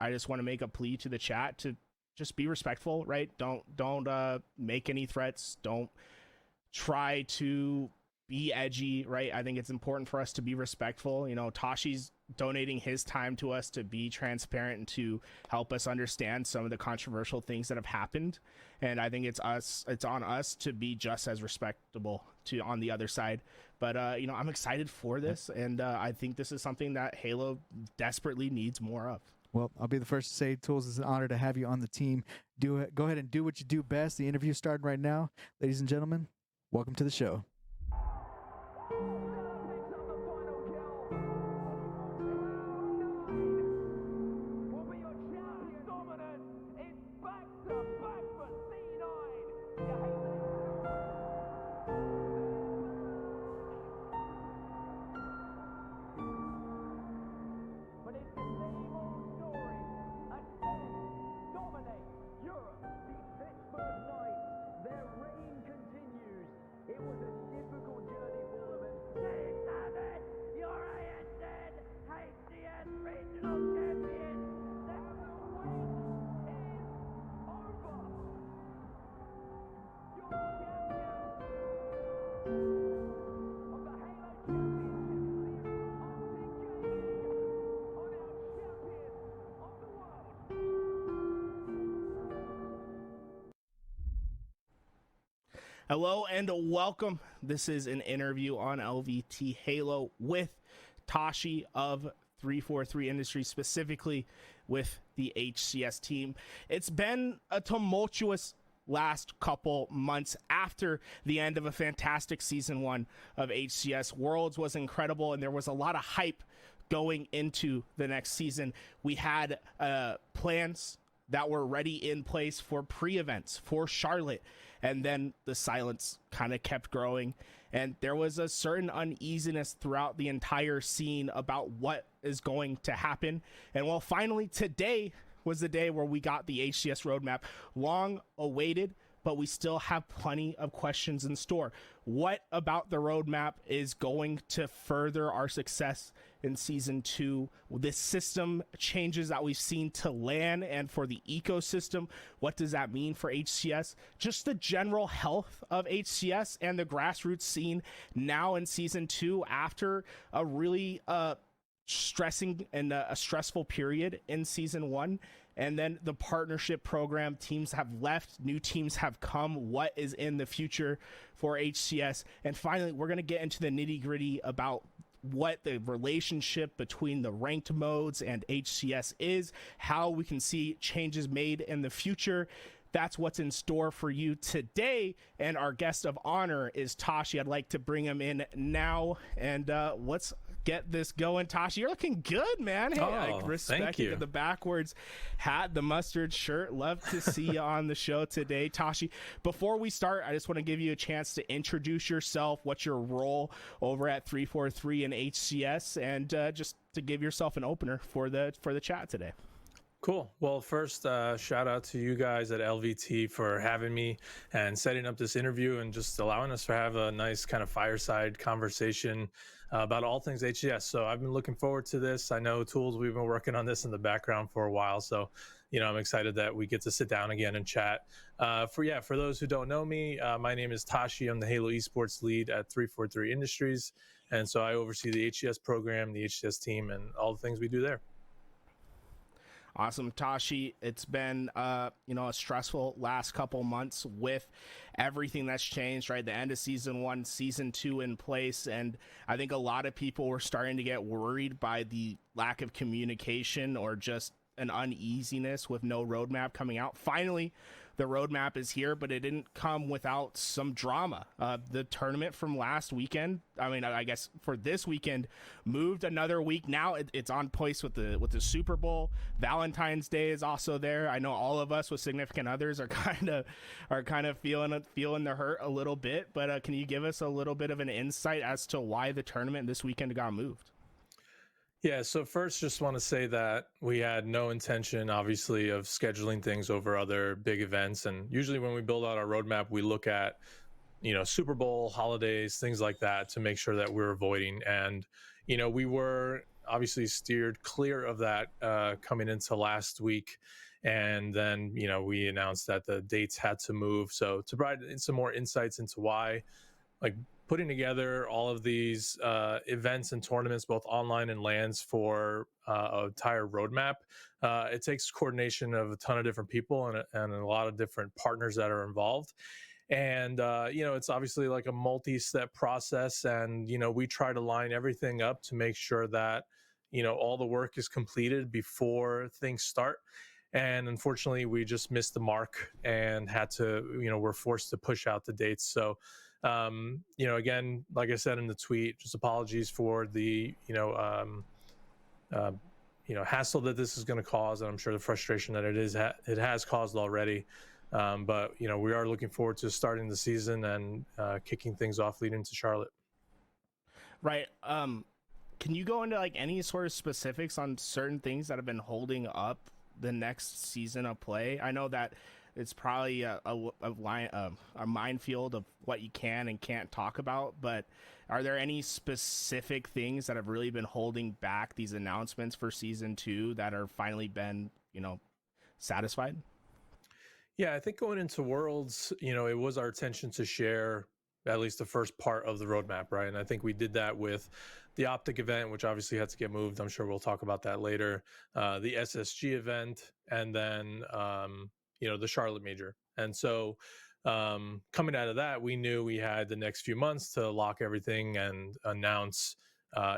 I just want to make a plea to the chat to just be respectful, right? Don't make any threats. Don't try to be edgy, right? I think it's important for us to be respectful. You know, Tashi's donating his time to us to be transparent and to help us understand some of the controversial things that have happened. And I think it's on us to be just as respectable to on the other side. But you know, I'm excited for this, and I think this is something that Halo desperately needs more of. Well, I'll be the first to say, Tools, it's an honor to have you on the team. Go ahead and do what you do best. The interview is starting right now. Ladies and gentlemen, welcome to the show. Hello and welcome. This is an interview on LVTHalo with Tashi of 343 Industries, specifically with the HCS team. It's been a tumultuous last couple months after the end of a fantastic season 1 of HCS. Worlds was incredible, and there was a lot of hype going into the next season. We had plans that were ready in place for pre-events for Charlotte, and then the silence kind of kept growing, and there was a certain uneasiness throughout the entire scene about what is going to happen. And well, finally today was the day where we got the HCS roadmap, long awaited, but we still have plenty of questions in store. What about the roadmap is going to further our success in season 2? This system changes that we've seen to LAN and for the ecosystem, what does that mean for HCS? Just the general health of HCS and the grassroots scene now in season 2 after a really stressing and a stressful period in season 1. And then the partnership program, teams have left, new teams have come. What is in the future for HCS? And finally, we're going to get into the nitty gritty about what the relationship between the ranked modes and HCS is, how we can see changes made in the future. That's what's in store for you today. And our guest of honor is Tashi. I'd like to bring him in now, and let's get this going. Tashi, you're looking good, man. Hey, I respect you. The backwards hat, the mustard shirt. Love to see you on the show today, Tashi. Before we start, I just want to give you a chance to introduce yourself. What's your role over at 343 and HCS, and just to give yourself an opener for the chat today. Cool. Well, first, shout out to you guys at LVT for having me and setting up this interview and just allowing us to have a nice kind of fireside conversation about all things HCS. So I've been looking forward to this. I know Tools, we've been working on this in the background for a while. So, you know, I'm excited that we get to sit down again and chat. For those who don't know me, my name is Tashi. I'm the Halo Esports lead at 343 Industries. And so I oversee the HCS program, the HCS team, and all the things we do there. Awesome, Tashi. It's been, a stressful last couple months with everything that's changed, right? The end of season 1, season 2 in place. And I think a lot of people were starting to get worried by the lack of communication or just an uneasiness with no roadmap coming out. Finally, the roadmap is here, but it didn't come without some drama. The tournament from last weekend, I guess for this weekend, moved another week. Now it's on pace with the Super Bowl. Valentine's Day is also there. I know all of us with significant others are kind of feeling the hurt a little bit. But can you give us a little bit of an insight as to why the tournament this weekend got moved? Yeah, so first, just want to say that we had no intention, obviously, of scheduling things over other big events. And usually when we build out our roadmap, we look at, Super Bowl, holidays, things like that to make sure that we're avoiding. And, we were obviously steered clear of that coming into last week. And then, we announced that the dates had to move. So to provide some more insights into why, like putting together all of these events and tournaments, both online and lands, for an entire roadmap, it takes coordination of a ton of different people and a lot of different partners that are involved. And it's obviously like a multi-step process, and we try to line everything up to make sure that all the work is completed before things start. And unfortunately, we just missed the mark and had to, we're forced to push out the dates. So again, like I said in the tweet, just apologies for the hassle that this is going to cause, and I'm sure the frustration that it has caused already. But we are looking forward to starting the season and kicking things off leading to Charlotte. Right. Can you go into like any sort of specifics on certain things that have been holding up the next season of play? I know that it's probably a minefield of what you can and can't talk about, but are there any specific things that have really been holding back these announcements for season 2 that are finally been, satisfied? Yeah, I think going into Worlds, it was our intention to share at least the first part of the roadmap, right? And I think we did that with the Optic event, which obviously had to get moved. I'm sure we'll talk about that later. The SSG event, and then the Charlotte Major. And so coming out of that, we knew we had the next few months to lock everything and announce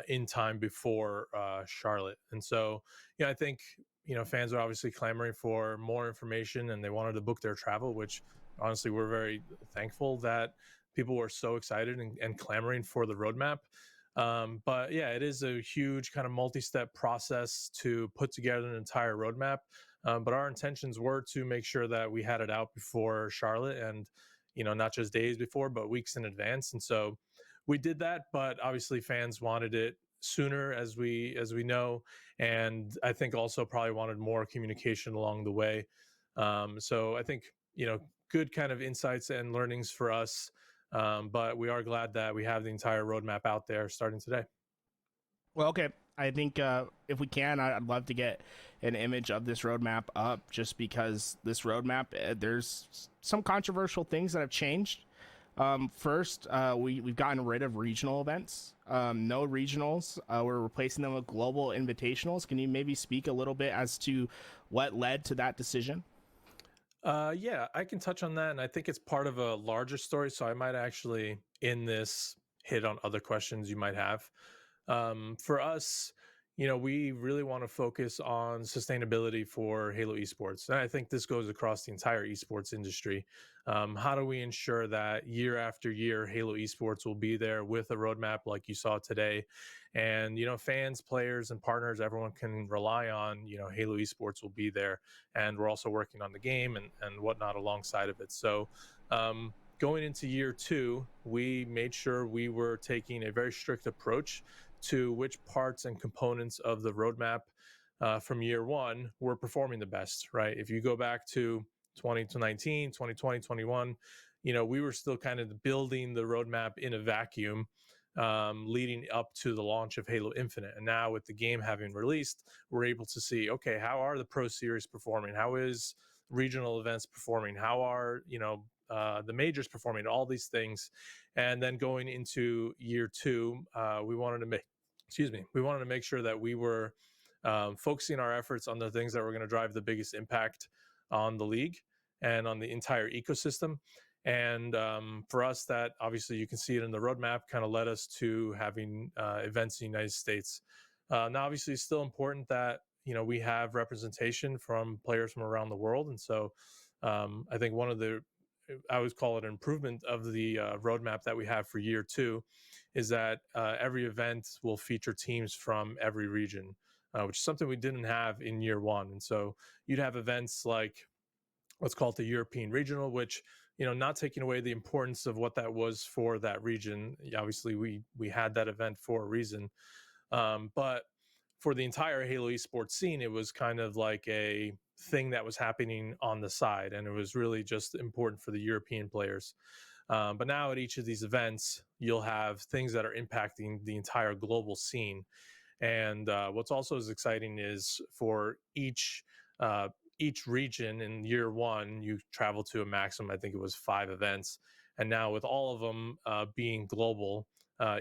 in time before Charlotte. And so, I think fans are obviously clamoring for more information, and they wanted to book their travel, which honestly we're very thankful that people were so excited and clamoring for the roadmap. But yeah, it is a huge kind of multi-step process to put together an entire roadmap. But our intentions were to make sure that we had it out before Charlotte, and not just days before, but weeks in advance. And so we did that, but obviously fans wanted it sooner, as we know, and I think also probably wanted more communication along the way. So I think good kind of insights and learnings for us. But we are glad that we have the entire roadmap out there starting today. Well, okay. I think if we can, I'd love to get an image of this roadmap up, just because this roadmap, there's some controversial things that have changed. First, we've gotten rid of regional events. No regionals. We're replacing them with global invitationals. Can you maybe speak a little bit as to what led to that decision? Yeah, I can touch on that, and I think it's part of a larger story. So I might actually, in this, hit on other questions you might have. For us, we really want to focus on sustainability for Halo Esports. And I think this goes across the entire esports industry. How do we ensure that year after year, Halo Esports will be there with a roadmap like you saw today? And, fans, players, and partners, everyone can rely on, Halo Esports will be there. And we're also working on the game and whatnot alongside of it. So, going into year 2, we made sure we were taking a very strict approach to which parts and components of the roadmap from year 1 were performing the best, right? If you go back to 2019, 2020, 21, we were still kind of building the roadmap in a vacuum, leading up to the launch of Halo Infinite. And now with the game having released, we're able to see, okay, how are the Pro Series performing? How is regional events performing? How are, the majors performing? All these things. And then going into year 2, we wanted to make sure that we were focusing our efforts on the things that were going to drive the biggest impact on the league and on the entire ecosystem. And for us, that obviously you can see it in the roadmap, kind of led us to having events in the United States. Now, obviously, it's still important that we have representation from players from around the world, and so I think one of the, I always call it an improvement of the roadmap that we have for year 2, is that every event will feature teams from every region, which is something we didn't have in year 1. And so you'd have events like, let's call it the European Regional, which, not taking away the importance of what that was for that region. Obviously, we had that event for a reason. But for the entire Halo Esports scene, it was kind of like a thing that was happening on the side, and it was really just important for the European players. But now at each of these events, you'll have things that are impacting the entire global scene. And what's also is exciting is for each region in year one, you travel to a maximum, I think it was 5 events. And now with all of them being global,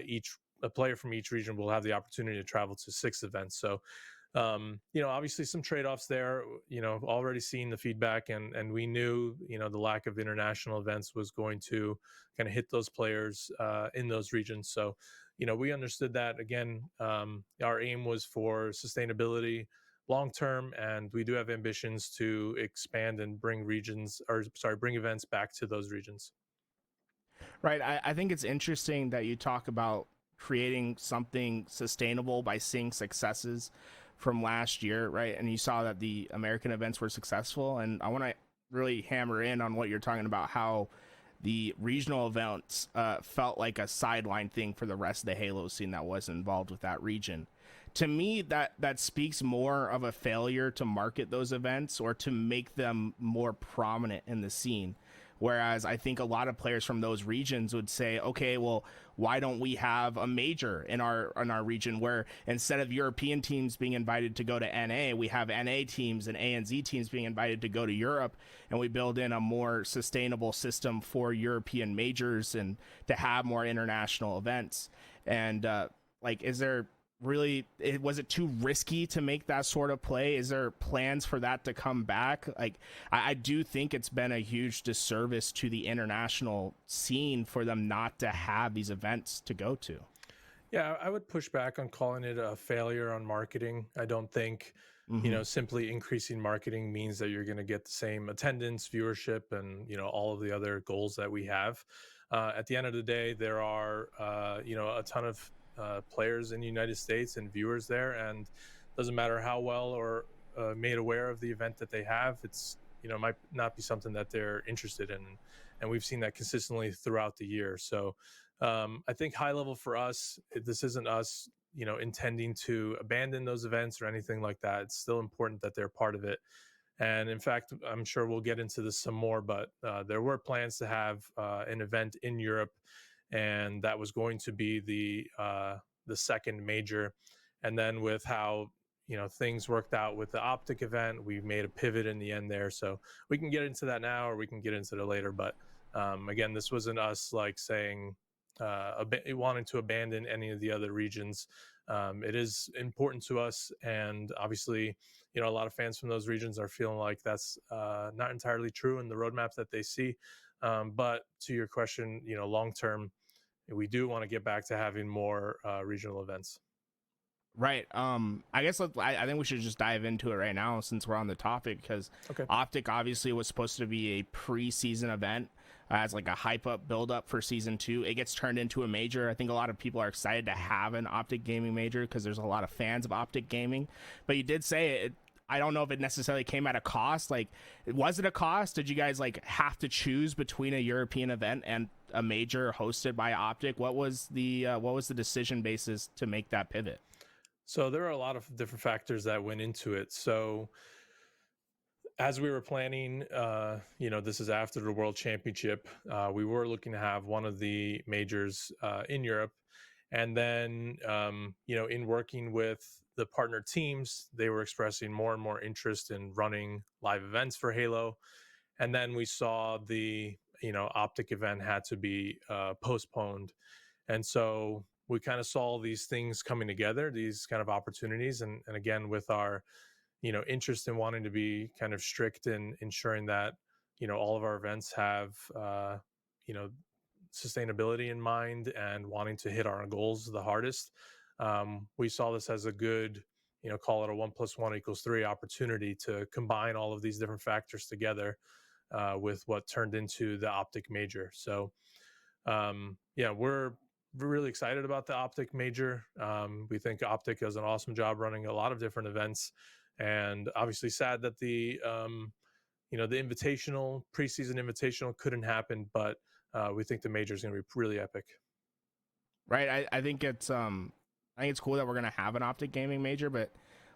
each a player from each region will have the opportunity to travel to 6 events. So obviously some trade-offs there, already seeing the feedback, and we knew, the lack of international events was going to kind of hit those players in those regions. So, we understood that. Again, our aim was for sustainability long term, and we do have ambitions to expand and bring events back to those regions. Right. I think it's interesting that you talk about creating something sustainable by seeing successes from last year, right? And you saw that the American events were successful. And I want to really hammer in on what you're talking about, how the regional events felt like a sideline thing for the rest of the Halo scene that was involved with that region. To me, that speaks more of a failure to market those events or to make them more prominent in the scene. Whereas I think a lot of players from those regions would say, okay, well, why don't we have a major in our region where instead of European teams being invited to go to NA, we have NA teams and ANZ teams being invited to go to Europe, and we build in a more sustainable system for European majors and to have more international events. And is there really, was it too risky to make that sort of play? Is there plans for that to come back? I do think it's been a huge disservice to the international scene for them not to have these events to go to. Yeah, I would push back on calling it a failure on marketing. I don't think simply increasing marketing means that you're going to get the same attendance, viewership, and all of the other goals that we have. At the end of the day, there are a ton of players in the United States and viewers there, and doesn't matter how well or made aware of the event that they have, it's might not be something that they're interested in, and we've seen that consistently throughout the year. So I think high level for us, this isn't us intending to abandon those events or anything like that. It's still important that they're part of it. And in fact, I'm sure we'll get into this some more, but there were plans to have an event in Europe, and that was going to be the second major. And then with how things worked out with the Optic event, we made a pivot in the end there. So we can get into that now, or we can get into it later. But again, this wasn't us saying wanting to abandon any of the other regions. It is important to us, and obviously, a lot of fans from those regions are feeling like that's not entirely true in the roadmap that they see. But to your question, long term, we do want to get back to having more regional events. Right. I guess I think we should just dive into it right now since we're on the topic, because Optic obviously was supposed to be a pre-season event as a hype up build up for season 2. It gets turned into a major. I think a lot of people are excited to have an Optic gaming major because there's a lot of fans of Optic gaming. But you did say it. I don't know if it necessarily came at a cost. Was it a cost? Did you guys have to choose between a European event and a major hosted by Optic? What was the decision basis to make that pivot? So there are a lot of different factors that went into it. So as we were planning, this is after the World Championship, we were looking to have one of the majors in Europe. And then, in working with the partner teams, they were expressing more and more interest in running live events for Halo. And then we saw the, Optic event had to be postponed. And so we kind of saw these things coming together, these kind of opportunities. And again, with our, interest in wanting to be kind of strict in ensuring that, all of our events have, sustainability in mind and wanting to hit our goals the hardest. We saw this as a good, call it a 1 + 1 = 3 opportunity to combine all of these different factors together with what turned into the Optic major. So, we're really excited about the Optic major. We think Optic does an awesome job running a lot of different events, and obviously sad that the invitational preseason invitational couldn't happen, but we think the major is going to be really epic. Right. I think it's cool that we're going to have an Optic gaming major, but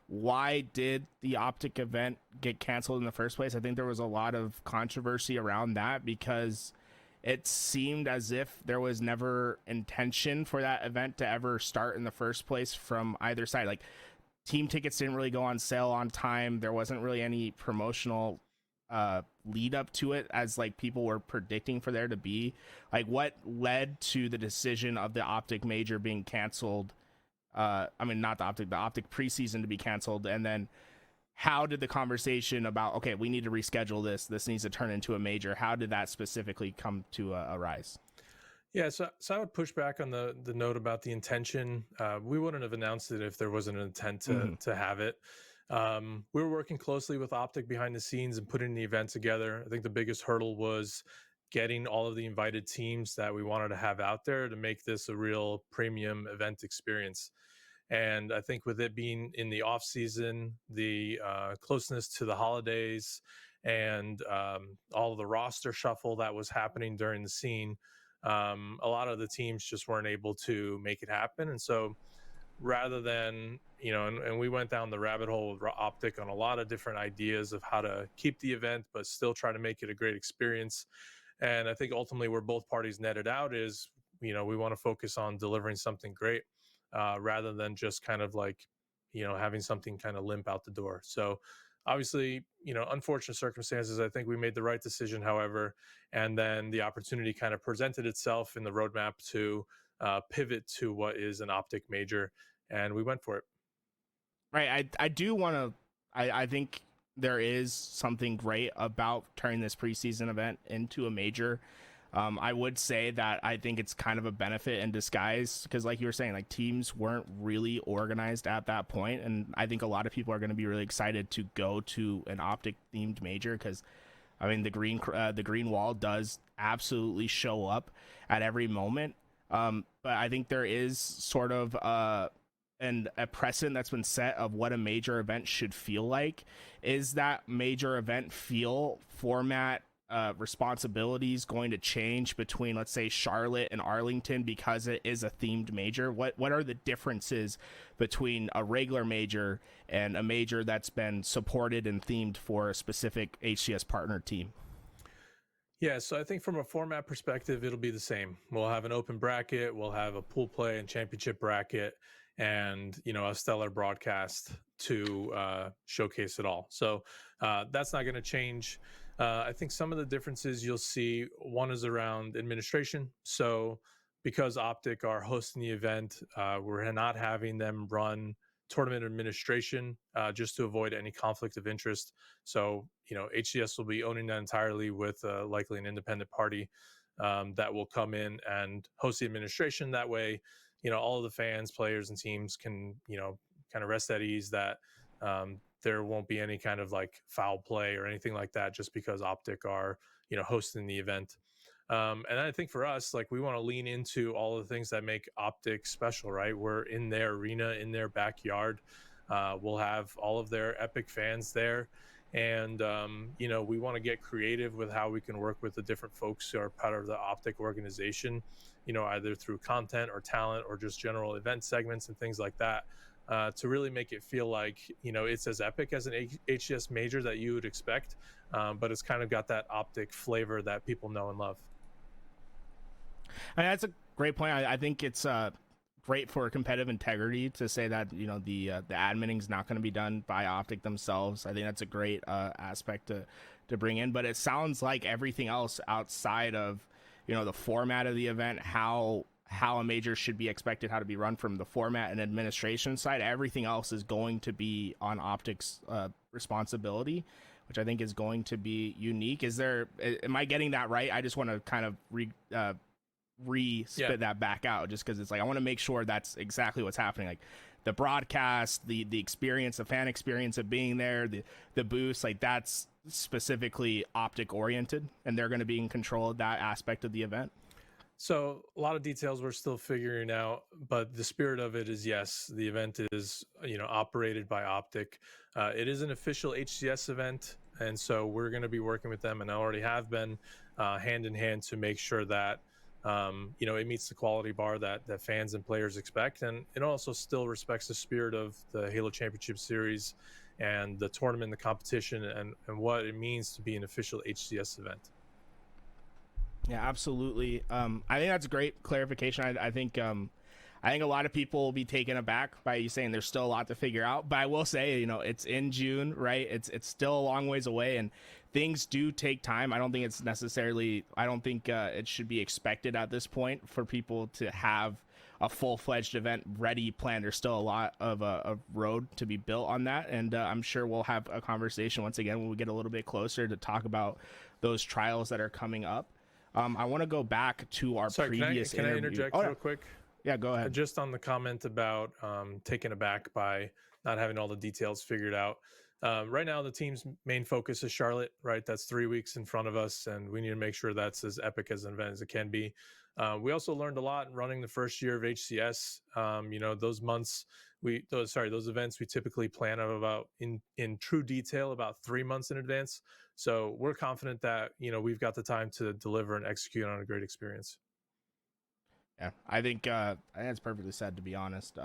why did the Optic event get canceled in the first place? I think there was a lot of controversy around that because it seemed as if there was never intention for that event to ever start in the first place from either side. Like, team tickets didn't really go on sale on time. There wasn't really any promotional lead up to it as like people were predicting for there to be. Like, what led to the decision of the Optic Major being canceled? I mean, not the Optic preseason to be canceled, and then how did the conversation about, okay, we need to reschedule this needs to turn into a major, how did that specifically come to arise? Yeah, so I would push back on the note about the intention. We wouldn't have announced it if there wasn't an intent to have it. We were working closely with Optic behind the scenes and putting the event together. I think the biggest hurdle was getting all of the invited teams that we wanted to have out there to make this a real premium event experience. And I think with it being in the off season, the closeness to the holidays, and all of the roster shuffle that was happening during the scene, a lot of the teams just weren't able to make it happen. And so rather than, and we went down the rabbit hole with Optic on a lot of different ideas of how to keep the event, but still try to make it a great experience. And I think ultimately where both parties netted out is, we want to focus on delivering something great, rather than just kind of like, having something kind of limp out the door. So obviously, unfortunate circumstances. I think we made the right decision, however, and then the opportunity kind of presented itself in the roadmap to pivot to what is an Optic major, and we went for it. Right. I do want to, I think there is something great about turning this preseason event into a major. I would say that I think it's kind of a benefit in disguise because, like you were saying, like, teams weren't really organized at that point, and I think a lot of people are going to be really excited to go to an Optic themed major because, I mean, the green wall does absolutely show up at every moment. But I think there is sort of a precedent that's been set of what a major event should feel like. Is that major event feel, format, responsibilities going to change between, let's say, Charlotte and Arlington because it is a themed major? What are the differences between a regular major and a major that's been supported and themed for a specific HCS partner team? Yeah, so I think from a format perspective, it'll be the same. We'll have an open bracket, we'll have a pool play and championship bracket, and a stellar broadcast to showcase it all. So that's not going to change. I think some of the differences you'll see, one is around administration. So because Optic are hosting the event, we're not having them run tournament administration, just to avoid any conflict of interest. So, HCS will be owning that entirely with likely an independent party that will come in and host the administration. That way, all of the fans, players, and teams can, kind of rest at ease that there won't be any kind of like foul play or anything like that just because Optic are, hosting the event. And I think for us, like, we want to lean into all the things that make Optic special, right? We're in their arena, in their backyard. We'll have all of their epic fans there. And, we want to get creative with how we can work with the different folks who are part of the Optic organization, either through content or talent or just general event segments and things like that, to really make it feel like, it's as epic as an HCS major that you would expect, but it's kind of got that Optic flavor that people know and love. And that's a great point. I think it's great for competitive integrity to say that the adminning is not going to be done by Optic themselves. I think that's a great aspect to bring in. But it sounds like everything else outside of the format of the event, how a major should be expected, how to be run from the format and administration side, everything else is going to be on Optic's responsibility, which I think is going to be unique. Am I getting that right? I just want to kind of spit that back out, just because it's like I want to make sure that's exactly what's happening. Like the broadcast, the experience, the fan experience of being there, the boost, like that's specifically Optic oriented, and they're going to be in control of that aspect of the event. So a lot of details we're still figuring out, but the spirit of it is, yes, the event is, operated by Optic. It is an official HCS event, and so we're going to be working with them, and I already have been, hand in hand to make sure that it meets the quality bar that fans and players expect, and it also still respects the spirit of the Halo Championship Series and the tournament, the competition, and what it means to be an official HCS event. Yeah, absolutely. I think that's a great clarification. I think a lot of people will be taken aback by you saying there's still a lot to figure out. But I will say, it's in June, right? It's still a long ways away, and things do take time. I don't think it's necessarily. I don't think it should be expected at this point for people to have a full-fledged event ready, planned. There's still a lot of a road to be built on that, and I'm sure we'll have a conversation once again when we get a little bit closer to talk about those trials that are coming up. I want to go back to our Sorry, previous can I interview. interject Oh, real quick? yeah, go ahead. Just on the comment about taken aback by not having all the details figured out. Right now, the team's main focus is Charlotte, right? That's 3 weeks in front of us, and we need to make sure that's as epic as an event as it can be. We also learned a lot running the first year of HCS. Those months, those events we typically plan out about in true detail about 3 months in advance. So we're confident that we've got the time to deliver and execute on a great experience. Yeah, I think that's perfectly said. To be honest,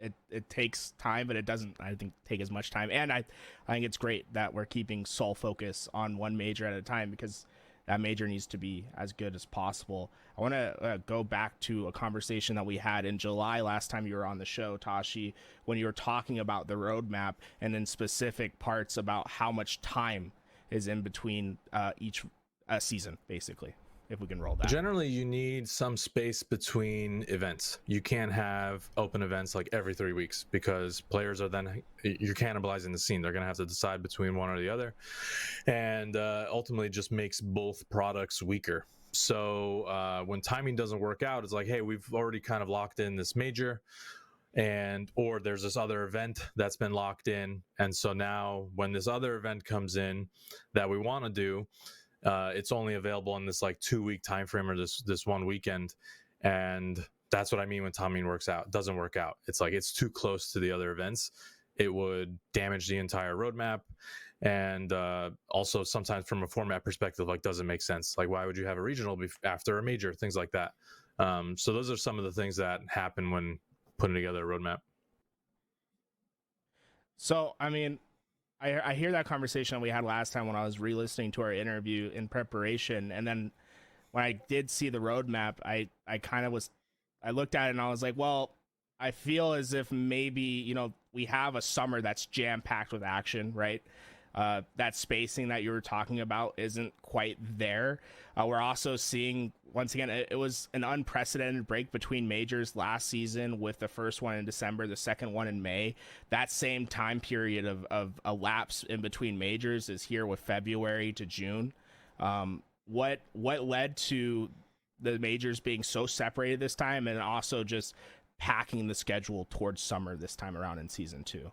it takes time, but it doesn't. I think take as much time. And I think it's great that we're keeping sole focus on one major at a time, because that major needs to be as good as possible. I want to go back to a conversation that we had in July last time you were on the show, Tashi, when you were talking about the roadmap and in specific parts about how much time is in between each season, basically. If we can roll that. Generally, you need some space between events. You can't have open events like every 3 weeks, because players are then, you're cannibalizing the scene. They're going to have to decide between one or the other, and ultimately just makes both products weaker. So when timing doesn't work out, it's like, hey, we've already kind of locked in this major, or there's this other event that's been locked in, and so now when this other event comes in that we want to do, it's only available in this like 2-week time frame, or this one weekend. And that's what I mean when timing doesn't work out. It's like it's too close to the other events. It would damage the entire roadmap. And also sometimes from a format perspective, like, doesn't make sense. Like, why would you have a regional after a major? Things like that. So those are some of the things that happen when putting together a roadmap. So, I mean, I hear that conversation we had last time when I was re-listening to our interview in preparation, and then when I did see the roadmap, I looked at it and I was like, well, I feel as if maybe we have a summer that's jam packed with action, right? That spacing that you were talking about isn't quite there. We're also seeing, once again, it was an unprecedented break between majors last season, with the first one in December, the second one in May. That same time period of a lapse in between majors is here with February to June. What led to the majors being so separated this time, and also just packing the schedule towards summer this time around in season 2?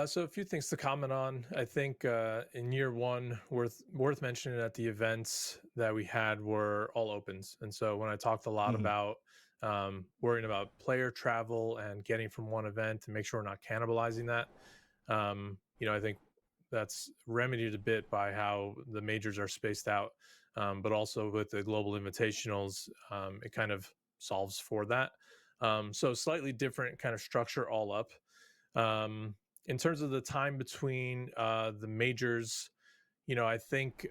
So a few things to comment on. I think in year one, worth mentioning that the events that we had were all opens, and so when I talked a lot about worrying about player travel and getting from one event to make sure we're not cannibalizing that, I think that's remedied a bit by how the majors are spaced out, but also with the global invitationals, it kind of solves for that. So slightly different kind of structure all up. In terms of the time between the majors, I think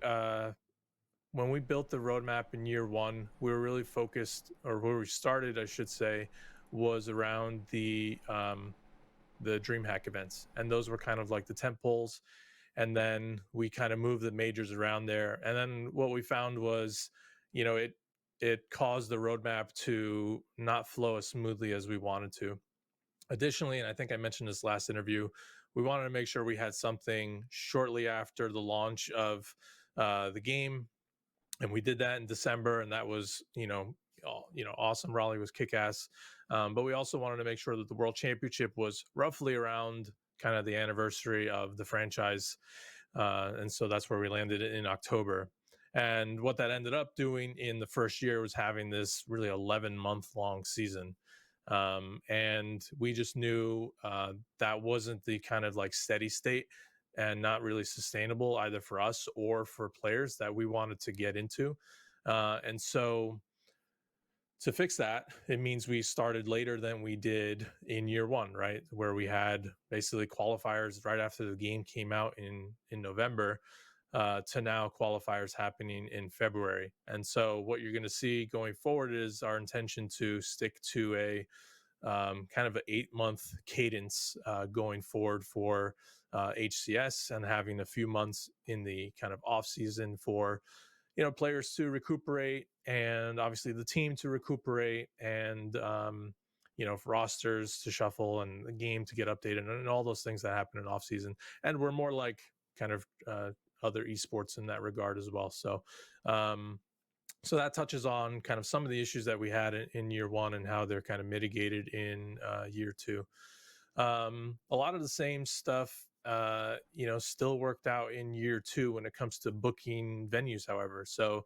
when we built the roadmap in year one, we were really focused, or where we started, I should say, was around the DreamHack events, and those were kind of like the tent poles. And then we kind of moved the majors around there, and then what we found was, it caused the roadmap to not flow as smoothly as we wanted to. Additionally, and I think I mentioned this last interview, we wanted to make sure we had something shortly after the launch of the game, and we did that in December, and that was awesome. Raleigh was kick ass, but we also wanted to make sure that the World Championship was roughly around kind of the anniversary of the franchise, and so that's where we landed in October. And what that ended up doing in the first year was having this really 11-month long season. And we just knew that wasn't the kind of like steady state, and not really sustainable either for us or for players that we wanted to get into. And so to fix that, it means we started later than we did in year one, right? Where we had basically qualifiers right after the game came out in November. to now qualifiers happening in February. And so what you're going to see going forward is our intention to stick to a kind of an 8-month cadence going forward for HCS, and having a few months in the kind of off season for players to recuperate, and obviously the team to recuperate, and rosters to shuffle, and the game to get updated, and all those things that happen in off season. And we're more like kind of other esports in that regard as well. So that touches on kind of some of the issues that we had in year one, and how they're kind of mitigated in year two. A lot of the same stuff, still worked out in year two when it comes to booking venues, however. So,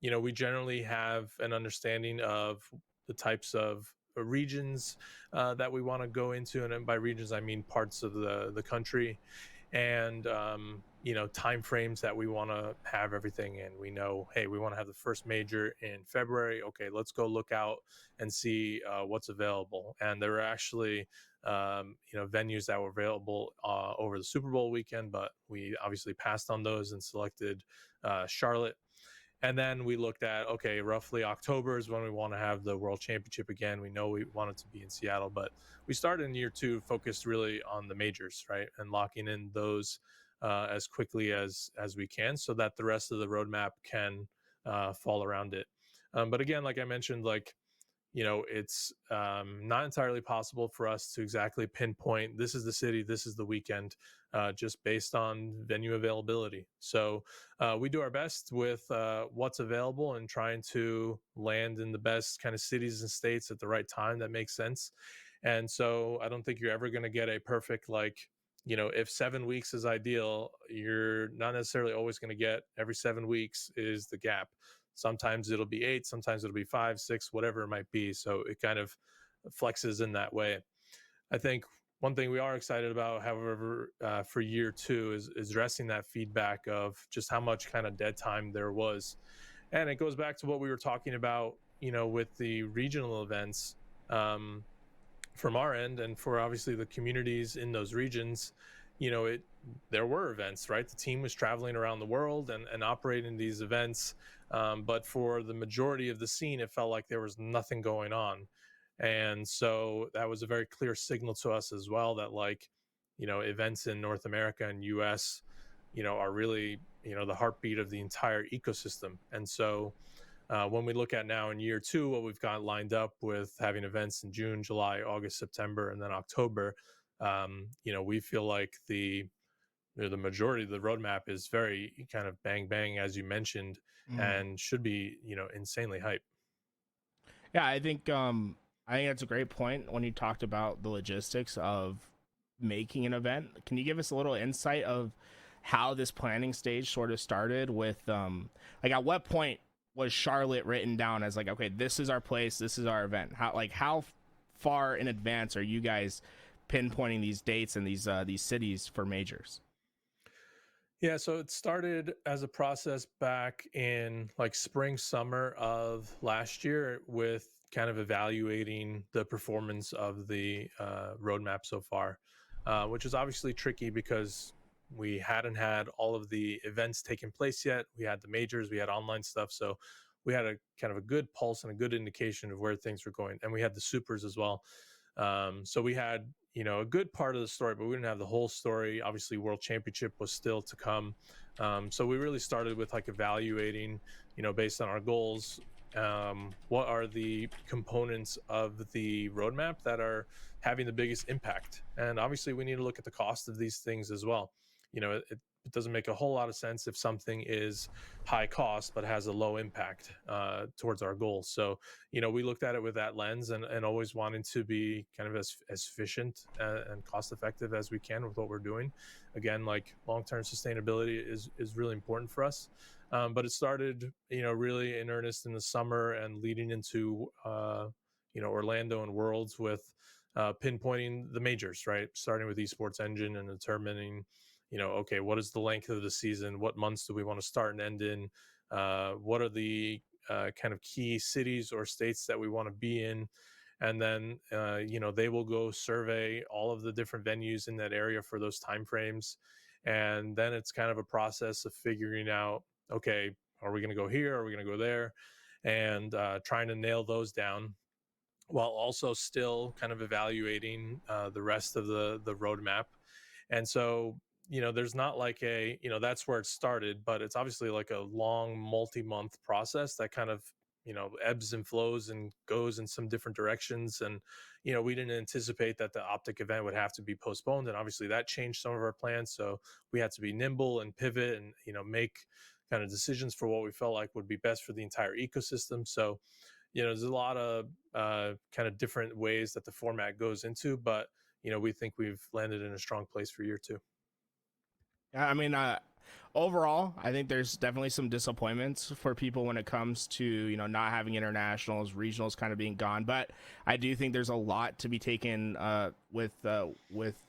we generally have an understanding of the types of regions that we want to go into. And by regions, I mean parts of the country, and time frames that we want to have everything in. We know, hey, we want to have the first major in February. Okay, let's go look out and see what's available. And there were actually venues that were available over the Super Bowl weekend, but we obviously passed on those and selected Charlotte. And then we looked at, okay, roughly October is when we want to have the World Championship again. We know we want it to be in Seattle, but we started in year two focused really on the majors, right? And locking in those as quickly as we can, so that the rest of the roadmap can fall around it. But again, like I mentioned, it's not entirely possible for us to exactly pinpoint this is the city, this is the weekend, just based on venue availability. So we do our best with what's available, and trying to land in the best kind of cities and states at the right time that makes sense. And so I don't think you're ever going to get a perfect, if 7 weeks is ideal, you're not necessarily always going to get every 7 weeks is the gap. Sometimes it'll be 8, sometimes it'll be 5, 6, whatever it might be. So it kind of flexes in that way. I think one thing we are excited about, however, for year two is addressing that feedback of just how much kind of dead time there was. And it goes back to what we were talking about, with the regional events. From our end, and for obviously the communities in those regions, there were events, right? The team was traveling around the world and operating these events, but for the majority of the scene, it felt like there was nothing going on. And so that was a very clear signal to us as well, that events in North America and US are really the heartbeat of the entire ecosystem. And so when we look at now in year two, what we've got lined up with having events in June, July, August, September, and then October, we feel like the majority of the roadmap is very kind of bang bang, as you mentioned, and should be insanely hype. Yeah, I think that's a great point when you talked about the logistics of making an event. Can you give us a little insight of how this planning stage sort of started with at what point was Charlotte written down as okay, this is our place, this is our event? How far in advance are you guys pinpointing these dates and these cities for majors? Yeah, so it started as a process back in spring, summer of last year, with kind of evaluating the performance of the roadmap so far, which is obviously tricky because we hadn't had all of the events taking place yet. We had the majors, we had online stuff, so we had a kind of a good pulse and a good indication of where things were going, and we had the supers as well. So we had a good part of the story, but we didn't have the whole story. Obviously, World Championship was still to come. So we really started with evaluating, based on our goals, what are the components of the roadmap that are having the biggest impact. And obviously, we need to look at the cost of these things as well. It doesn't make a whole lot of sense if something is high cost but has a low impact towards our goals. So we looked at it with that lens, and always wanting to be kind of as efficient and cost effective as we can with what we're doing. Again, long-term sustainability is really important for us. But it started really in earnest in the summer, and leading into Orlando and Worlds, with pinpointing the majors, right? Starting with Esports Engine and determining okay, what is the length of the season? What months do we want to start and end in? What are the kind of key cities or states that we want to be in? And then, they will go survey all of the different venues in that area for those timeframes. And then it's kind of a process of figuring out, okay, are we going to go here? Are we going to go there? And trying to nail those down while also still kind of evaluating the rest of the roadmap. And so, there's not like that's where it started, but it's obviously like a long multi-month process that kind of, ebbs and flows and goes in some different directions. And, we didn't anticipate that the Optic event would have to be postponed. And obviously that changed some of our plans. So we had to be nimble and pivot and, make kind of decisions for what we felt like would be best for the entire ecosystem. So, there's a lot of kind of different ways that the format goes into, but we think we've landed in a strong place for year 2. Yeah, I mean, overall, I think there's definitely some disappointments for people when it comes to, not having internationals, regionals kind of being gone. But I do think there's a lot to be taken with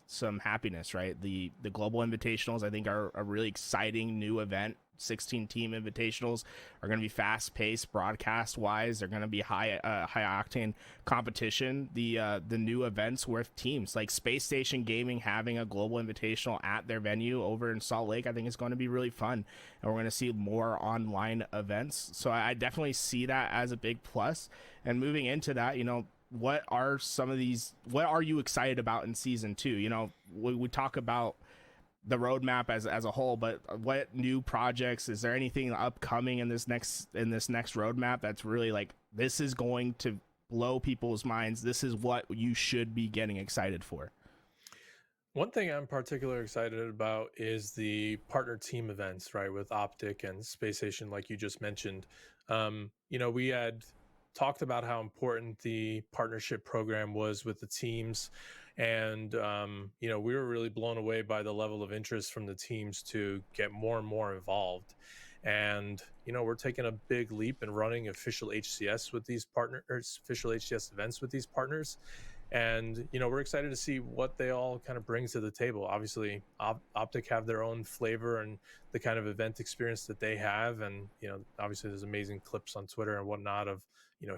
some happiness, right? The global invitationals, I think, are a really exciting new event. 16 team invitationals are going to be fast paced broadcast wise. They're going to be high octane competition. The new events with teams like Space Station Gaming having a global invitational at their venue over in Salt Lake, I think is going to be really fun, and we're going to see more online events. So I definitely see that as a big plus. And moving into that, what are you excited about in season 2? We talk about the roadmap as a whole, but what new projects is there? Anything upcoming in this next roadmap that's really like, this is going to blow people's minds, this is what you should be getting excited for? One thing I'm particularly excited about is the partner team events, right, with Optic and Space Station, like you just mentioned. We had talked about how important the partnership program was with the teams. And, we were really blown away by the level of interest from the teams to get more and more involved. And, we're taking a big leap in running official HCS with these partners, official HCS events with these partners. And, we're excited to see what they all kind of bring to the table. Obviously, Optic have their own flavor and the kind of event experience that they have. And, obviously there's amazing clips on Twitter and whatnot of,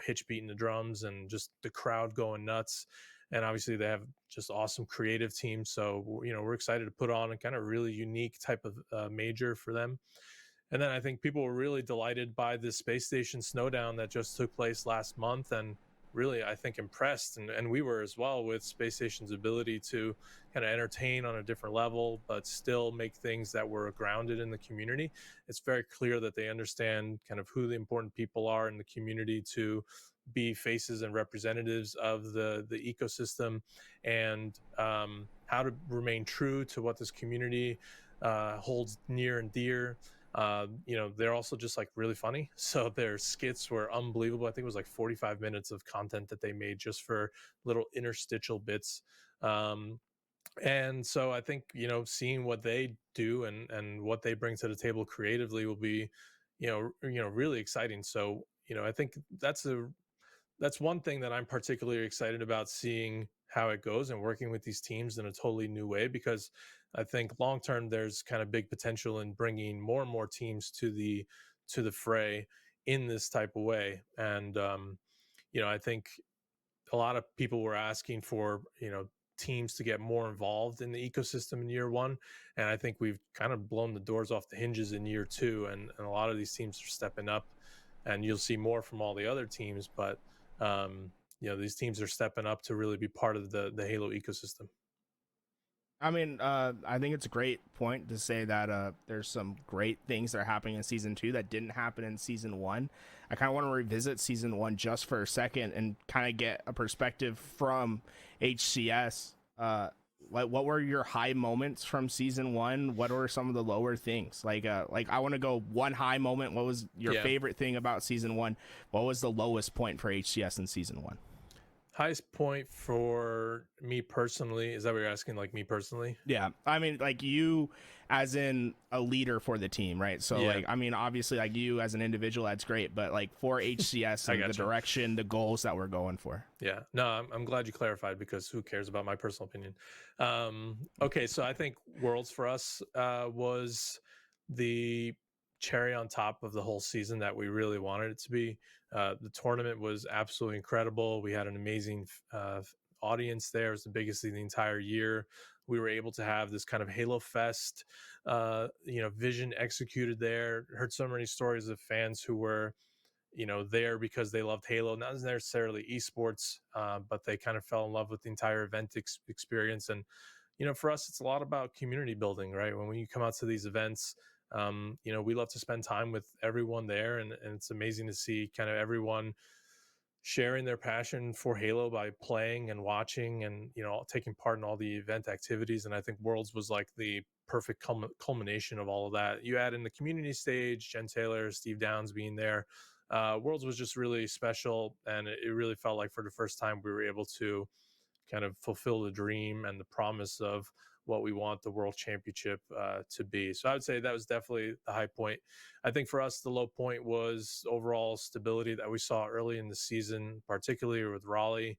Hitch beating the drums and just the crowd going nuts. And obviously they have just awesome creative teams. So, we're excited to put on a kind of really unique type of major for them. And then I think people were really delighted by the Space Station Snowdown that just took place last month, and really, I think, impressed. And we were as well with Space Station's ability to kind of entertain on a different level, but still make things that were grounded in the community. It's very clear that they understand kind of who the important people are in the community to be faces and representatives of the ecosystem, and how to remain true to what this community holds near and dear. They're also just like really funny. So their skits were unbelievable. I think it was like 45 minutes of content that they made just for little interstitial bits. And so I think, seeing what they do and what they bring to the table creatively will be, really exciting. So, I think that's one thing that I'm particularly excited about, seeing how it goes and working with these teams in a totally new way, because I think long term there's kind of big potential in bringing more and more teams to the fray in this type of way. And I think a lot of people were asking for teams to get more involved in the ecosystem in year 1, and I think we've kind of blown the doors off the hinges in year 2, and a lot of these teams are stepping up, and you'll see more from all the other teams. But these teams are stepping up to really be part of the Halo ecosystem. I mean, I think it's a great point to say that there's some great things that are happening in season 2 that didn't happen in season 1. I kind of want to revisit season 1 just for a second and kind of get a perspective from HCS. What were your high moments from season 1? What were some of the lower things? Like I want to go one high moment. What was your favorite thing about season 1? What was the lowest point for HCS in season 1? Highest point for me personally, is that what you're asking? Like me personally? Yeah, I mean, like you as in a leader for the team, right? So like, I mean, obviously like you as an individual, that's great, but like for HCS and the direction, the goals that we're going for. Yeah, no, I'm glad you clarified, because who cares about my personal opinion? Okay, so I think Worlds for us was the cherry on top of the whole season that we really wanted it to be. The tournament was absolutely incredible. We had an amazing audience there. It was the biggest in the entire year. We were able to have this kind of Halo Fest, vision executed there. Heard so many stories of fans who were, there because they loved Halo, not necessarily esports, but they kind of fell in love with the entire event experience. And, for us, it's a lot about community building, right? When you come out to these events, we love to spend time with everyone there. And it's amazing to see kind of everyone sharing their passion for Halo by playing and watching and, taking part in all the event activities. And I think Worlds was like the perfect culmination of all of that. You add in the community stage, Jen Taylor, Steve Downs being there. Worlds was just really special. And it really felt like for the first time we were able to kind of fulfill the dream and the promise of what we want the world championship to be. So I would say that was definitely the high point. I think for us, the low point was overall stability that we saw early in the season, particularly with Raleigh.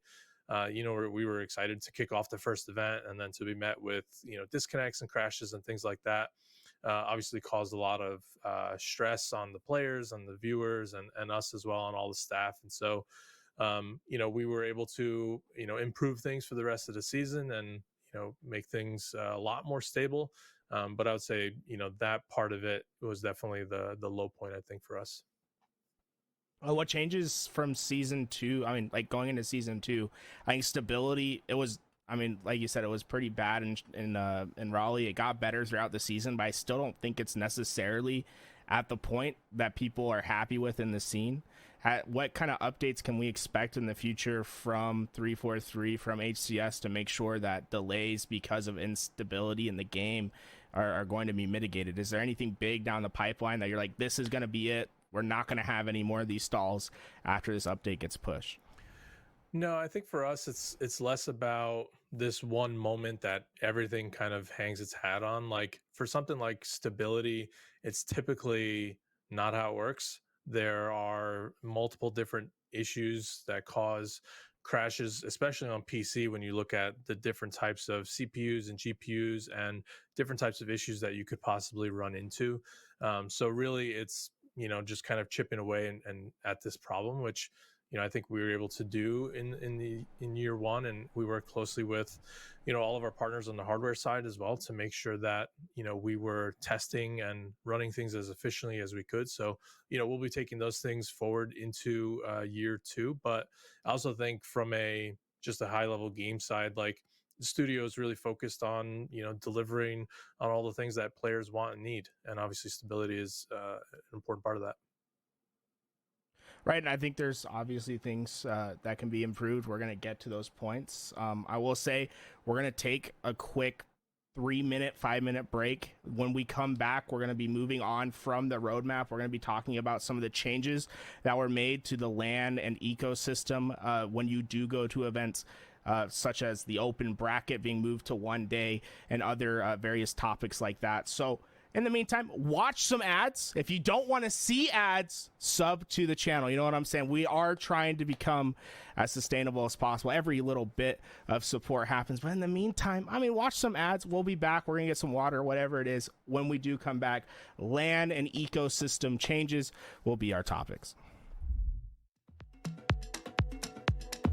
We were excited to kick off the first event and then to be met with, disconnects and crashes and things like that. Obviously caused a lot of stress on the players and the viewers and us as well and all the staff. And so, we were able to, improve things for the rest of the season and, make things a lot more stable. But I would say, that part of it was definitely the low point, I think, for us. What changes from season 2? I mean, like going into season 2, I think stability. It was, I mean, like you said, it was pretty bad in Raleigh. It got better throughout the season, but I still don't think it's necessarily at the point that people are happy with in the scene. What kind of updates can we expect in the future from 343, from HCS, to make sure that delays because of instability in the game are going to be mitigated? Is there anything big down the pipeline that you're like, this is going to be it? We're not going to have any more of these stalls after this update gets pushed? No, I think for us, it's less about this one moment that everything kind of hangs its hat on. Like for something like stability, it's typically not how it works. There are multiple different issues that cause crashes, especially on PC when you look at the different types of CPUs and GPUs and different types of issues that you could possibly run into. So really, it's just kind of chipping away and at this problem, which I think we were able to do in year one, and we worked closely with all of our partners on the hardware side as well to make sure that we were testing and running things as efficiently as we could. So we'll be taking those things forward into year 2. But I also think from just a high level game side, like the studio is really focused on delivering on all the things that players want and need, and obviously stability is an important part of that. Right, and I think there's obviously things that can be improved. We're going to get to those points. I will say we're going to take a quick 3-minute, 5-minute break. When we come back, we're going to be moving on from the roadmap. We're going to be talking about some of the changes that were made to the LAN and ecosystem when you do go to events, such as the open bracket being moved to one day and other various topics like that. So in the meantime, watch some ads. If you don't want to see ads, sub to the channel. You know what I'm saying? We are trying to become as sustainable as possible. Every little bit of support happens. But in the meantime, watch some ads. We'll be back. We're going to get some water, whatever it is. When we do come back, LAN and ecosystem changes will be our topics.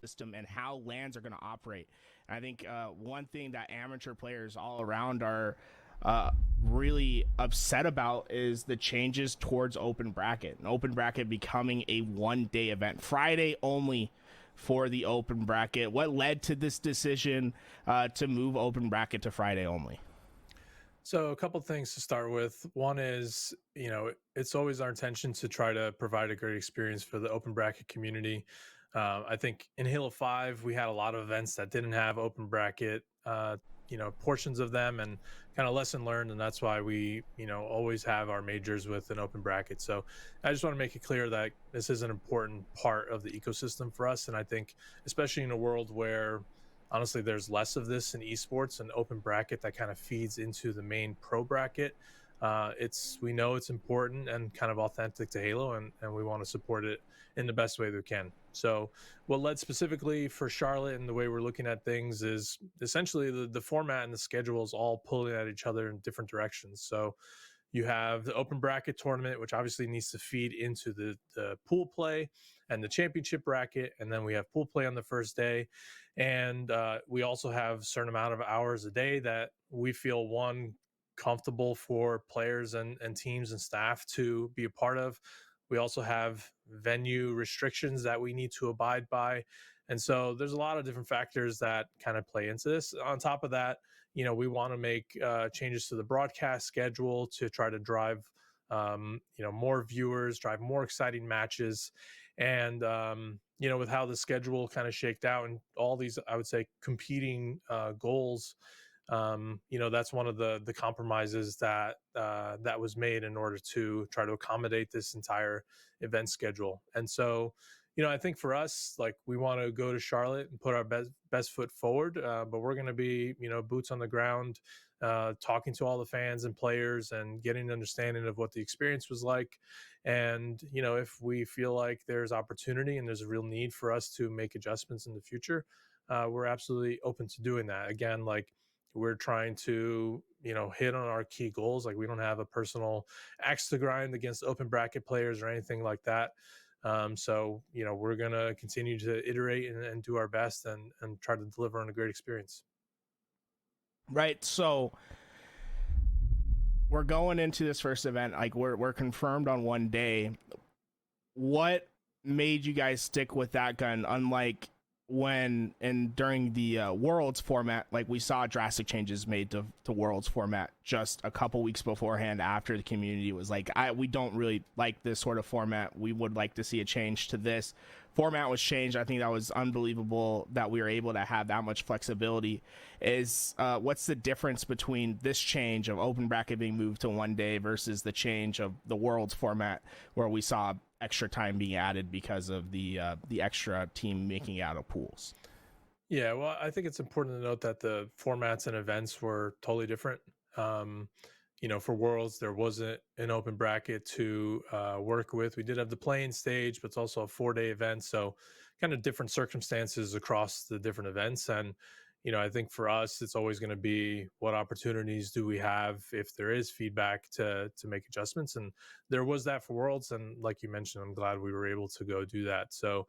System and how LANs are going to operate. And I think one thing that amateur players all around are really upset about is the changes towards open bracket, and open bracket becoming a one-day event, Friday only for the open bracket. What led to this decision to move open bracket to Friday only? So a couple things to start with. One is, it's always our intention to try to provide a great experience for the open bracket community. I think in Halo 5, we had a lot of events that didn't have open bracket, portions of them, and kind of lesson learned. And that's why we, always have our majors with an open bracket. So I just want to make it clear that this is an important part of the ecosystem for us. And I think, especially in a world where honestly there's less of this in esports, an open bracket that kind of feeds into the main pro bracket, we know it's important and kind of authentic to Halo, and we want to support it in the best way we can. So what led specifically for Charlotte and the way we're looking at things is essentially the format and the schedules all pulling at each other in different directions. So, You have the open bracket tournament, which obviously needs to feed into the pool play and the championship bracket. And then we have pool play on the first day. And we also have a certain amount of hours a day that we feel comfortable for players and teams and staff to be a part of. We also have venue restrictions that we need to abide by. And so there's a lot of different factors that kind of play into this. On top of that, we want to make changes to the broadcast schedule to try to drive, more viewers, drive more exciting matches. And, with how the schedule kind of shaked out and all these, I would say, competing goals, that's one of the compromises that that was made in order to try to accommodate this entire event schedule. And so, I think for us, like, we want to go to Charlotte and put our best foot forward, but we're going to be, boots on the ground, talking to all the fans and players and getting an understanding of what the experience was like. And if we feel like there's opportunity and there's a real need for us to make adjustments in the future, we're absolutely open to doing that. Again, like, we're trying to hit on our key goals. Like, we don't have a personal axe to grind against open bracket players or anything like that. So we're gonna continue to iterate and do our best and try to deliver on a great experience. Right. So we're going into this first event, like, we're confirmed on one day. What made you guys stick with that gun, unlike when and during the Worlds format? Like, we saw drastic changes made to Worlds format just a couple weeks beforehand, after the community was like, we don't really like this sort of format, we would like to see a change to this. Format was changed. I think that was unbelievable that we were able to have that much flexibility. Is what's the difference between this change of open bracket being moved to one day versus the change of the Worlds format, where we saw extra time being added because of the extra team making it out of pools? Yeah, well, I think it's important to note that the formats and events were totally different. For Worlds, there wasn't an open bracket to work with. We did have the playing stage, but it's also a 4-day event. So kind of different circumstances across the different events. And, I think for us, it's always going to be, what opportunities do we have if there is feedback to make adjustments? And there was that for Worlds. And like you mentioned, I'm glad we were able to go do that. So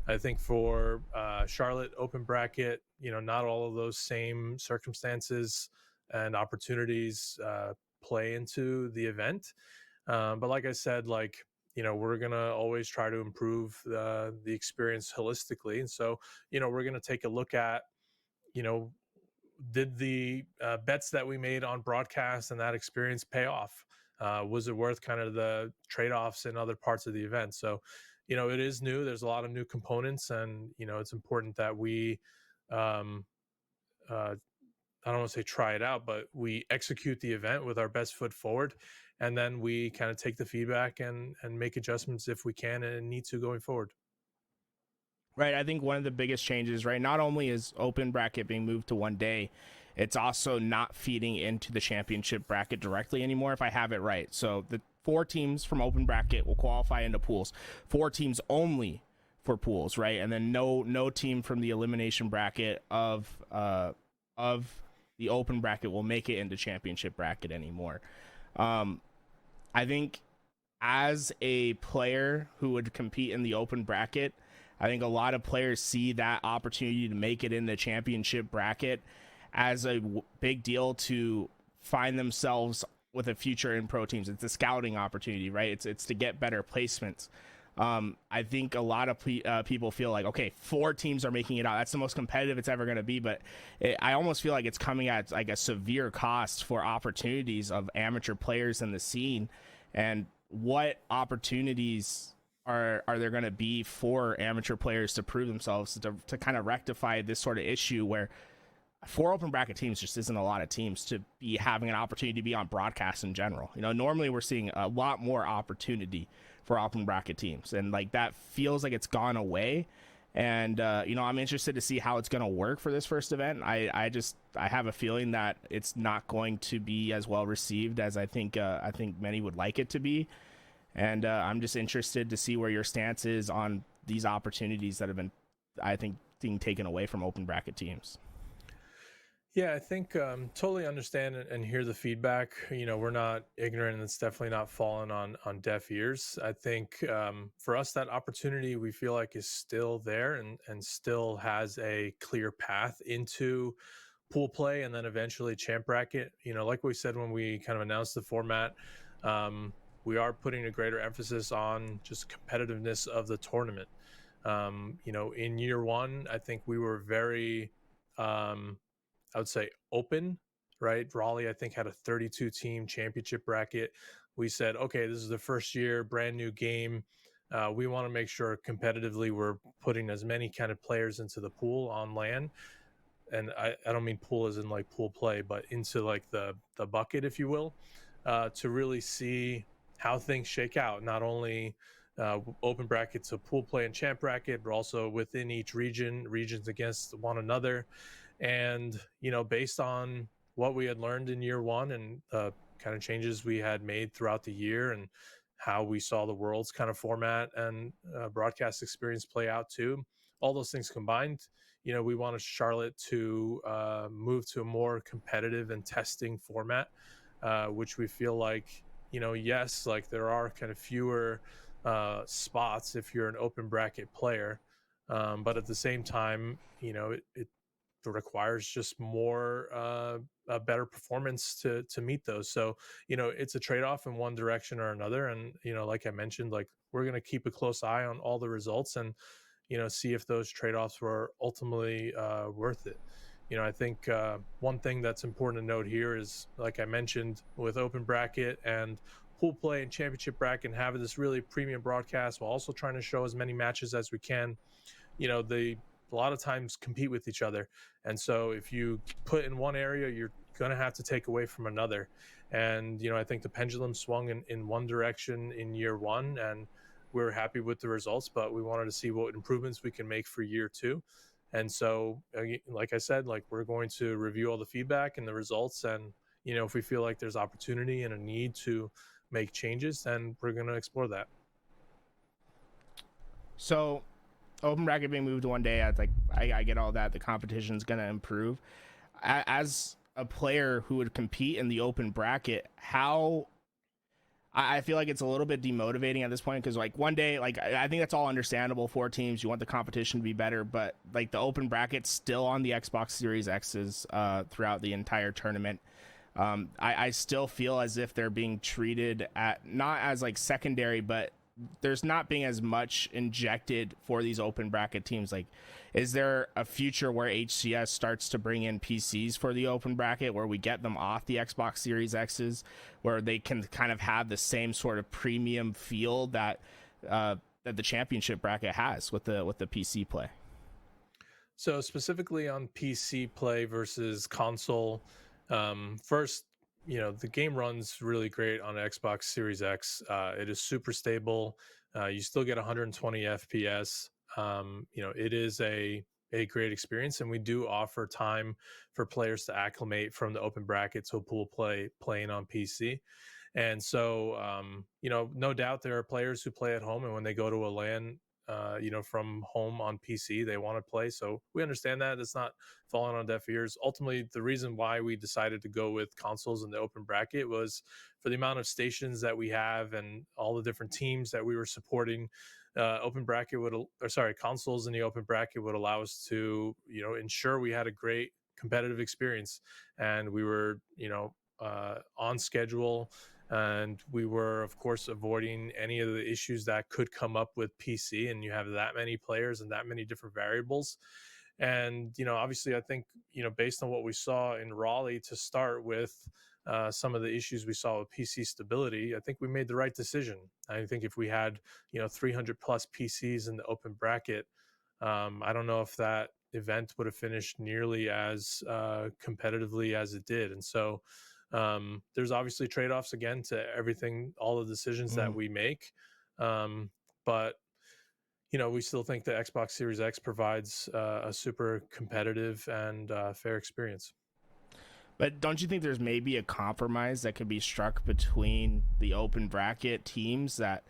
I think for Charlotte open bracket, not all of those same circumstances and opportunities play into the event. But like I said, like, we're going to always try to improve the experience holistically. And so, we're going to take a look at, did the bets that we made on broadcast and that experience pay off? Was it worth kind of the trade-offs in other parts of the event? So, it is new. There's a lot of new components, and, it's important that we, um, I don't want to say try it out, but we execute the event with our best foot forward, and then we kind of take the feedback and make adjustments if we can and need to going forward. Right. I think one of the biggest changes, right, not only is open bracket being moved to one day, it's also not feeding into the championship bracket directly anymore, if I have it right. So the 4 teams from open bracket will qualify into pools. 4 teams only for pools, right? And then no team from the elimination bracket of the open bracket will make it into championship bracket anymore. I think as a player who would compete in the open bracket, I think a lot of players see that opportunity to make it in the championship bracket as a big deal to find themselves with a future in pro teams. It's a scouting opportunity, right? It's to get better placements. I think a lot of people feel like, okay, 4 teams are making it out. That's the most competitive it's ever going to be. But I almost feel like it's coming at like a severe cost for opportunities of amateur players in the scene. And what opportunities are there going to be for amateur players to prove themselves, to kind of rectify this sort of issue where 4 open bracket teams just isn't a lot of teams to be having an opportunity to be on broadcast in general. Normally we're seeing a lot more opportunity for open bracket teams, and like that feels like it's gone away. And I'm interested to see how it's going to work for this first event. I have a feeling that it's not going to be as well received as I think many would like it to be. And I'm just interested to see where your stance is on these opportunities that have been, I think, being taken away from open bracket teams. Yeah, I think totally understand and hear the feedback. We're not ignorant, and it's definitely not fallen on deaf ears. I think for us, that opportunity we feel like is still there and still has a clear path into pool play and then eventually champ bracket. Like we said when we kind of announced the format, we are putting a greater emphasis on just competitiveness of the tournament. In year one, I think we were very I would say open, right? Raleigh, I think, had a 32 team championship bracket. We said, okay, this is the first year, brand new game. We want to make sure competitively we're putting as many kind of players into the pool on LAN. And I don't mean pool as in like pool play, but into like the bucket, if you will, to really see how things shake out. Not only open bracket to pool play and champ bracket, but also within each regions against one another. And based on what we had learned in year one and the kind of changes we had made throughout the year and how we saw the world's kind of format and broadcast experience play out too, all those things combined, we wanted Charlotte to move to a more competitive and testing format, which we feel like, yes, like there are kind of fewer spots if you're an open bracket player, but at the same time, it requires just more a better performance to meet those. So it's a trade-off in one direction or another. And like I mentioned, like we're going to keep a close eye on all the results and see if those trade-offs were ultimately worth it. I think one thing that's important to note here is, like I mentioned, with open bracket and pool play and championship bracket, and having this really premium broadcast while also trying to show as many matches as we can, they a lot of times compete with each other. And so if you put in one area, you're going to have to take away from another. And, I think the pendulum swung in one direction in year one, and we're happy with the results, but we wanted to see what improvements we can make for year two. And so, like I said, like we're going to review all the feedback and the results. And, if we feel like there's opportunity and a need to make changes, then we're going to explore that. So open bracket being moved one day, I get all that. The competition's going to improve. As a player who would compete in the open bracket, how I feel like it's a little bit demotivating at this point, because like one day, like I think that's all understandable. 4 teams, you want the competition to be better, but like the open bracket's still on the Xbox Series X's throughout the entire tournament. I still feel as if they're being treated at not as like secondary, but there's not being as much injected for these open bracket teams. Like, is there a future where HCS starts to bring in PCs for the open bracket, where we get them off the Xbox Series X's, where they can kind of have the same sort of premium feel that that the championship bracket has with the PC play? So specifically on PC play versus console, first, the game runs really great on Xbox Series X. It is super stable. You still get 120 FPS. It is a great experience, and we do offer time for players to acclimate from the open bracket to a pool playing on PC. And so, no doubt there are players who play at home, and when they go to a LAN, from home on PC, they want to play. So we understand that it's not falling on deaf ears. Ultimately, the reason why we decided to go with consoles in the open bracket was for the amount of stations that we have and all the different teams that we were supporting. Consoles in the open bracket would allow us to, ensure we had a great competitive experience, and we were, on schedule, and we were of course avoiding any of the issues that could come up with PC, and you have that many players and that many different variables. And obviously I think, based on what we saw in Raleigh to start with, some of the issues we saw with PC stability, I think we made the right decision. I think if we had 300 plus PCs in the open bracket, I don't know if that event would have finished nearly as competitively as it did. And so there's obviously trade-offs again to everything, all the decisions that we make. But we still think the Xbox Series X provides a super competitive and fair experience. But don't you think there's maybe a compromise that could be struck between the open bracket teams that,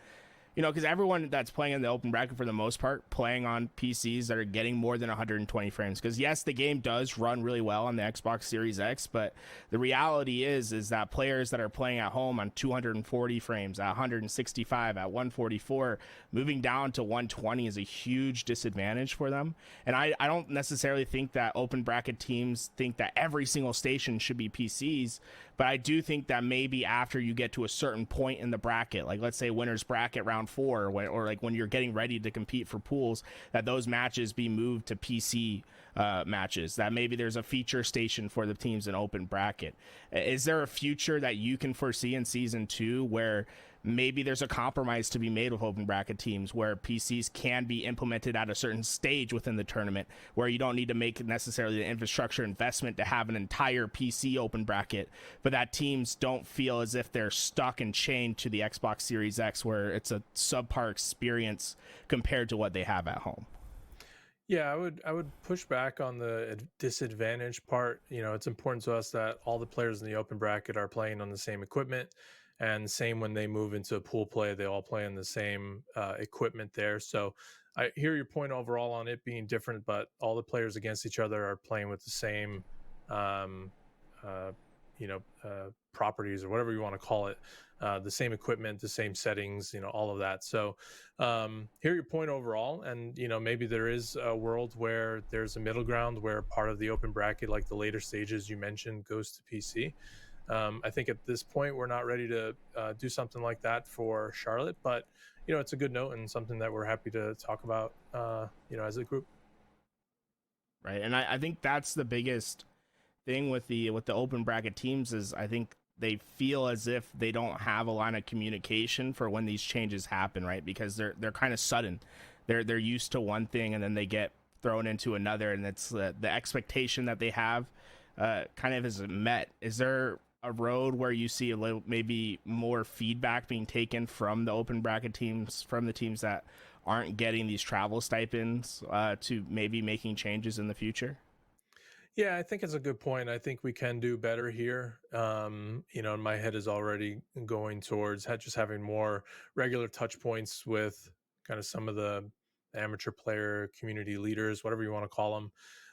you know, because everyone that's playing in the open bracket for the most part playing on PCs that are getting more than 120 frames. Because yes, the game does run really well on the Xbox Series X, but the reality is that players that are playing at home on 240 frames, at 165, at 144, moving down to 120 is a huge disadvantage for them. And I don't necessarily think that open bracket teams think that every single station should be PCs, but I do think that maybe after you get to a certain point in the bracket, like let's say winners bracket round 4, or like when you're getting ready to compete for pools, that those matches be moved to PC matches, that maybe there's a feature station for the teams in open bracket. Is there a future that you can foresee in season 2 where maybe there's a compromise to be made with open bracket teams, where PCs can be implemented at a certain stage within the tournament, where you don't need to make necessarily the infrastructure investment to have an entire PC open bracket, but that teams don't feel as if they're stuck and chained to the Xbox Series X, where it's a subpar experience compared to what they have at home? Yeah, I would push back on the disadvantage part. You know, it's important to us that all the players in the open bracket are playing on the same equipment, and same when they move into a pool play, they all play on the same equipment there. So I hear your point overall on it being different, but all the players against each other are playing with the same, um, uh, properties or whatever you want to call it, the same equipment, the same settings, all of that. So hear your point overall, and maybe there is a world where there's a middle ground where part of the open bracket, like the later stages you mentioned, goes to PC. I think at this point we're not ready to do something like that for Charlotte, but it's a good note and something that we're happy to talk about, as a group. Right, and I think that's the biggest thing with the open bracket teams, is I think they feel as if they don't have a line of communication for when these changes happen, right? Because they're kind of sudden. They're used to one thing and then they get thrown into another, and it's the expectation that they have kind of isn't met. Is there a road where you see a little, maybe more feedback being taken from the open bracket teams, from the teams that aren't getting these travel stipends, to maybe making changes in the future? Yeah, I think it's a good point. I think we can do better here. And my head is already going towards just having more regular touch points with kind of some of the amateur player community leaders, whatever you want to call them.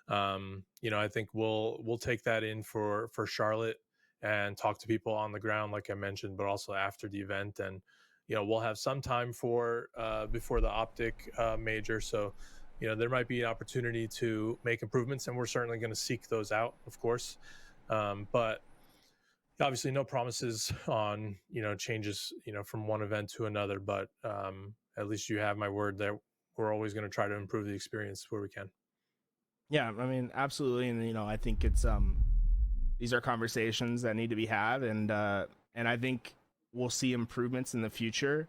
I think we'll take that in for Charlotte and talk to people on the ground, like I mentioned, but also after the event. And we'll have some time for before the optic major. So there might be an opportunity to make improvements, and we're certainly going to seek those out, of course. But obviously no promises on, changes, from one event to another, but at least you have my word that we're always going to try to improve the experience where we can. Yeah, I mean, absolutely. And I think it's these are conversations that need to be had, and I think we'll see improvements in the future.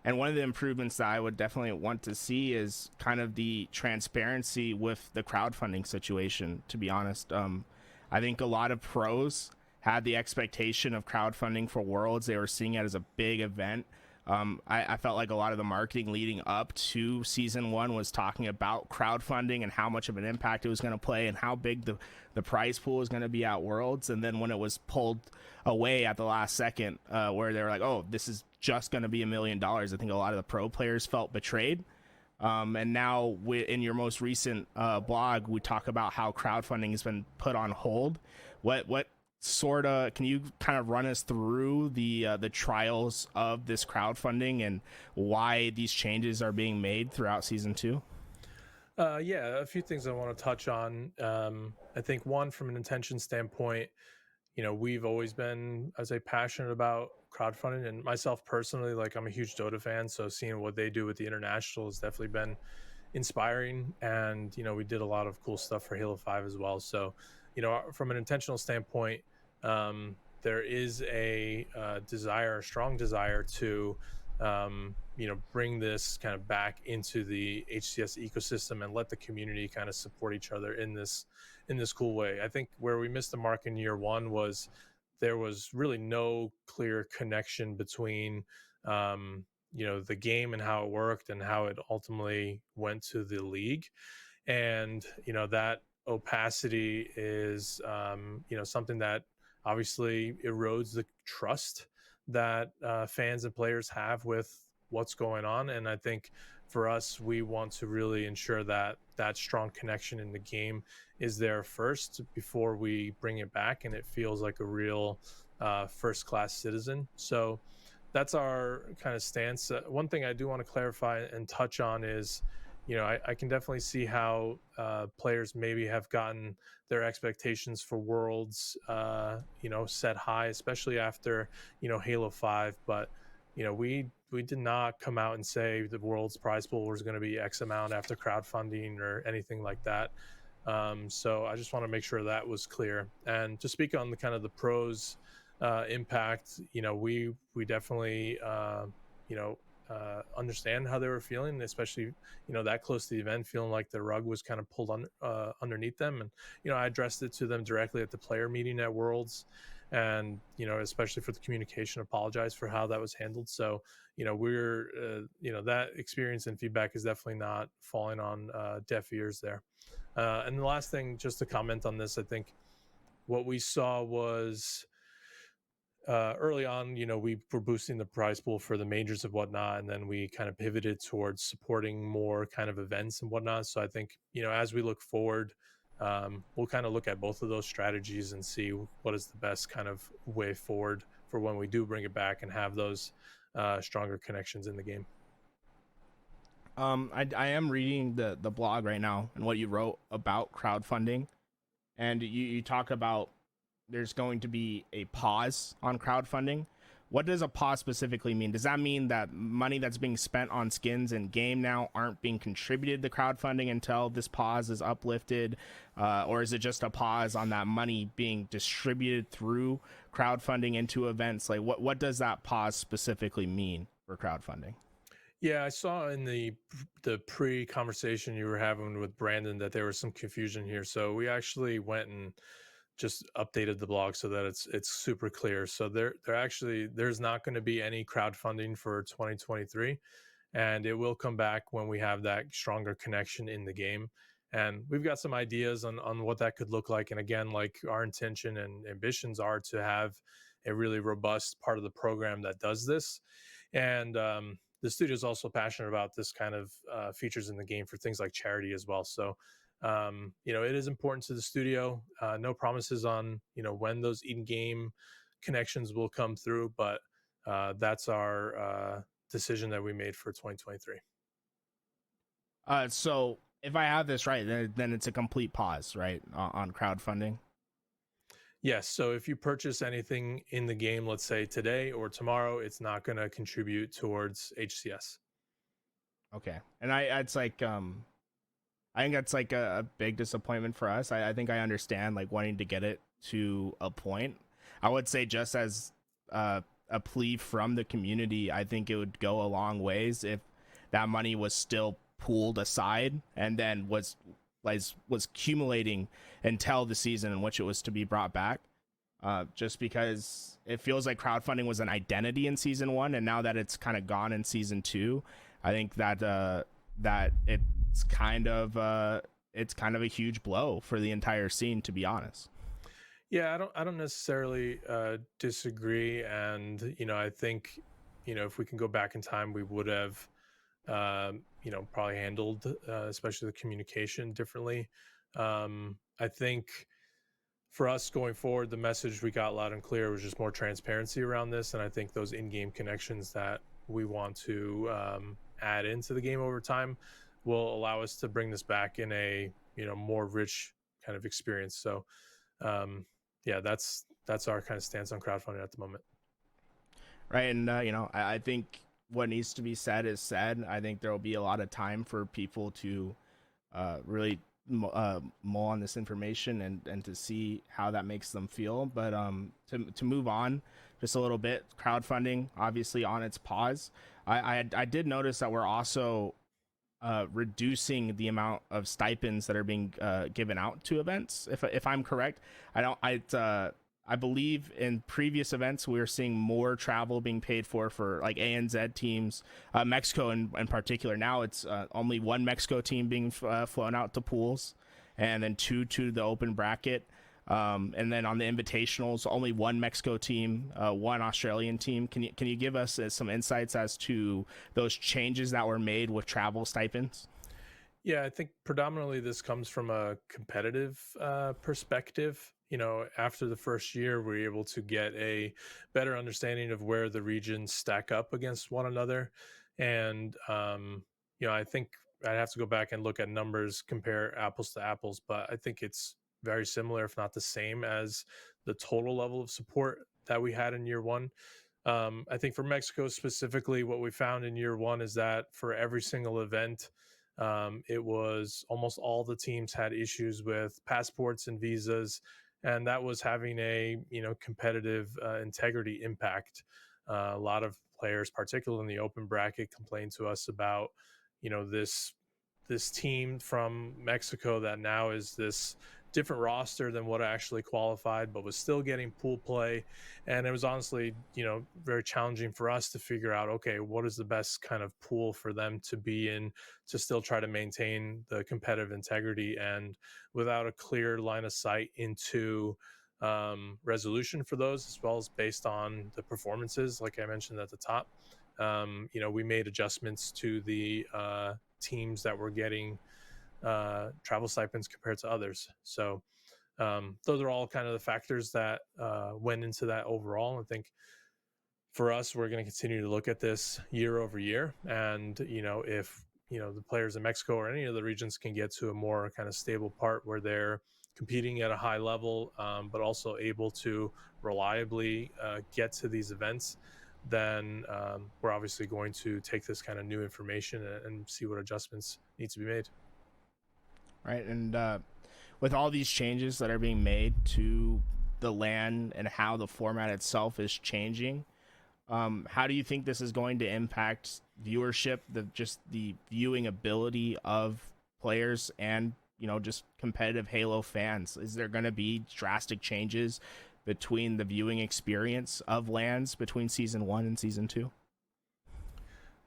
And one of the improvements that I would definitely want to see is kind of the transparency with the crowdfunding situation, to be honest. I think a lot of pros had the expectation of crowdfunding for Worlds. They were seeing it as a big event. I felt like a lot of the marketing leading up to season 1 was talking about crowdfunding and how much of an impact it was going to play and how big the prize pool is going to be at Worlds. And then when it was pulled away at the last second, where they were like, oh, this is just going to be $1 million, I think a lot of the pro players felt betrayed. And now in your most recent blog, we talk about how crowdfunding has been put on hold. What sort of, can you kind of run us through the trials of this crowdfunding and why these changes are being made throughout season 2? Yeah, a few things I want to touch on. I think one, from an intention standpoint, we've always been, I say, passionate about crowdfunding, and myself personally, like, I'm a huge Dota fan, so seeing what they do with the international has definitely been inspiring. And we did a lot of cool stuff for Halo 5 as well. So from an intentional standpoint, there is a strong desire to bring this kind of back into the HCS ecosystem and let the community kind of support each other in this cool way. I think where we missed the mark in year 1 was there was really no clear connection between the game and how it worked and how it ultimately went to the league. And that opacity is something that obviously erodes the trust that fans and players have with what's going on. And I think for us, we want to really ensure that that strong connection in the game is there first before we bring it back and it feels like a real first class citizen. So that's our kind of stance. One thing I do want to clarify and touch on is, I can definitely see how players maybe have gotten their expectations for Worlds, set high, especially after, Halo 5. But, we did not come out and say the World's prize pool was going to be X amount after crowdfunding or anything like that. So I just want to make sure that was clear. And to speak on the kind of the pros impact, we definitely understand how they were feeling, especially that close to the event, feeling like the rug was kind of pulled underneath them. And I addressed it to them directly at the player meeting at Worlds, and especially for the communication, apologize for how that was handled. So we're that experience and feedback is definitely not falling on deaf ears there. And the last thing, just to comment on this, I think what we saw was early on, we were boosting the prize pool for the majors and whatnot, and then we kind of pivoted towards supporting more kind of events and whatnot. So I think, as we look forward, we'll kind of look at both of those strategies and see what is the best kind of way forward for when we do bring it back and have those stronger connections in the game. I am reading the blog right now and what you wrote about crowdfunding, and you talk about there's going to be a pause on crowdfunding. What does a pause specifically mean? Does that mean that money that's being spent on skins in game now aren't being contributed to crowdfunding until this pause is uplifted? Or is it just a pause on that money being distributed through crowdfunding into events? Like what does that pause specifically mean for crowdfunding? Yeah, I saw in the pre-conversation you were having with Brandon that there was some confusion here. So we actually went and just updated the blog so that it's super clear. So there's not going to be any crowdfunding for 2023, and it will come back when we have that stronger connection in the game. And we've got some ideas on what that could look like. And again, like our intention and ambitions are to have a really robust part of the program that does this. And the studio is also passionate about this kind of features in the game for things like charity as well. So it is important to the studio. No promises on when those in-game connections will come through, but that's our decision that we made for 2023. So if I have this right, then it's a complete pause, right, on crowdfunding. Yes. So if you purchase anything in the game, let's say today or tomorrow, it's not going to contribute towards HCS. Okay, and it's like I think that's like a big disappointment for us. I think I understand like wanting to get it to a point. I would say just as a plea from the community, I think it would go a long ways if that money was still pooled aside and then was accumulating until the season in which it was to be brought back. Just because it feels like crowdfunding was an identity in season 1, and now that it's kind of gone in season 2, I think that it's kind of a huge blow for the entire scene, to be honest. Yeah, I don't necessarily disagree, and I think if we can go back in time, we would have probably handled especially the communication differently. I think for us going forward, the message we got loud and clear was just more transparency around this, and I think those in-game connections that we want to add into the game over time will allow us to bring this back in a more rich kind of experience. So that's our kind of stance on crowdfunding at the moment. Right, and I think what needs to be said is said. I think there will be a lot of time for people to really mull on this information and to see how that makes them feel. But to move on just a little bit, crowdfunding obviously on its pause. I did notice that we're also reducing the amount of stipends that are being given out to events. If I'm correct, I believe in previous events we were seeing more travel being paid for like ANZ teams, Mexico in particular. Now it's only one Mexico team being flown out to pools, and then 2 to the open bracket. And then on the invitationals, only one Mexico team, one Australian team. Can you give us some insights as to those changes that were made with travel stipends? Yeah, I think predominantly this comes from a competitive perspective. After the first year, we're able to get a better understanding of where the regions stack up against one another. And, I think I'd have to go back and look at numbers, compare apples to apples, but I think it's very similar, if not the same, as the total level of support that we had in year one. I think for Mexico specifically, what we found in year one is that for every single event, it was almost all the teams had issues with passports and visas, and that was having a competitive integrity impact. A lot of players, particularly in the open bracket, complained to us about this team from Mexico that now is this different roster than what actually qualified, but was still getting pool play. And it was honestly, very challenging for us to figure out, okay, what is the best kind of pool for them to be in to still try to maintain the competitive integrity, and without a clear line of sight into resolution for those, as well as based on the performances, like I mentioned at the top. We made adjustments to the teams that were getting travel stipends compared to others. So those are all kind of the factors that went into that overall. I think for us, we're going to continue to look at this year over year. And, if, the players in Mexico or any of the regions can get to a more kind of stable part where they're competing at a high level, but also able to reliably get to these events, then we're obviously going to take this kind of new information and see what adjustments need to be made. Right. And with all these changes that are being made to the LAN and how the format itself is changing, how do you think this is going to impact viewership, just the viewing ability of players and, just competitive Halo fans? Is there going to be drastic changes between the viewing experience of LANs between season 1 and season 2?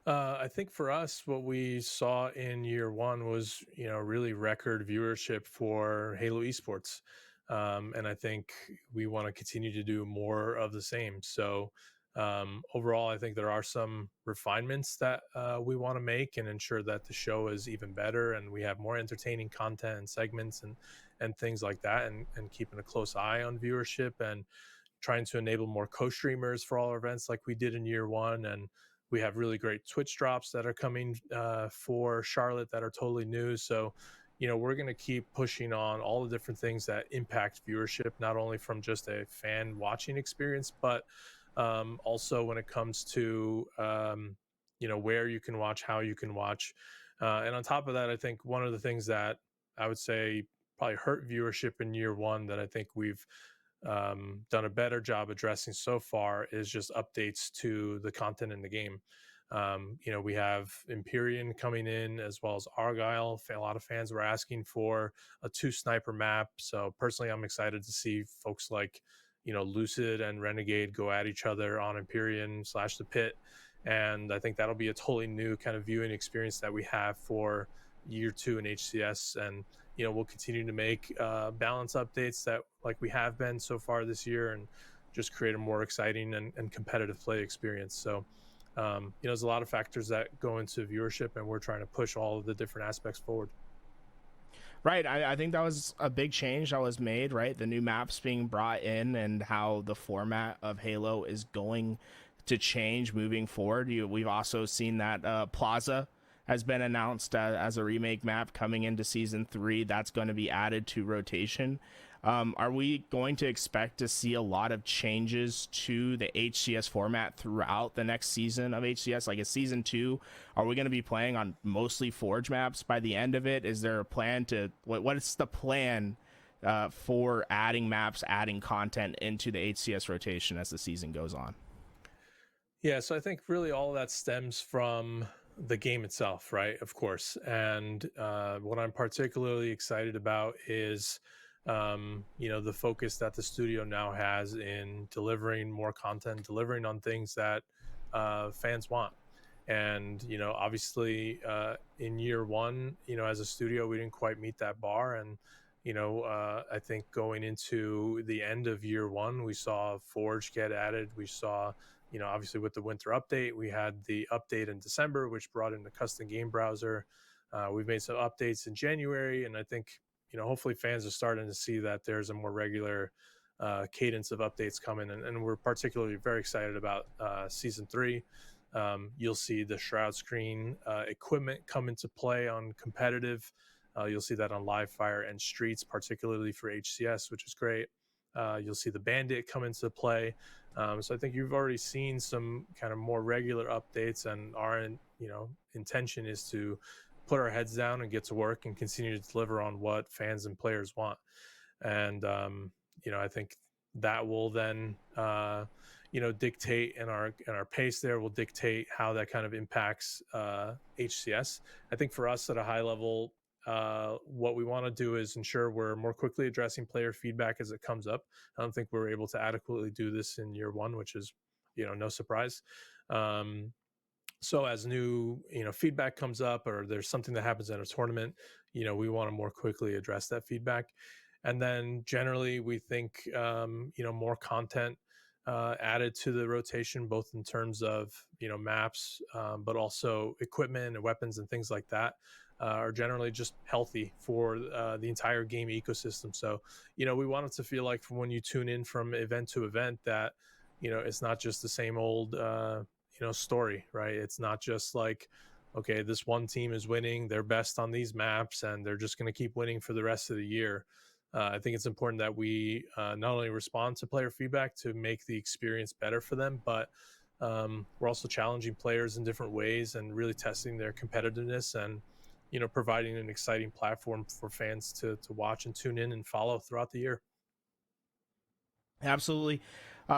I think for us, what we saw in year one was, really record viewership for Halo Esports. And I think we want to continue to do more of the same. So overall, I think there are some refinements that we want to make and ensure that the show is even better and we have more entertaining content and segments and things like that, and keeping a close eye on viewership and trying to enable more co-streamers for all our events like we did in year one. And we have really great Twitch drops that are coming for Charlotte that are totally new. So, we're going to keep pushing on all the different things that impact viewership, not only from just a fan watching experience, but also when it comes to, where you can watch, how you can watch. And on top of that, I think one of the things that I would say probably hurt viewership in year one that I think we've done a better job addressing so far is just updates to the content in the game. We have Empyrean coming in as well as Argyle. A lot of fans were asking for a 2 sniper map. So personally, I'm excited to see folks like, Lucid and Renegade go at each other on Empyrean / the pit. And I think that'll be a totally new kind of viewing experience that we have for year 2 in HCS. And we'll continue to make balance updates that like we have been so far this year, and just create a more exciting and competitive play experience. So, there's a lot of factors that go into viewership, and we're trying to push all of the different aspects forward. Right. I think that was a big change that was made, right? The new maps being brought in and how the format of Halo is going to change moving forward. We've also seen that Plaza has been announced as a remake map coming into season 3. That's going to be added to rotation. Are we going to expect to see a lot of changes to the HCS format throughout the next season of HCS? Like, in season 2, are we going to be playing on mostly Forge maps by the end of it? Is there a plan to what is the plan for adding maps, adding content into the HCS rotation as the season goes on? Yeah, so I think really all of that stems from the game itself, right? Of course. And what I'm particularly excited about is, the focus that the studio now has in delivering more content, delivering on things that fans want. And, obviously in year one, as a studio, we didn't quite meet that bar. And, I think going into the end of year one, we saw Forge get added. We saw, obviously with the winter update, we had the update in December, which brought in the custom game browser. We've made some updates in January, and I think, hopefully fans are starting to see that there's a more regular cadence of updates coming, and we're particularly very excited about season 3. You'll see the Shroud screen equipment come into play on competitive. You'll see that on live fire and streets, particularly for HCS, which is great. You'll see the bandit come into play. So I think you've already seen some kind of more regular updates, and our intention is to put our heads down and get to work and continue to deliver on what fans and players want. And I think that will then dictate, and our pace there will dictate how that kind of impacts HCS. I think for us at a high level, what we want to do is ensure we're more quickly addressing player feedback as it comes up. I don't think we're able to adequately do this in year one, which is no surprise. So as new feedback comes up, or there's something that happens in a tournament, we want to more quickly address that feedback. And then generally we think more content added to the rotation, both in terms of maps, but also equipment and weapons and things like that, are generally just healthy for the entire game ecosystem. So we want it to feel like, from when you tune in from event to event, that it's not just the same old story, right? It's not just like, okay, this one team is winning, they're best on these maps, and they're just going to keep winning for the rest of the year. I think it's important that we not only respond to player feedback to make the experience better for them, but we're also challenging players in different ways and really testing their competitiveness, and providing an exciting platform for fans to watch and tune in and follow throughout the year. Absolutely.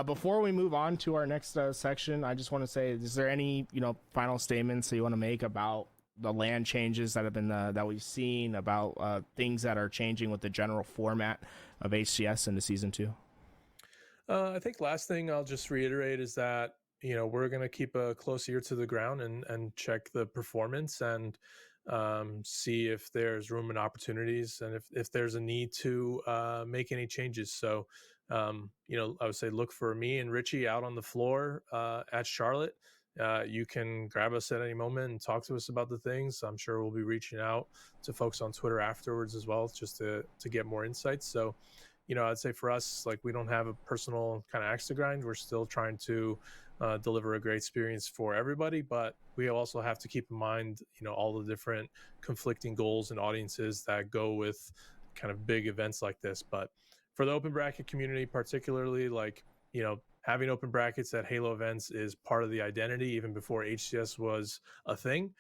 Before we move on to our next section, I just want to say, is there any final statements that you want to make about the land changes that have been that we've seen, about things that are changing with the general format of HCS into season 2? I think last thing I'll just reiterate is that we're going to keep a close ear to the ground and check the performance, and see if there's room and opportunities, and if there's a need to make any changes. So I would say look for me and Richie out on the floor at Charlotte. You can grab us at any moment and talk to us about the things. I'm sure we'll be reaching out to folks on Twitter afterwards as well, just to get more insights. So I'd say for us, like, we don't have a personal kind of axe to grind. We're still trying to deliver a great experience for everybody, but we also have to keep in mind all the different conflicting goals and audiences that go with kind of big events like this. But for the open bracket community particularly, like, having open brackets at Halo events is part of the identity, even before HCS was a thing.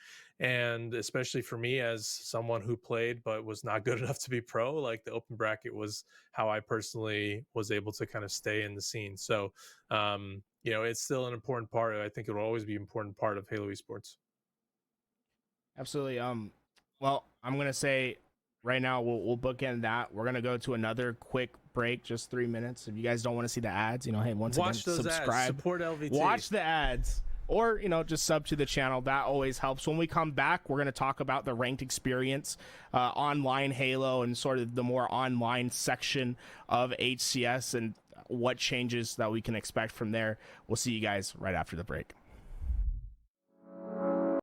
And especially for me, as someone who played but was not good enough to be pro, like, the open bracket was how I personally was able to kind of stay in the scene. So it's still an important part. I think it will always be an important part of Halo Esports. Absolutely. Well, I'm gonna say right now we'll bookend that. We're gonna go to another quick break, just 3 minutes. If you guys don't want to see the ads, hey, once Watch again, those subscribe, ads, support LVT, watch the ads, or just sub to the channel. That always helps. When we come back, we're gonna talk about the ranked experience, online Halo, and sort of the more online section of HCS, and what changes that we can expect from there. We'll see you guys right after the break.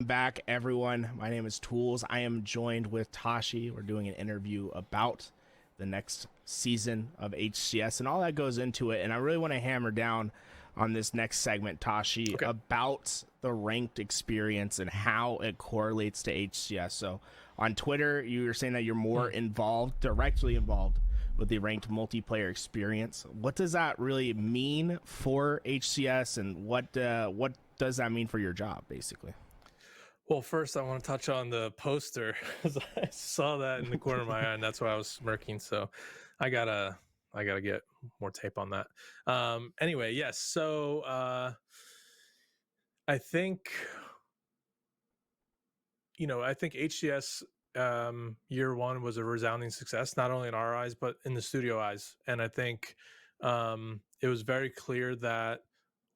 Back, everyone. My name is Tools. I am joined with Tashi. We're doing an interview about the next season of HCS and all that goes into it. And I really want to hammer down on this next segment, Tashi, okay, about the ranked experience and how it correlates to HCS. So on Twitter, you were saying that you're more involved, directly involved with the ranked multiplayer experience. What does that really mean for HCS, and what does that mean for your job, basically? Well, first I want to touch on the poster. I saw that in the corner of my eye, and that's why I was smirking. So I gotta get more tape on that. Anyway, yes. So I think HCS year one was a resounding success, not only in our eyes but in the studio eyes. And I think it was very clear that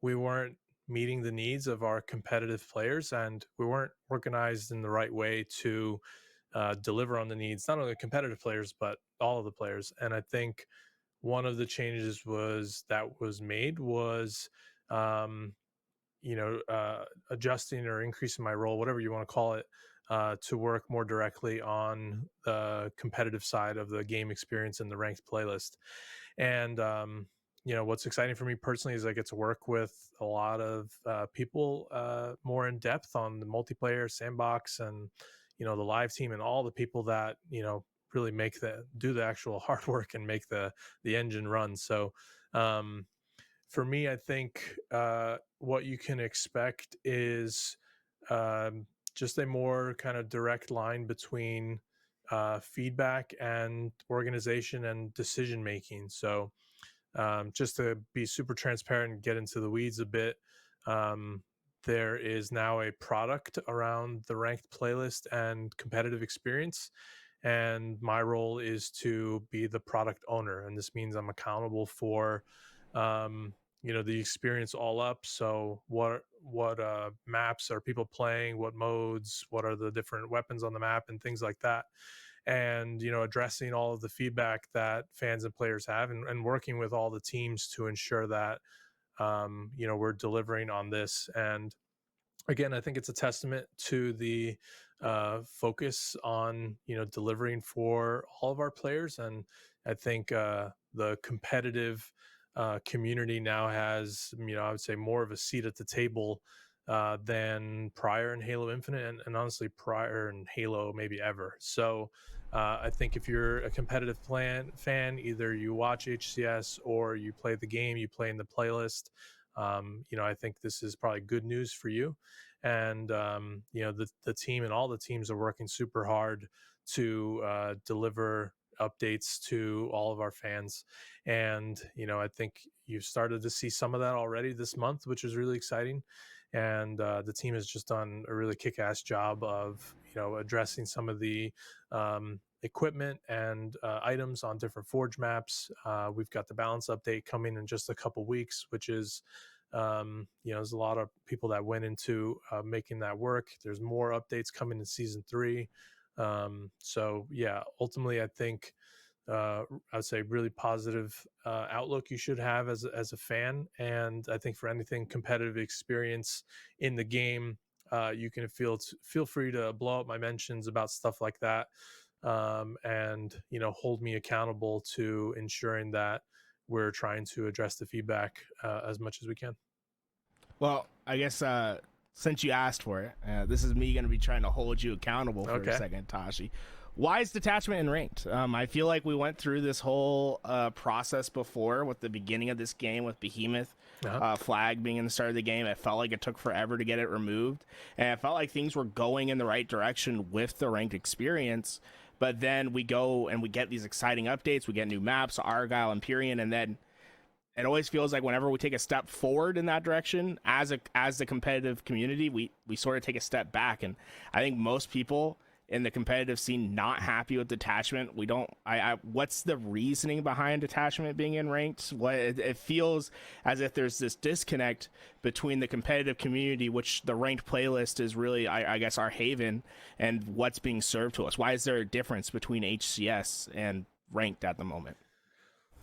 we weren't meeting the needs of our competitive players, and we weren't organized in the right way to deliver on the needs, not only competitive players, but all of the players. And I think one of the changes was made was um, adjusting or increasing my role, whatever you want to call it, to work more directly on the competitive side of the game experience and the ranked playlist. And what's exciting for me personally is I get to work with a lot of people more in depth on the multiplayer sandbox and the live team and all the people that really do the actual hard work and make the engine run. So for me, I think what you can expect is just a more kind of direct line between feedback and organization and decision making. So just to be super transparent and get into the weeds a bit, there is now a product around the ranked playlist and competitive experience. And my role is to be the product owner. And this means I'm accountable for, the experience all up. So what maps are people playing? What modes? What are the different weapons on the map and things like that? And addressing all of the feedback that fans and players have, and working with all the teams to ensure that we're delivering on this. And again, I think it's a testament to the focus on delivering for all of our players. And I think the competitive community now has I would say more of a seat at the table than prior in Halo Infinite, and honestly prior in Halo maybe ever. So I think if you're a competitive fan, either you watch HCS or you play the game, you play in the playlist. I think this is probably good news for you. And the team and all the teams are working super hard to deliver updates to all of our fans. And I think you've started to see some of that already this month, which is really exciting. And the team has just done a really kick-ass job of addressing some of the equipment and items on different Forge maps. We've got the balance update coming in just a couple weeks, which is there's a lot of people that went into making that work. There's more updates coming in season 3. So yeah, ultimately I think I'd say really positive outlook you should have as a fan. And I think for anything competitive experience in the game, you can feel free to blow up my mentions about stuff like that, and hold me accountable to ensuring that we're trying to address the feedback as much as we can. Well, I guess since you asked for it, this is me going to be trying to hold you accountable for a second, Tashi. Why is detachment in ranked? I feel like we went through this whole process before with the beginning of this game with Behemoth flag being in the start of the game. It felt like it took forever to get it removed, and it felt like things were going in the right direction with the ranked experience. But then we go and we get these exciting updates. We get new maps, Argyle, Empyrean, and then it always feels like whenever we take a step forward in that direction as the competitive community, we sort of take a step back. And I think most people in the competitive scene not happy with detachment. What's the reasoning behind detachment being in ranked? It feels as if there's this disconnect between the competitive community, which the ranked playlist is really, I guess, our haven, and what's being served to us. Why is there a difference between HCS and ranked at the moment?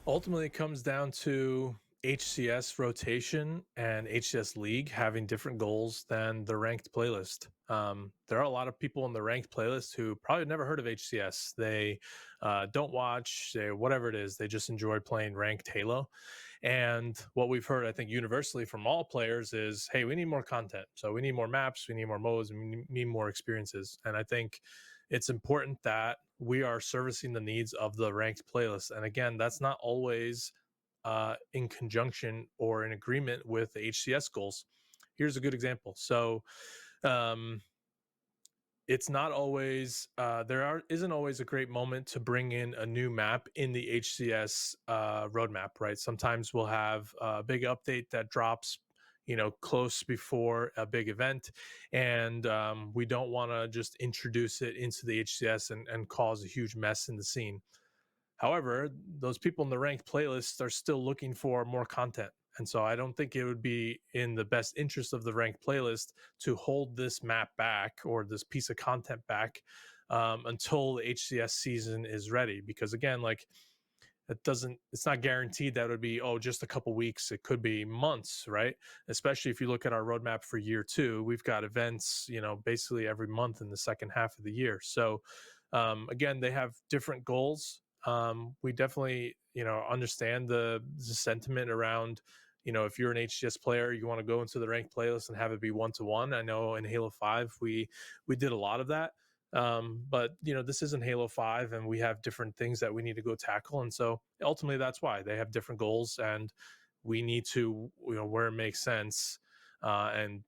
Ultimately, it comes down to HCS rotation and HCS League having different goals than the ranked playlist. There are a lot of people in the ranked playlist who probably never heard of HCS. They don't watch, whatever it is. They just enjoy playing ranked Halo. And what we've heard, I think, universally from all players is, hey, we need more content. So we need more maps, we need more modes, we need more experiences. And I think it's important that we are servicing the needs of the ranked playlist. And again, that's not always in conjunction or in agreement with the HCS goals. Here's a good example. So it's not always isn't always a great moment to bring in a new map in the HCS roadmap, right? Sometimes we'll have a big update that drops close before a big event, and we don't want to just introduce it into the HCS and cause a huge mess in the scene. However, those people in the ranked playlists are still looking for more content. And so I don't think it would be in the best interest of the ranked playlist to hold this map back or this piece of content back until the HCS season is ready. Because again, like, it's not guaranteed that it would be, oh, just a couple weeks. It could be months, right? Especially if you look at our roadmap for year 2, we've got events, basically every month in the second half of the year. So again, they have different goals. We definitely, understand the sentiment around, if you're an HCS player, you want to go into the ranked playlist and have it be 1-to-1. I know in Halo 5 we did a lot of that. But this isn't Halo 5, and we have different things that we need to go tackle, and so ultimately that's why they have different goals, and we need to, where it makes sense, and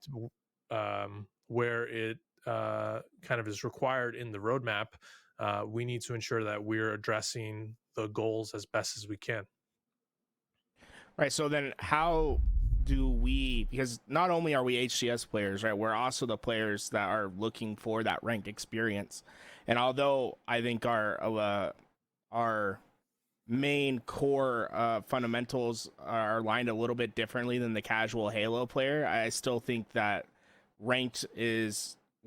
where it kind of is required in the roadmap, we need to ensure that we're addressing the goals as best as we can. Right. So then how do we, because not only are we HCS players, right, we're also the players that are looking for that ranked experience. And although I think our main core fundamentals are aligned a little bit differently than the casual Halo player, I still think that we're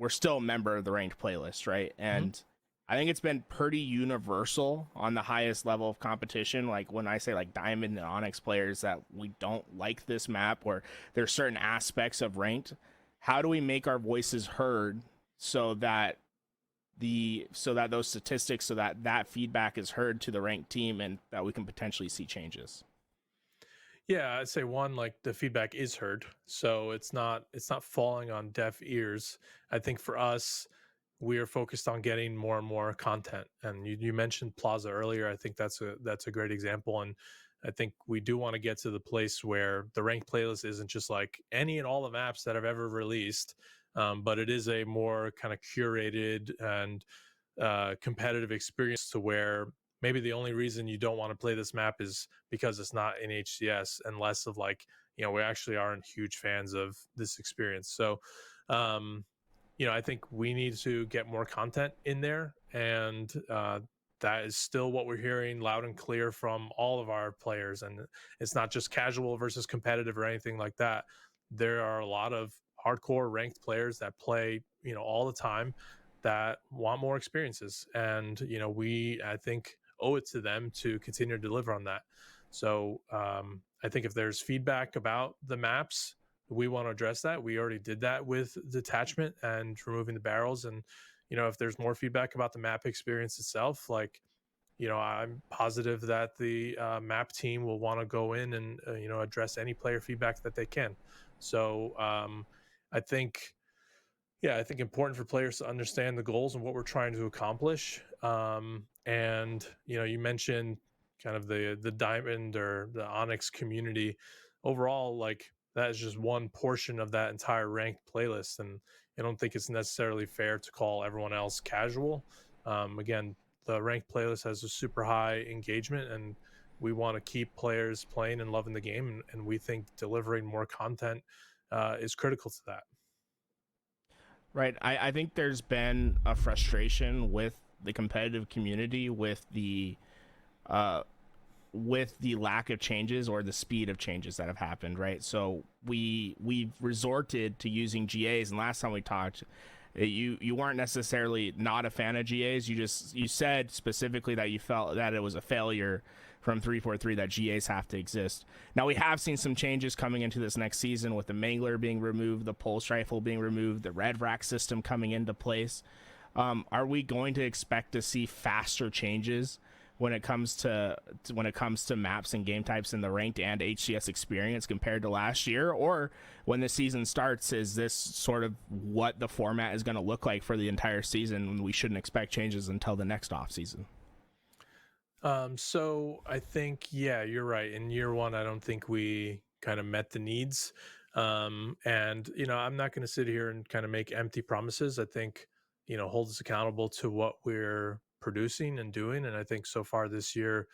still a member of the ranked playlist, right? And I think it's been pretty universal on the highest level of competition. Like when I say like Diamond and Onyx players that we don't like this map, or there's certain aspects of ranked, how do we make our voices heard so that those statistics, so that feedback is heard to the ranked team and that we can potentially see changes? Yeah, I'd say one, like, the feedback is heard, so it's not falling on deaf ears. I think for us, we are focused on getting more and more content. And you mentioned Plaza earlier. I think that's a great example. And I think we do want to get to the place where the ranked playlist isn't just like any and all the maps that have ever released, but it is a more kind of curated and competitive experience, to where maybe the only reason you don't want to play this map is because it's not in HCS, and less of like, we actually aren't huge fans of this experience. So I think we need to get more content in there, and that is still what we're hearing loud and clear from all of our players. And it's not just casual versus competitive or anything like that. There are a lot of hardcore ranked players that play, all the time, that want more experiences, and we, I think, owe it to them to continue to deliver on that. So I think if there's feedback about the maps, we want to address that. We already did that with detachment and removing the barrels. And if there's more feedback about the map experience itself, like, I'm positive that the map team will want to go in and address any player feedback that they can. So I think I think important for players to understand the goals and what we're trying to accomplish. And you mentioned kind of the Diamond or the Onyx community overall. Like, that is just one portion of that entire ranked playlist, and I don't think it's necessarily fair to call everyone else casual. Again, the ranked playlist has a super high engagement, and we want to keep players playing and loving the game, and we think delivering more content is critical to that. Right. I think there's been a frustration with the competitive community with the lack of changes or the speed of changes that have happened, right? So we've resorted to using GAs, and last time we talked, you weren't necessarily not a fan of GAs. You said specifically that you felt that it was a failure from 343 that GAs have to exist. Now we have seen some changes coming into this next season, with the Mangler being removed, the pulse rifle being removed, the red rack system coming into place. Are we going to expect to see faster changes when it comes to maps and game types in the ranked and HCS experience compared to last year? Or when the season starts, is this sort of what the format is going to look like for the entire season, and we shouldn't expect changes until the next off season? So I think, you're right. In year 1, I don't think we kind of met the needs. And, I'm not going to sit here and kind of make empty promises. I think, hold us accountable to what we're producing and doing. And I think so far this year,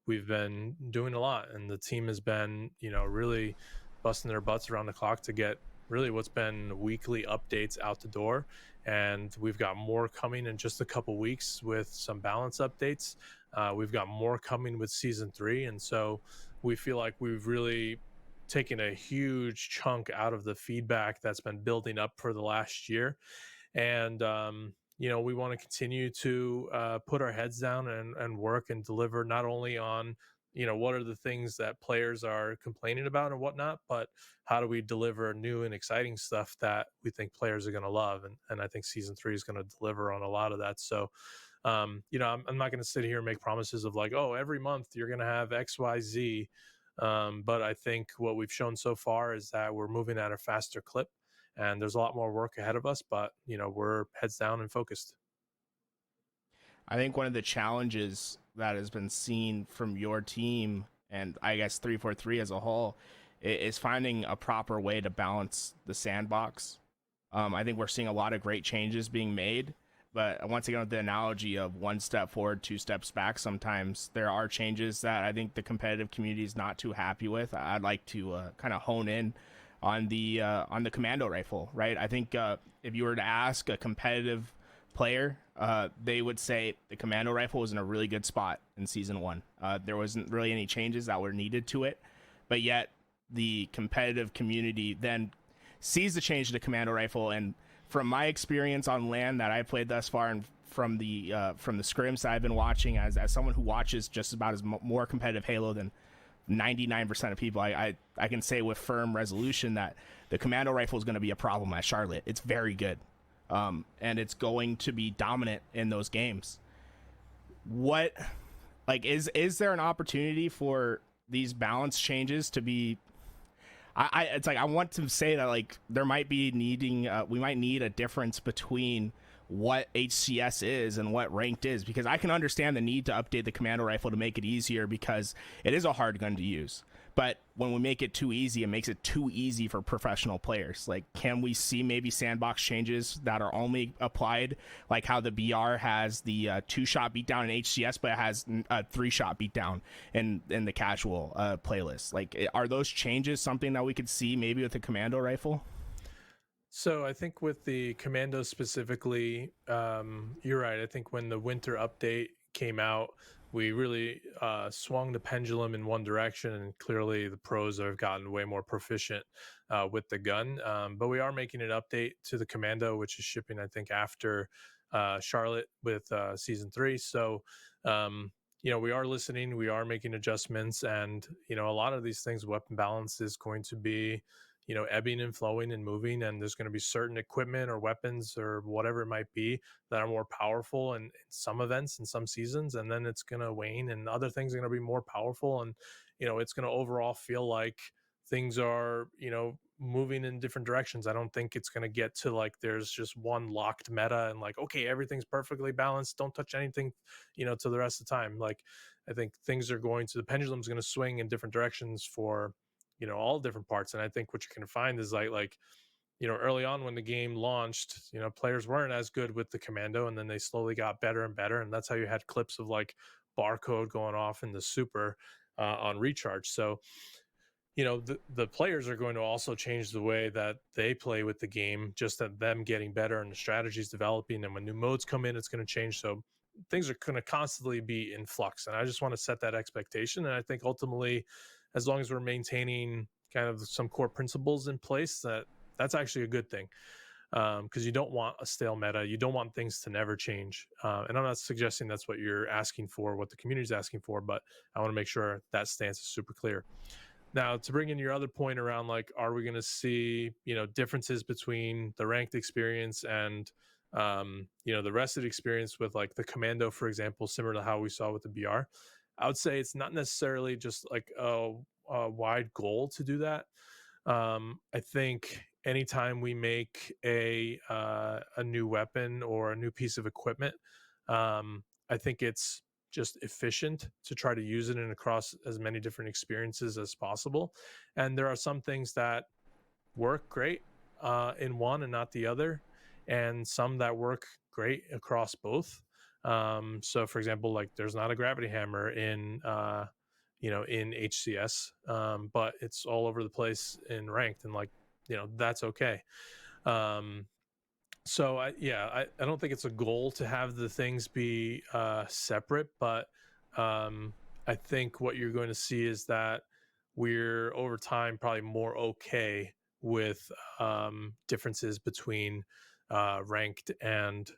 we've been doing a lot, and the team has been, really busting their butts around the clock to get really what's been weekly updates out the door. And we've got more coming in just a couple weeks with some balance updates. We've got more coming with season 3. And so we feel like we've really taken a huge chunk out of the feedback that's been building up for the last year. And, we want to continue to put our heads down and work and deliver not only on what are the things that players are complaining about and whatnot, but how do we deliver new and exciting stuff that we think players are going to love. And I think season 3 is going to deliver on a lot of that. So I'm not going to sit here and make promises of like, oh, every month you're going to have XYZ. But I think what we've shown so far is that we're moving at a faster clip, and there's a lot more work ahead of us, but we're heads down and focused. I think one of the challenges that has been seen from your team, and I guess 343 as a whole, is finding a proper way to balance the sandbox. I think we're seeing a lot of great changes being made, but once again, with the analogy of one step forward, 2 steps back, sometimes there are changes that I think the competitive community is not too happy with. I'd like to kind of hone in on the commando rifle, right? I think if you were to ask a competitive player, they would say the commando rifle was in a really good spot in season 1. There wasn't really any changes that were needed to it, but yet the competitive community then sees the change to the commando rifle. And from my experience on LAN that I played thus far, and from the scrims that I've been watching, as someone who watches just about as more competitive Halo than 99% of people, I can say with firm resolution that the commando rifle is going to be a problem at Charlotte. It's very good, and it's going to be dominant in those games. What, like, is there an opportunity for these balance changes to be? It's like I want to say that like there might be we might need a difference between what HCS is and what ranked is, because I can understand the need to update the commando rifle to make it easier because it is a hard gun to use. But when we make it too easy, it makes it too easy for professional players. Like, can we see maybe sandbox changes that are only applied, like how the BR has the 2-shot beatdown in HCS, but it has a 3-shot beatdown in the casual playlist? Like, are those changes something that we could see maybe with the commando rifle? So I think with the commando specifically, you're right. I think when the winter update came out, we really swung the pendulum in one direction, and clearly the pros have gotten way more proficient with the gun. But we are making an update to the commando, which is shipping, I think, after Charlotte with season 3. So we are listening, we are making adjustments, and a lot of these things, weapon balance is going to be ebbing and flowing and moving, and there's going to be certain equipment or weapons or whatever it might be that are more powerful in some events and some seasons, and then it's going to wane, and other things are going to be more powerful, and it's going to overall feel like things are moving in different directions. I don't think it's going to get to like there's just one locked meta and like, okay, everything's perfectly balanced, don't touch anything to the rest of the time. Like, I think things are going to, the pendulum's going to swing in different directions for all different parts. And I think what you're going to find is like early on when the game launched, players weren't as good with the commando, and then they slowly got better and better, and that's how you had clips of like barcode going off in the super on recharge. So the players are going to also change the way that they play with the game, just that them getting better and the strategies developing, and when new modes come in, it's going to change. So things are going to constantly be in flux, and I just want to set that expectation. And I think ultimately, as long as we're maintaining kind of some core principles in place, that's actually a good thing, because you don't want a stale meta. You don't want things to never change. And I'm not suggesting that's what you're asking for, what the community is asking for, but I want to make sure that stance is super clear. Now, to bring in your other point around, like, are we going to see, differences between the ranked experience and, the rest of the experience with like the commando, for example, similar to how we saw with the BR? I would say it's not necessarily just like a wide goal to do that. I think anytime we make a new weapon or a new piece of equipment, I think it's just efficient to try to use it in across as many different experiences as possible. And there are some things that work great in one and not the other, and some that work great across both. So for example, like there's not a gravity hammer in in HCS, but it's all over the place in ranked, and like that's okay. So I don't think it's a goal to have the things be separate, but I think what you're going to see is that we're over time probably more okay with differences between ranked and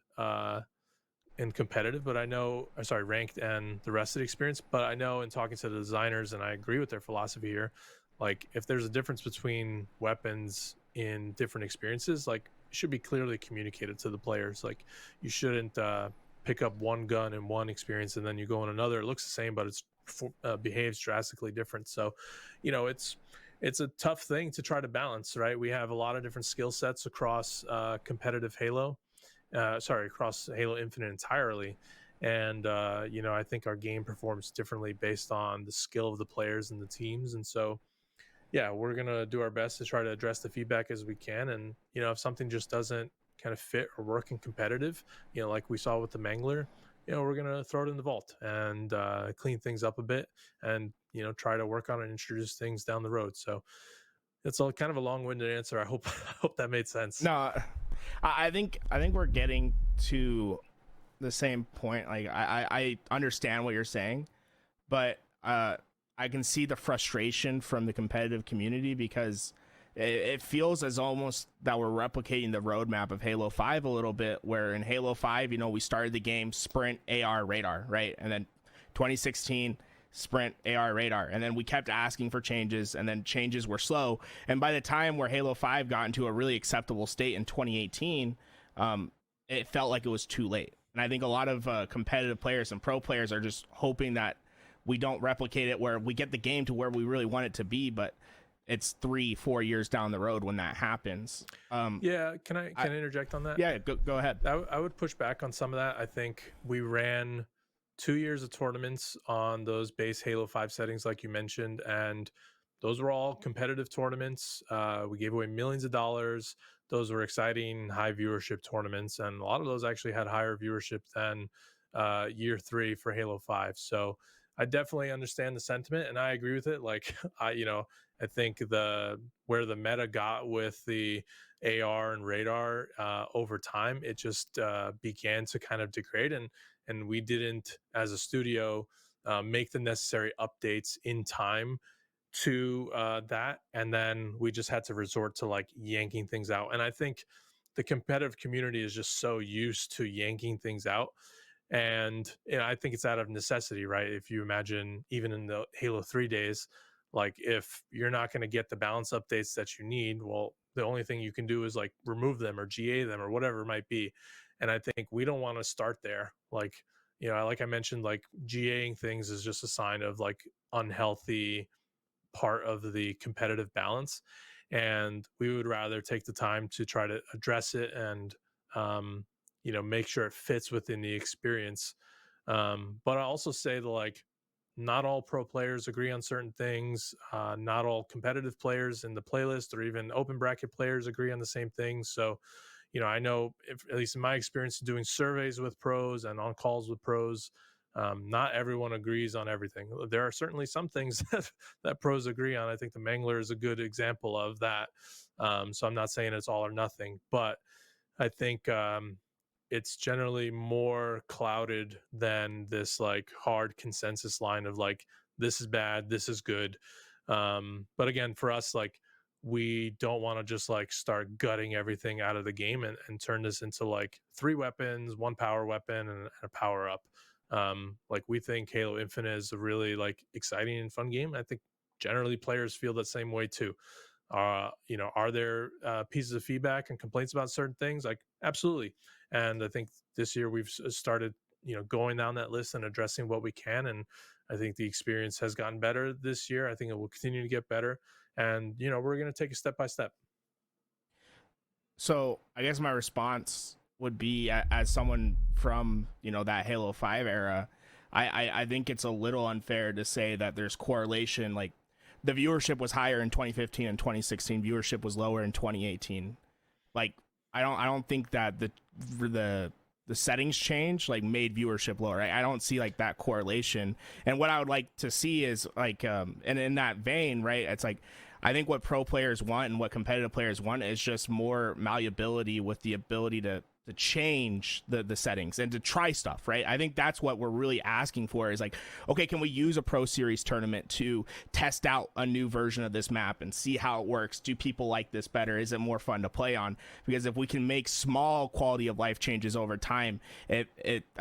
competitive, but I know, sorry, ranked and the rest of the experience. But I know in talking to the designers, and I agree with their philosophy here, like if there's a difference between weapons in different experiences, like it should be clearly communicated to the players. Like you shouldn't pick up one gun in one experience and then you go in another. It looks the same, but it's behaves drastically different. So, it's a tough thing to try to balance, right? We have a lot of different skill sets across competitive Halo. Across Halo Infinite entirely. And, I think our game performs differently based on the skill of the players and the teams. And so, yeah, we're going to do our best to try to address the feedback as we can. And, if something just doesn't kind of fit or work in competitive, like we saw with the Mangler, we're going to throw it in the vault and clean things up a bit and, try to work on and introduce things down the road. So it's all kind of a long-winded answer. I hope that made sense. No, I think we're getting to the same point. Like I understand what you're saying, but I can see the frustration from the competitive community because it feels as almost that we're replicating the roadmap of Halo 5 a little bit, where in Halo 5, we started the game sprint, AR, radar, right? And then 2016 sprint, AR, radar, and then we kept asking for changes, and then changes were slow, and by the time where Halo 5 got into a really acceptable state in 2018, it felt like it was too late. And I think a lot of competitive players and pro players are just hoping that we don't replicate it, where we get the game to where we really want it to be, but it's 3-4 years down the road when that happens. Yeah, can I interject on that? Yeah, go ahead. I would push back on some of that. I think we ran 2 years of tournaments on those base Halo 5 settings, like you mentioned, and those were all competitive tournaments. We gave away millions of dollars. Those were exciting, high viewership tournaments, and a lot of those actually had higher viewership than year 3 for Halo 5. So I definitely understand the sentiment, and I agree with it. Like, I think where the meta got with the AR and radar over time, it just began to kind of degrade, and we didn't, as a studio, make the necessary updates in time to that, and then we just had to resort to like yanking things out. And I think the competitive community is just so used to yanking things out, and I think it's out of necessity, right? If you imagine even in the Halo 3 days, like if you're not going to get the balance updates that you need, well, the only thing you can do is like remove them or GA them or whatever it might be. And I think we don't want to start there. Like, like I mentioned, like GAing things is just a sign of like unhealthy part of the competitive balance. And we would rather take the time to try to address it and, make sure it fits within the experience. But I also say that like, not all pro players agree on certain things. Not all competitive players in the playlist or even open bracket players agree on the same things. So, I know, at least in my experience doing surveys with pros and on calls with pros, not everyone agrees on everything. There are certainly some things that pros agree on. I think the Mangler is a good example of that. So I'm not saying it's all or nothing, but I think it's generally more clouded than this like hard consensus line of like, this is bad, this is good. But again, for us, like, we don't want to just like start gutting everything out of the game and turn this into like 3 weapons, 1 power weapon, and a power up. Like, we think Halo Infinite is a really like exciting and fun game. I think generally players feel that same way too. Are there pieces of feedback and complaints about certain things? Like, absolutely. And I think this year we've started, going down that list and addressing what we can. And I think the experience has gotten better this year. I think it will continue to get better. And, we're going to take it step by step. So I guess my response would be, as someone from, that Halo 5 era, I think it's a little unfair to say that there's correlation. Like, the viewership was higher in 2015 and 2016. Viewership was lower in 2018. Like, I don't think that the settings change like made viewership lower. Right? I don't see like that correlation. And what I would like to see is like, and in that vein, right? It's like, I think what pro players want and what competitive players want is just more malleability with the ability to change the settings and to try stuff, right? I think that's what we're really asking for is like, okay, can we use a Pro Series tournament to test out a new version of this map and see how it works? Do people like this better? Is it more fun to play on? Because if we can make small quality of life changes over time, I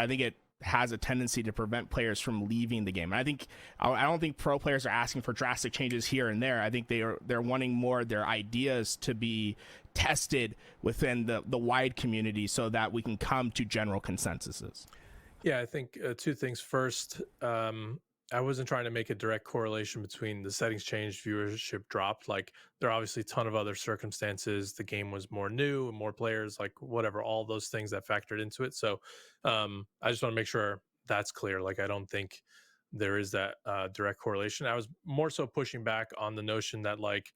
think it has a tendency to prevent players from leaving the game. And I don't think pro players are asking for drastic changes here and there. I think they're wanting more their ideas to be tested within the wide community so that we can come to general consensuses. Yeah, I think two things. First, I wasn't trying to make a direct correlation between the settings changed, viewership dropped. Like, there are obviously a ton of other circumstances. The game was more new, more players, like whatever, all those things that factored into it. So I just want to make sure that's clear. Like, I don't think there is that direct correlation. I was more so pushing back on the notion that, like,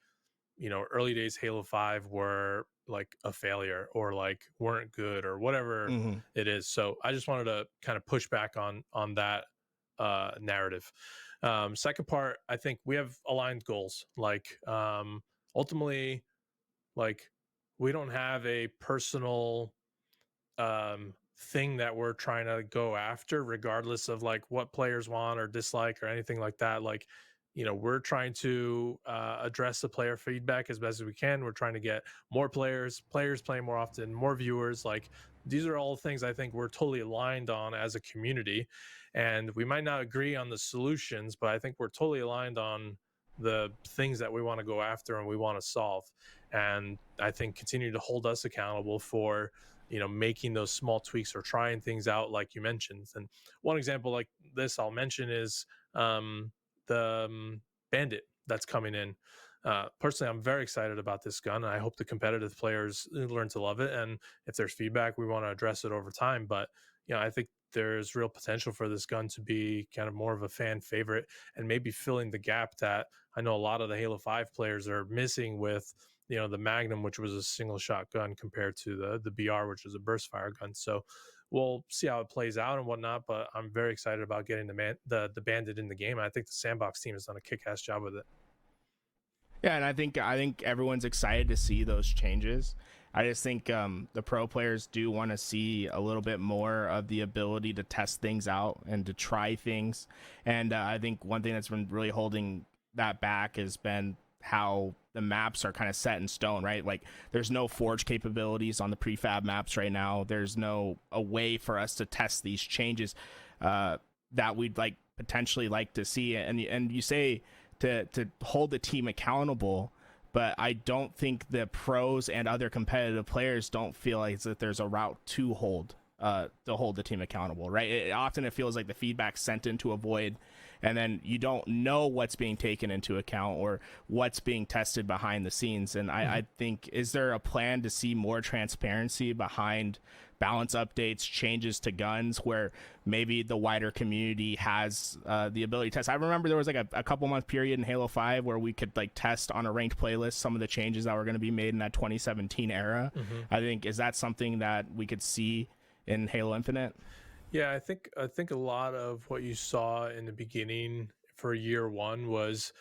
early days Halo 5 were like a failure or like weren't good or whatever it is. So I just wanted to kind of push back on that narrative. Second part, I think we have aligned goals. Like, ultimately, like, we don't have a personal thing that we're trying to go after, regardless of like what players want or dislike or anything like that. Like, we're trying to address the player feedback as best as we can. We're trying to get more players playing more often, more viewers. Like, these are all things I think we're totally aligned on as a community. And we might not agree on the solutions, but I think we're totally aligned on the things that we want to go after and we want to solve. And I think continue to hold us accountable for making those small tweaks or trying things out, like you mentioned. And one example like this I'll mention is the Bandit that's coming in. Personally, I'm very excited about this gun, and I hope the competitive players learn to love it. And if there's feedback, we want to address it over time. But I think there's real potential for this gun to be kind of more of a fan favorite and maybe filling the gap that I know a lot of the Halo 5 players are missing with the Magnum, which was a single shot gun, compared to the BR, which is a burst fire gun. So we'll see how it plays out and whatnot, but I'm very excited about getting the Bandit in the game. I think the Sandbox team has done a kick-ass job with it. Yeah, and I think everyone's excited to see those changes. I just think the pro players do want to see a little bit more of the ability to test things out and to try things. And I think one thing that's been really holding that back has been how the maps are kind of set in stone, right? Like, there's no forge capabilities on the prefab maps right now. There's no a way for us to test these changes that we'd like potentially like to see. And you say to hold the team accountable, but I don't think the pros and other competitive players don't feel like that there's a route to hold the team accountable, right? It feels like the feedback's sent into a void, and then you don't know what's being taken into account or what's being tested behind the scenes. And I think, is there a plan to see more transparency behind balance updates, changes to guns, where maybe the wider community has the ability to test? I remember there was like a couple month period in Halo 5 where we could like test on a ranked playlist some of the changes that were going to be made in that 2017 era. I think, is that something that we could see in Halo Infinite? Yeah, I think a lot of what you saw in the beginning for year one was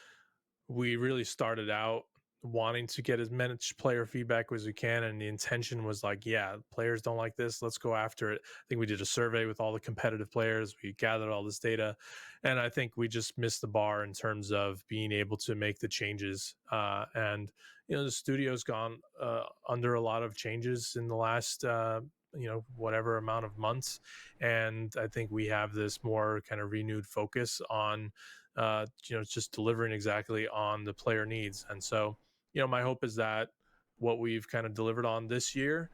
we really started out wanting to get as much player feedback as we can, and the intention was like, yeah, players don't like this, let's go after it. I think we did a survey with all the competitive players, we gathered all this data, and I think we just missed the bar in terms of being able to make the changes. And the studio's gone under a lot of changes in the last whatever amount of months, and I think we have this more kind of renewed focus on just delivering exactly on the player needs. And so my hope is that what we've kind of delivered on this year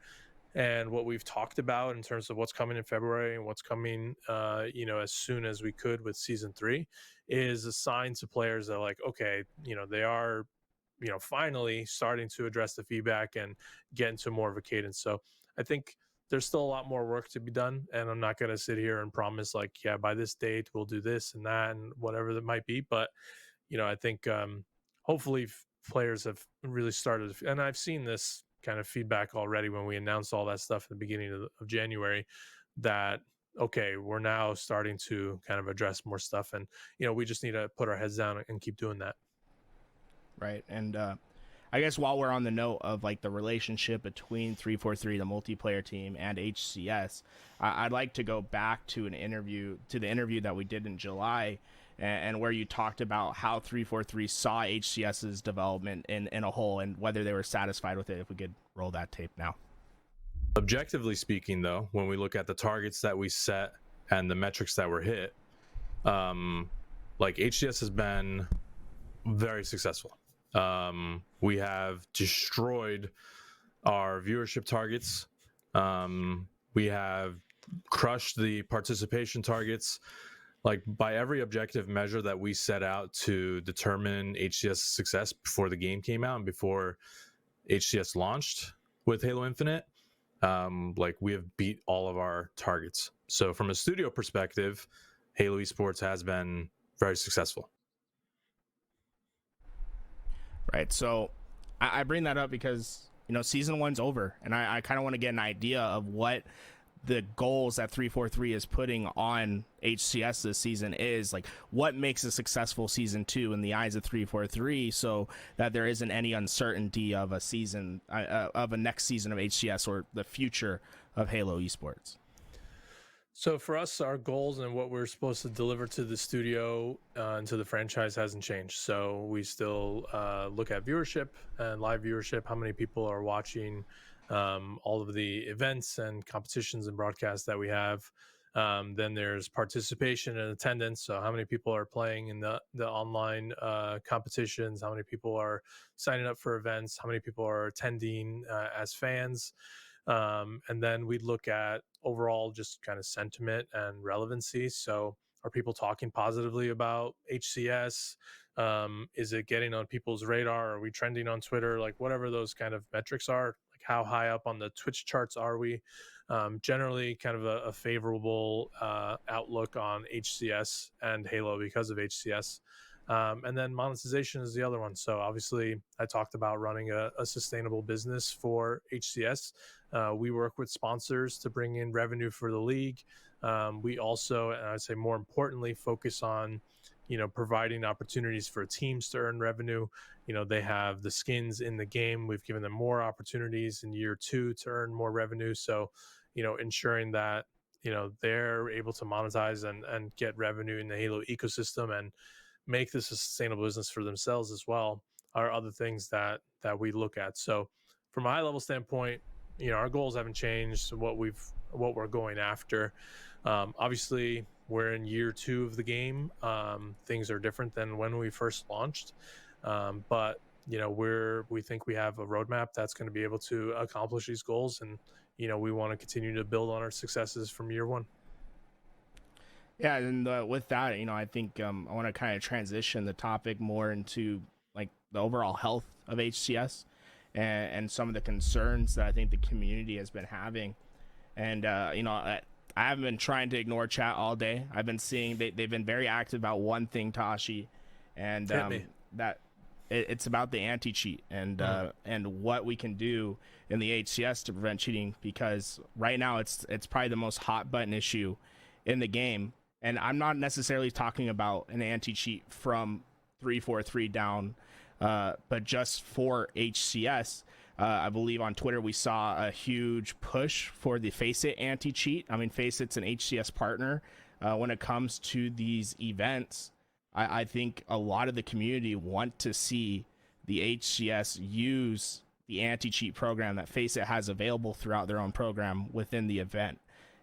and what we've talked about in terms of what's coming in February and what's coming as soon as we could with season 3 is a sign to players that, like, okay, they are finally starting to address the feedback and get into more of a cadence. So I think there's still a lot more work to be done, and I'm not going to sit here and promise like, yeah, by this date we'll do this and that and whatever that might be. But I think hopefully players have really started, and I've seen this kind of feedback already when we announced all that stuff in the beginning of January, that okay, we're now starting to kind of address more stuff, and we just need to put our heads down and keep doing that. right? And I guess while we're on the note of like the relationship between 343, the multiplayer team, and HCS, I'd like to go back to the interview that we did in July, and where you talked about how 343 saw HCS's development in a whole and whether they were satisfied with it. If we could roll that tape now. Objectively speaking, though, when we look at the targets that we set and the metrics that were hit, like HCS has been very successful. We have destroyed our viewership targets. We have crushed the participation targets. Like by every objective measure that we set out to determine HCS success before the game came out and before HCS launched with Halo Infinite, like we have beat all of our targets. So from a studio perspective, Halo Esports has been very successful. Right. So I bring that up because, you know, season 1's over, and I kind of want to get an idea of what the goals that 343 is putting on HCS this season is. Like, what makes a successful season 2 in the eyes of 343, so that there isn't any uncertainty of a season of a next season of HCS or the future of Halo Esports. So for us, our goals and what we're supposed to deliver to the studio and to the franchise hasn't changed. So we still look at viewership and live viewership, how many people are watching all of the events and competitions and broadcasts that we have. Then there's participation and attendance. So how many people are playing in the online competitions, how many people are signing up for events, how many people are attending as fans. And then we look at overall just kind of sentiment and relevancy. So are people talking positively about HCS? Is it getting on people's radar? Are we trending on Twitter? Like whatever those kind of metrics are, like how high up on the Twitch charts are we? Generally kind of a favorable outlook on HCS and Halo because of HCS. And then monetization is the other one. So obviously I talked about running a sustainable business for HCS. We work with sponsors to bring in revenue for the league. We also, and I'd say more importantly, focus on, you know, providing opportunities for teams to earn revenue. You know, they have the skins in the game. We've given them more opportunities in year 2 to earn more revenue. So, you know, ensuring that, you know, they're able to monetize and get revenue in the Halo ecosystem and make this a sustainable business for themselves as well are other things that we look at. So from a high level standpoint, you know, our goals haven't changed. What we're going after. Obviously, we're in year 2 of the game. Things are different than when we first launched, but you know, we think we have a roadmap that's going to be able to accomplish these goals, and you know, we want to continue to build on our successes from year 1. Yeah, and with that, you know, I think I want to kind of transition the topic more into like the overall health of HCS and some of the concerns that I think the community has been having. And you know, I haven't been trying to ignore chat all day. I've been seeing they've been very active about one thing, Tashi, and that it's about the anti-cheat and what we can do in the HCS to prevent cheating, because right now it's probably the most hot button issue in the game. And I'm not necessarily talking about an anti-cheat from 343 down, but just for HCS. I believe on Twitter we saw a huge push for the Faceit anti-cheat. I mean, Faceit's an HCS partner. When it comes to these events, I think a lot of the community want to see the HCS use the anti-cheat program that Faceit has available throughout their own program within the event.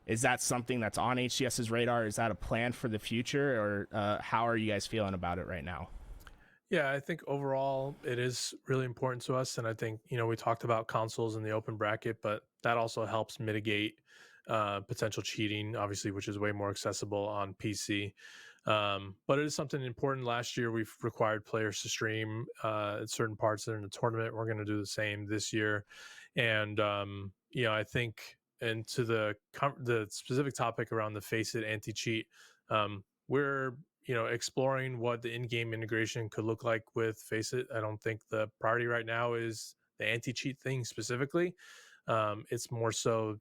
Is that something that's on HCS's radar? Is that a plan for the future, or how are you guys feeling about it right now? Yeah, I think overall it is really important to us. And I think, you know, we talked about consoles in the open bracket, but that also helps mitigate potential cheating, obviously, which is way more accessible on PC. But it is something important. Last year, we've required players to stream certain parts in the tournament. We're going to do the same this year. And, you know, I think, and to the specific topic around the Faceit anti-cheat, we're, you know, exploring what the in-game integration could look like with Faceit. I don't think the priority right now is the anti-cheat thing specifically. It's more so,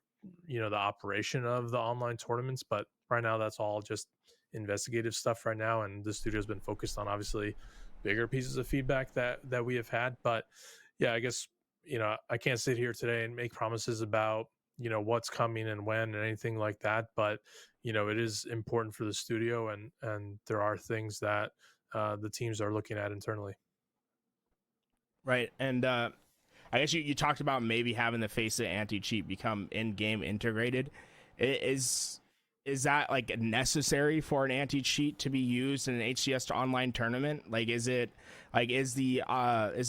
you know, the operation of the online tournaments, but right now that's all just investigative stuff right now, and the studio's been focused on obviously bigger pieces of feedback that we have had. But yeah, I guess, I can't sit here today and make promises about, what's coming and when and anything like that. But, it is important for the studio, and there are things that the teams are looking at internally. Right. And I guess you talked about maybe having the face of anti-cheat become in-game integrated. Is that like necessary for an anti-cheat to be used in an HCS to online tournament? Like, is it like is the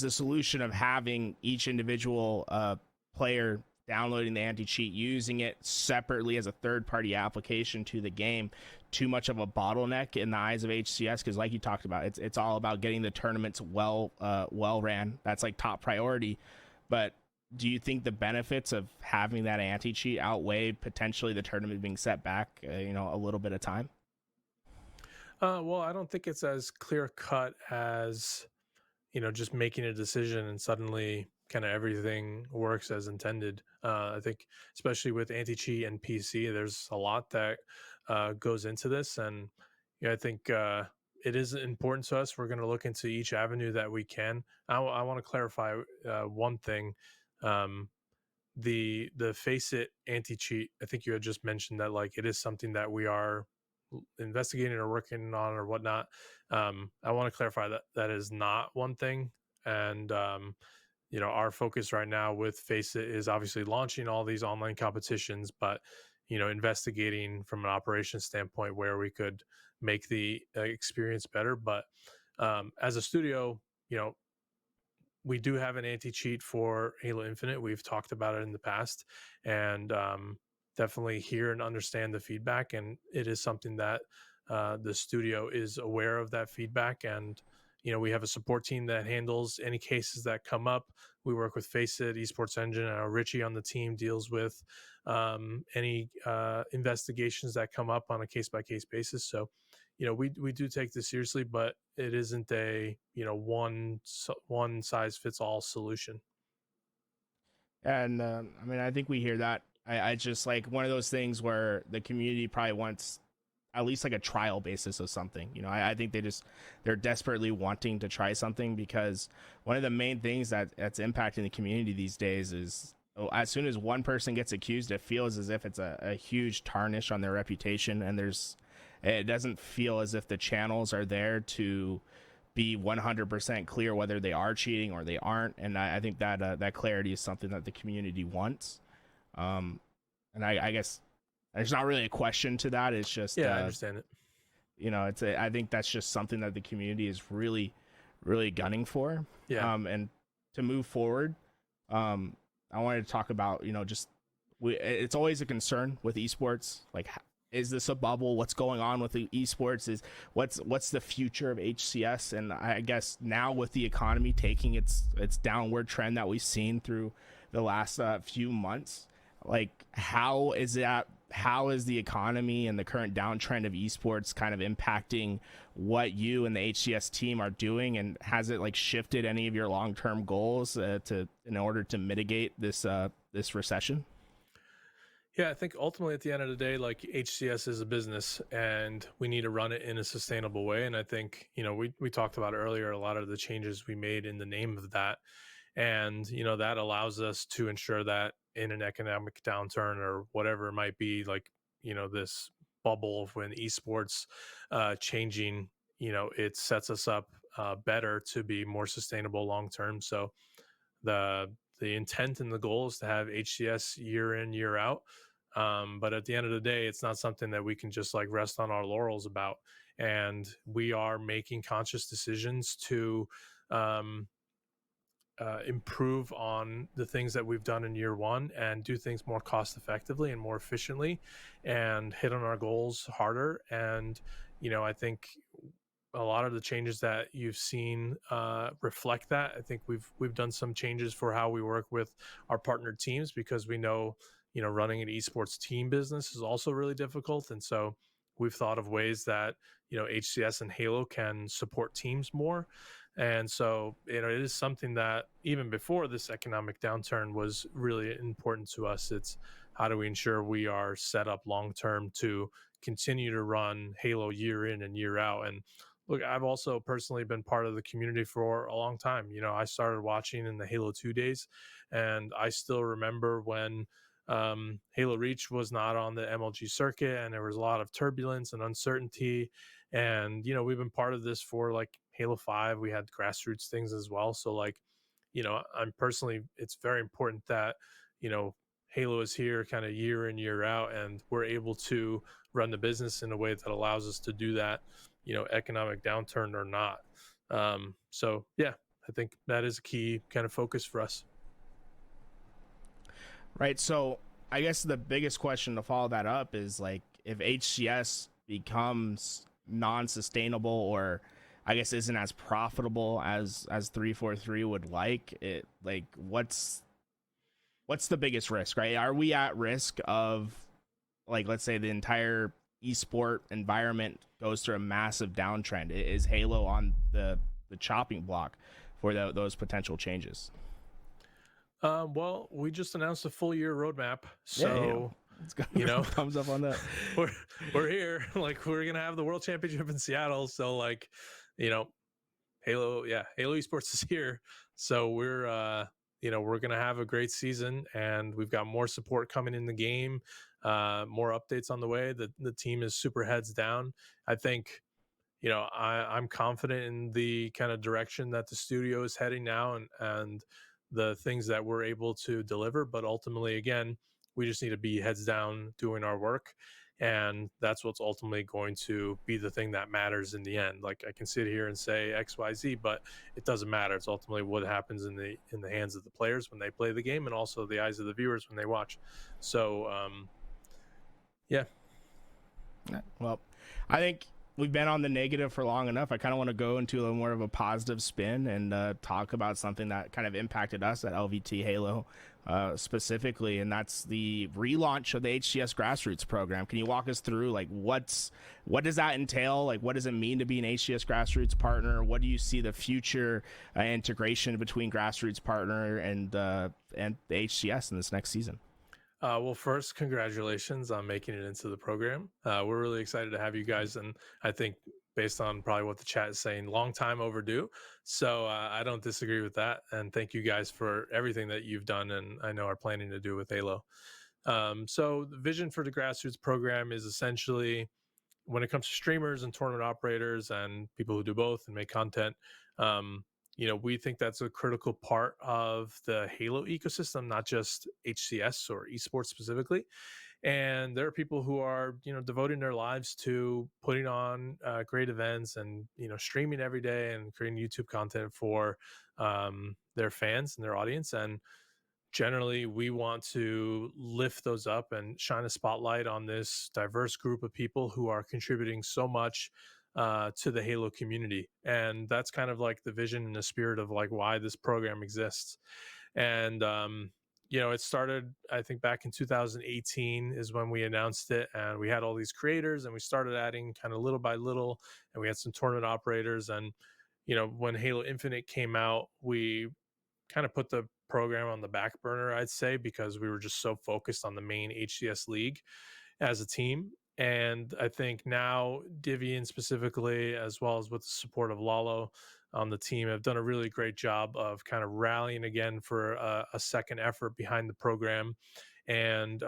solution of having each individual player downloading the anti-cheat, using it separately as a third-party application to the game, too much of a bottleneck in the eyes of HCS? Because like you talked about, it's all about getting the tournaments well ran. That's like top priority. But do you think the benefits of having that anti-cheat outweigh potentially the tournament being set back a little bit of time? Well, I don't think it's as clear cut as, just making a decision and suddenly kind of everything works as intended. I think, especially with anti-cheat and PC, there's a lot that goes into this. And I think it is important to us. We're going to look into each avenue that we can. I want to clarify one thing. The face it anti-cheat, I think you had just mentioned that, like, it is something that we are investigating or working on or whatnot. I want to clarify that that is not one thing. And our focus right now with face it is obviously launching all these online competitions, but investigating from an operations standpoint where we could make the experience better. But as a studio, we do have an anti-cheat for Halo Infinite. We've talked about it in the past, and definitely hear and understand the feedback. And it is something that the studio is aware of, that feedback. And we have a support team that handles any cases that come up. We work with Faceit Esports Engine, and Richie on the team deals with any investigations that come up on a case-by-case basis. So we do take this seriously, but it isn't a one size fits all solution. And I mean, I think we hear that. I just like one of those things where the community probably wants at least like a trial basis of something. I think they're desperately wanting to try something, because one of the main things that's impacting the community these days is, as soon as one person gets accused, it feels as if it's a huge tarnish on their reputation, and it doesn't feel as if the channels are there to be 100% clear whether they are cheating or they aren't. And I think that that clarity is something that the community wants. And I guess there's not really a question to that. It's just I understand it. I think that's just something that the community is really, really gunning for. Yeah. And to move forward, I wanted to talk about it's always a concern with esports. Like, is this a bubble? What's going on with the esports? Is what's the future of HCS? And I guess now, with the economy taking its downward trend that we've seen through the last few months, like, how is the economy and the current downtrend of esports kind of impacting what you and the HCS team are doing? And has it like shifted any of your long-term goals in order to mitigate this recession? Yeah, I think ultimately at the end of the day, like, HCS is a business and we need to run it in a sustainable way. And I think, we talked about earlier a lot of the changes we made in the name of that. And, that allows us to ensure that in an economic downturn or whatever it might be, like, this bubble of when esports changing, it sets us up better to be more sustainable long term. So the intent and the goal is to have HCS year in, year out. But at the end of the day, it's not something that we can just like rest on our laurels about. And we are making conscious decisions to improve on the things that we've done in year one and do things more cost effectively and more efficiently and hit on our goals harder. And, I think a lot of the changes that you've seen reflect that. I think we've done some changes for how we work with our partner teams, because we know, running an esports team business is also really difficult. And so we've thought of ways that, HCS and Halo can support teams more. And so, it is something that even before this economic downturn was really important to us. It's how do we ensure we are set up long term to continue to run Halo year in and year out. And look, I've also personally been part of the community for a long time. I started watching in the Halo 2 days, and I still remember when Halo Reach was not on the MLG circuit, and there was a lot of turbulence and uncertainty. And we've been part of this for like Halo 5. We had grassroots things as well. So like, I'm personally, it's very important that Halo is here kind of year in year out, and we're able to run the business in a way that allows us to do that, economic downturn or not. So yeah, I think that is a key kind of focus for us. Right. So I guess the biggest question to follow that up is like, if HCS becomes non-sustainable, or I guess isn't as profitable as 343 would like it, like what's the biggest risk, right? Are we at risk of, like, let's say the entire esport environment goes through a massive downtrend? Is Halo on the chopping block for those potential changes? Well, we just announced a full year roadmap, so let's go. Thumbs up on that. we're here. Like, we're gonna have the World Championship in Seattle, so like, Halo Esports is here, so we're gonna have a great season, and we've got more support coming in the game, more updates on the way. The team is super heads down. I think I'm confident in the kind of direction that the studio is heading now, and the things that we're able to deliver. But ultimately, again, we just need to be heads down doing our work, and that's what's ultimately going to be the thing that matters in the end. Like, I can sit here and say XYZ, but it doesn't matter. It's ultimately what happens in the hands of the players when they play the game, and also the eyes of the viewers when they watch. So yeah. Well, I think we've been on the negative for long enough. I kind of want to go into a little more of a positive spin and talk about something that kind of impacted us at LVTHalo specifically, and that's the relaunch of the HCS Grassroots program. Can you walk us through, like, what does that entail? Like, what does it mean to be an HCS Grassroots partner? What do you see the future integration between Grassroots partner and the HCS in this next season? Well, first, congratulations on making it into the program. We're really excited to have you guys, and I think, based on probably what the chat is saying, long time overdue. So I don't disagree with that, and thank you guys for everything that you've done, and I know are planning to do with Halo. So the vision for the Grassroots program is essentially, when it comes to streamers and tournament operators and people who do both and make content, we think that's a critical part of the Halo ecosystem, not just HCS or esports specifically. And there are people who are, devoting their lives to putting on great events and, streaming every day and creating YouTube content for their fans and their audience. And generally, we want to lift those up and shine a spotlight on this diverse group of people who are contributing so much to the Halo community. And that's kind of like the vision and the spirit of like why this program exists. And it started, I think, back in 2018 is when we announced it, and we had all these creators, and we started adding kind of little by little, and we had some tournament operators. And when Halo Infinite came out, we kind of put the program on the back burner, I'd say, because we were just so focused on the main HCS league as a team. And I think now Divian specifically, as well as with the support of Lalo on the team, have done a really great job of kind of rallying again for a second effort behind the program, and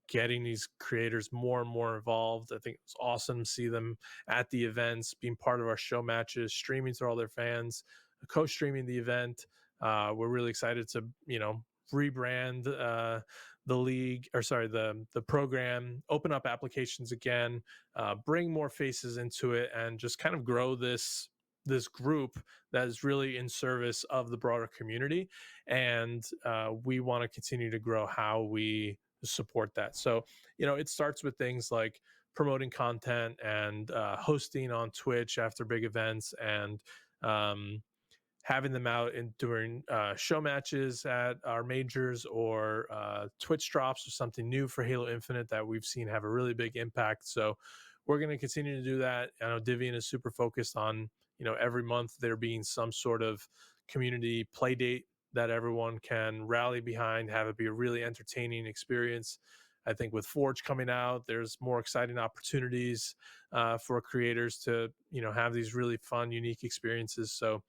getting these creators more and more involved. I think it's awesome to see them at the events, being part of our show matches, streaming to all their fans, co-streaming the event. We're really excited to, rebrand the league, or sorry, the program, open up applications again, bring more faces into it, and just kind of grow this group that is really in service of the broader community. And we want to continue to grow how we support that. So, it starts with things like promoting content and hosting on Twitch after big events, and having them out during show matches at our majors, or Twitch drops, or something new for Halo Infinite that we've seen have a really big impact. So we're going to continue to do that. I know Divian is super focused on, every month there being some sort of community play date that everyone can rally behind, have it be a really entertaining experience. I think with Forge coming out, there's more exciting opportunities for creators to, have these really fun, unique experiences. So,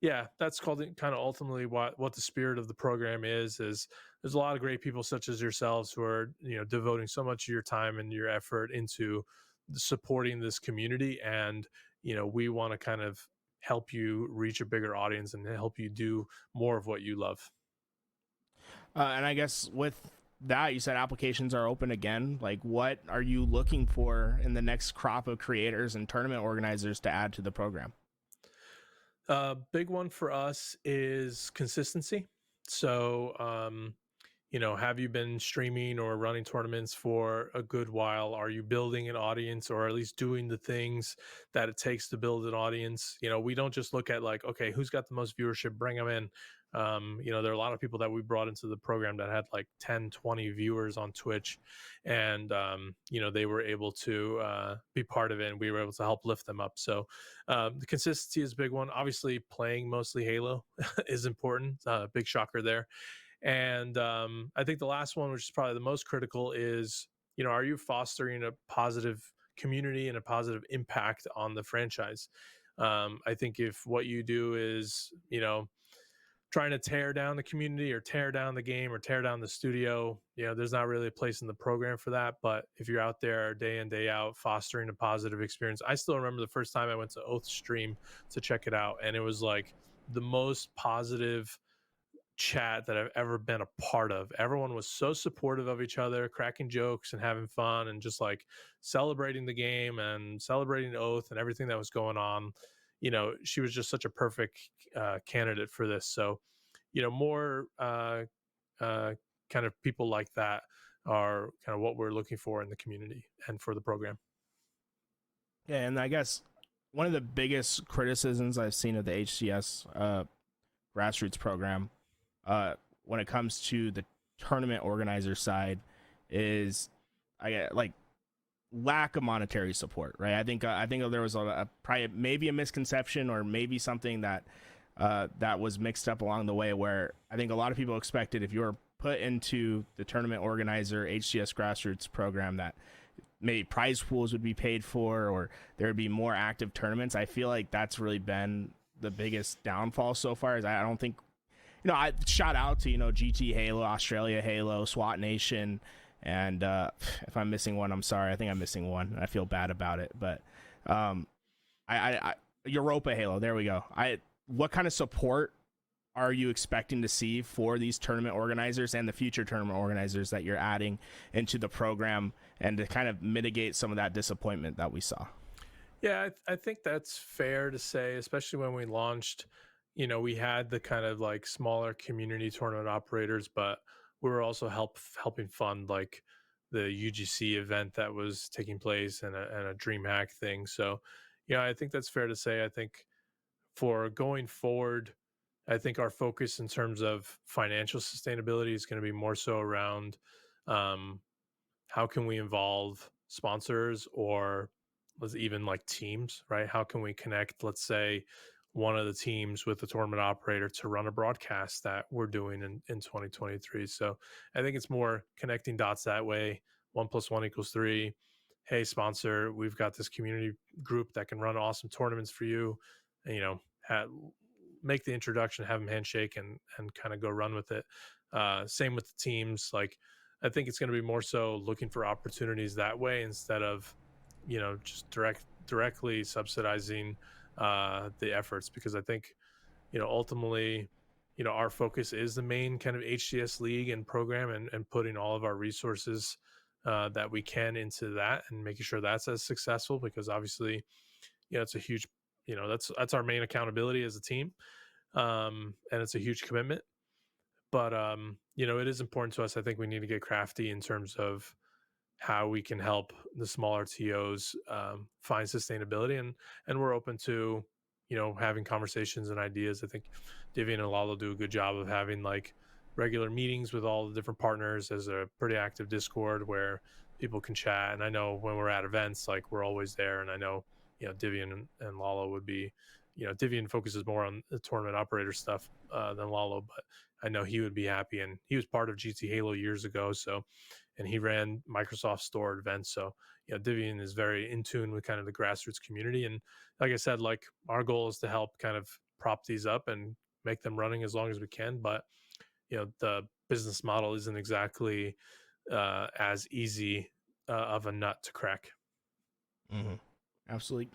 yeah, that's called kind of ultimately what the spirit of the program is there's a lot of great people such as yourselves who are, devoting so much of your time and your effort into supporting this community. And, we want to kind of help you reach a bigger audience and help you do more of what you love. And I guess with that, you said applications are open again. Like, what are you looking for in the next crop of creators and tournament organizers to add to the program? Big one for us is consistency. So, have you been streaming or running tournaments for a good while? Are you building an audience, or at least doing the things that it takes to build an audience? We don't just look at like, okay, who's got the most viewership, bring them in. There are a lot of people that we brought into the program that had like 10, 20 viewers on Twitch, and, they were able to be part of it, and we were able to help lift them up. So the consistency is a big one. Obviously, playing mostly Halo is important. Big shocker there. And I think the last one, which is probably the most critical, is, are you fostering a positive community and a positive impact on the franchise? I think if what you do is, trying to tear down the community or tear down the game or tear down the studio, there's not really a place in the program for that. But if you're out there day in, day out, fostering a positive experience, I still remember the first time I went to Oath Stream to check it out. And it was like the most positive chat that I've ever been a part of. Everyone was so supportive of each other, cracking jokes and having fun and just like celebrating the game and celebrating Oath and everything that was going on. She was just such a perfect candidate for this. So, more kind of people like that are kind of what we're looking for in the community and for the program. Yeah, and I guess one of the biggest criticisms I've seen of the HCS grassroots program when it comes to the tournament organizer side is I get like lack of monetary support, right? I think there was a probably maybe a misconception or maybe something that that was mixed up along the way, where I think a lot of people expected if you were put into the tournament organizer HCS grassroots program that maybe prize pools would be paid for or there would be more active tournaments. I feel like that's really been the biggest downfall so far. Is I don't think, I shout out to, GT Halo, Australia Halo, SWAT Nation, and if I'm missing one, I'm sorry. I think I'm missing one, and I feel bad about it. But I Europa Halo, there we go. What kind of support are you expecting to see for these tournament organizers and the future tournament organizers that you're adding into the program, and to kind of mitigate some of that disappointment that we saw? Yeah, I think that's fair to say, especially when we launched. We had the kind of like smaller community tournament operators, but we were also helping fund like the UGC event that was taking place and a DreamHack thing. So, I think that's fair to say. I think for going forward, I think our focus in terms of financial sustainability is going to be more so around how can we involve sponsors, or let's even like teams, right? How can we connect, let's say, one of the teams with the tournament operator to run a broadcast that we're doing in 2023. So I think it's more connecting dots that way. 1 + 1 = 3. Hey, sponsor, we've got this community group that can run awesome tournaments for you. And, make the introduction, have them handshake and kind of go run with it. Same with the teams. Like, I think it's going to be more so looking for opportunities that way instead of, just directly subsidizing the efforts, because I think, ultimately, our focus is the main kind of HCS league and program, and putting all of our resources that we can into that and making sure that's as successful, because obviously, it's a huge, that's our main accountability as a team. And it's a huge commitment, but it is important to us. I think we need to get crafty in terms of how we can help the smaller TOs find sustainability, and we're open to having conversations and ideas. I think Divian and Lalo do a good job of having like regular meetings with all the different partners. There's a pretty active Discord where people can chat, and I know when we're at events, like, we're always there. And I know Divian and Lalo would be, Divian focuses more on the tournament operator stuff than Lalo, but I know he would be happy. And he was part of GT Halo years ago. So, and he ran Microsoft Store events. So, Divian is very in tune with kind of the grassroots community. And like I said, like our goal is to help kind of prop these up and make them running as long as we can. But, the business model isn't exactly as easy of a nut to crack. Mm-hmm. Absolutely.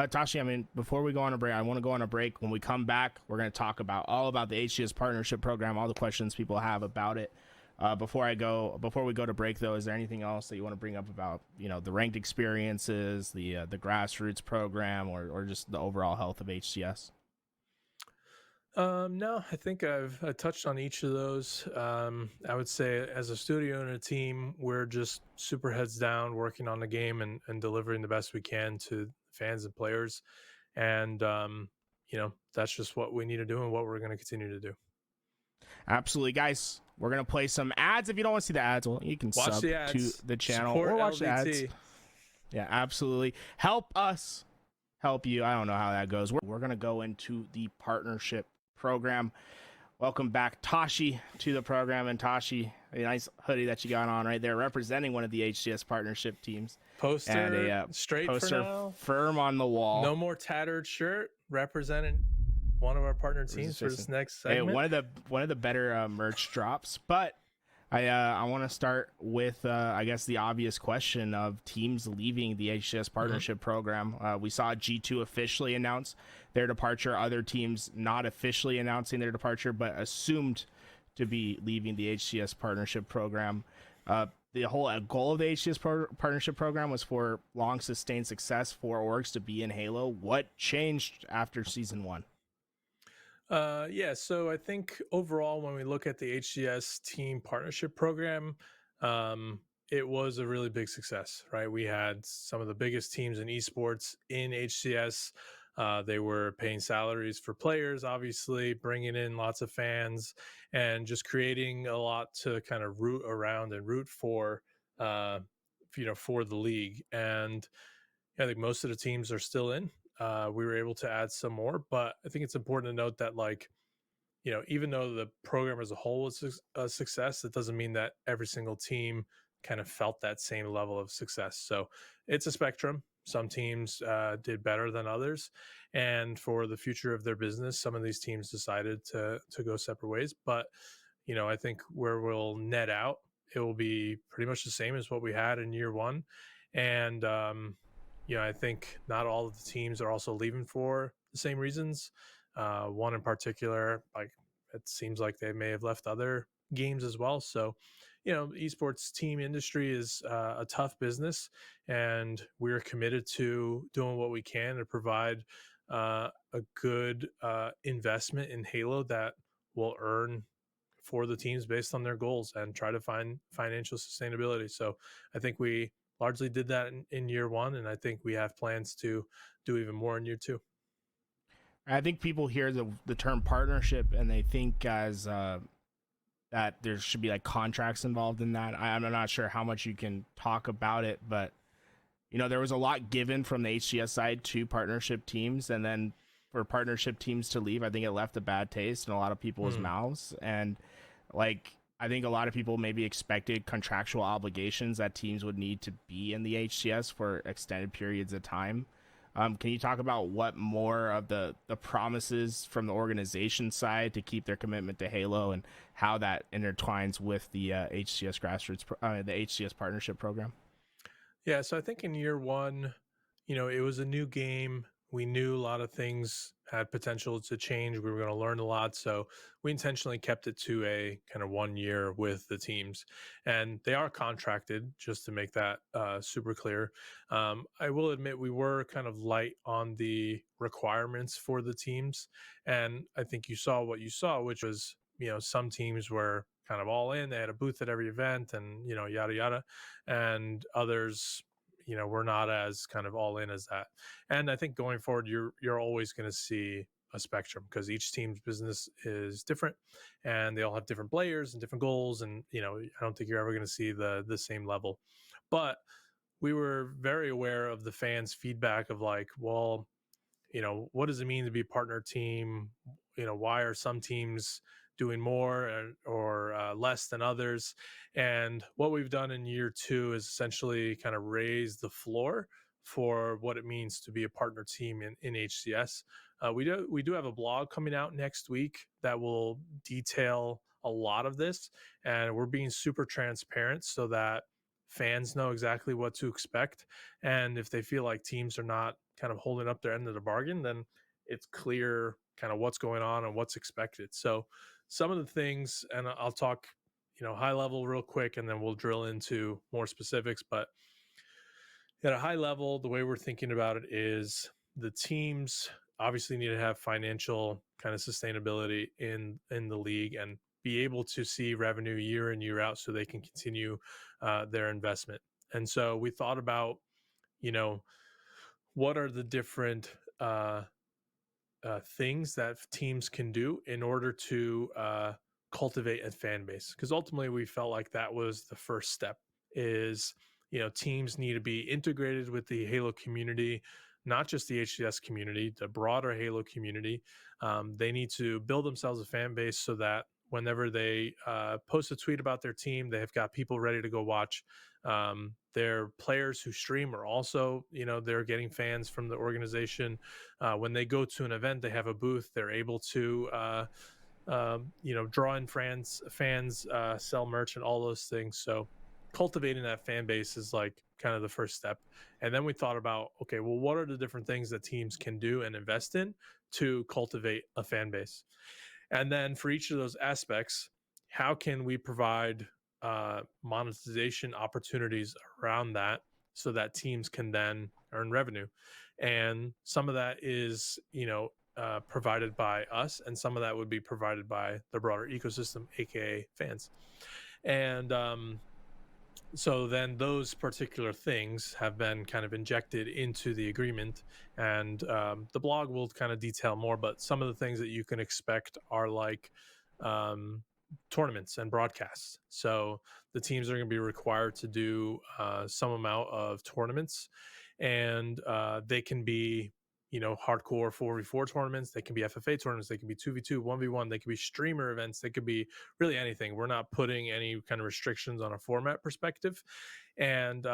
Tashi, I mean, before we go on a break, I want to go on a break. When we come back, we're going to talk about all about the HCS partnership program, all the questions people have about it. Before we go to break, though, is there anything else that you want to bring up about, the ranked experiences, the grassroots program, or just the overall health of HCS? No, I think I touched on each of those. I would say as a studio and a team, we're just super heads down working on the game and delivering the best we can to fans and players. And, that's just what we need to do and what we're going to continue to do. Absolutely, guys. We're going to play some ads. If you don't want to see the ads, well, you can watch sub the ads, to the channel support or watch LVT. the ads. Yeah, absolutely. Help us help you. I don't know how that goes. We're going to go into the partnership program. Welcome back, Tashi, to the program. And Tashi, a nice hoodie that you got on right there, representing one of the HCS partnership teams. Poster and a straight poster for now. Firm on the wall. No more tattered shirt representing one of our partner teams for this next segment. Hey, one of the better merch drops. But I want to start with I guess the obvious question of teams leaving the HCS partnership program. We saw G2 officially announce their departure. Other teams not officially announcing their departure, but assumed to be leaving the HCS partnership program. The whole goal of the HCS partnership program was for long sustained success for orgs to be in Halo. What changed after season 1? So I think overall, when we look at the HCS team partnership program, it was a really big success, right? We had some of the biggest teams in esports in HCS. They were paying salaries for players, obviously, bringing in lots of fans, and just creating a lot to kind of root around and root for, for the league. And I think most of the teams are still in. We were able to add some more, but I think it's important to note that, even though the program as a whole was a success, it doesn't mean that every single team kind of felt that same level of success. So it's a spectrum. Some teams did better than others, and for the future of their business, some of these teams decided to go separate ways. But I think where we'll net out, it will be pretty much the same as what we had in year 1, and I think not all of the teams are also leaving for the same reasons. One in particular, like it seems like they may have left other games as well. So, esports team industry is a tough business, and we're committed to doing what we can to provide a good investment in Halo that will earn for the teams based on their goals and try to find financial sustainability. So I think we largely did that in year 1, and I think we have plans to do even more in year 2. I think people hear the term partnership and they think as that there should be like contracts involved in that. I'm not sure how much you can talk about it, but there was a lot given from the HCS side to partnership teams, and then for partnership teams to leave, I think it left a bad taste in a lot of people's mouths. And I think a lot of people maybe expected contractual obligations that teams would need to be in the HCS for extended periods of time. Can you talk about what more of the promises from the organization side to keep their commitment to Halo and how that intertwines with the HCS grassroots, the HCS partnership program? Yeah, so I think in year 1, it was a new game. We knew a lot of things had potential to change. We were going to learn a lot. So we intentionally kept it to a kind of 1 year with the teams. And they are contracted, just to make that super clear. I will admit we were kind of light on the requirements for the teams. And I think you saw what you saw, which was, some teams were kind of all in. They had a booth at every event and, yada, yada. And others, we're not as kind of all in as that. And I think going forward, you're always going to see a spectrum because each team's business is different and they all have different players and different goals. And, I don't think you're ever going to see the same level. But we were very aware of the fans' feedback of well, what does it mean to be a partner team? Why are some teams doing more or less than others. And what we've done in year 2 is essentially kind of raise the floor for what it means to be a partner team in HCS. We do have a blog coming out next week that will detail a lot of this, and we're being super transparent so that fans know exactly what to expect. And if they feel like teams are not kind of holding up their end of the bargain, then it's clear kind of what's going on and what's expected. So some of the things, and I'll talk, high level real quick, and then we'll drill into more specifics. But at a high level, the way we're thinking about it is the teams obviously need to have financial kind of sustainability in the league and be able to see revenue year in year out so they can continue their investment. And so we thought about, what are the different things that teams can do in order to cultivate a fan base, because ultimately we felt like that was the first step. Is teams need to be integrated with the Halo community, not just the HCS community, the broader Halo community. They need to build themselves a fan base so that whenever they post a tweet about their team, they have got people ready to go watch. Their players who stream are also, they're getting fans from the organization. When they go to an event, they have a booth. They're able to, draw in fans, sell merch, and all those things. So cultivating that fan base is like kind of the first step. And then we thought about, okay, well, what are the different things that teams can do and invest in to cultivate a fan base? And then for each of those aspects, how can we provide monetization opportunities around that so that teams can then earn revenue? And some of that is, provided by us, and some of that would be provided by the broader ecosystem, aka fans. And so then those particular things have been kind of injected into the agreement, and the blog will kind of detail more, but some of the things that you can expect are like tournaments and broadcasts. So the teams are going to be required to do some amount of tournaments, and they can be hardcore 4v4 tournaments, they can be FFA tournaments, they can be 2v2, 1v1, they can be streamer events, they could be really anything. We're not putting any kind of restrictions on a format perspective. And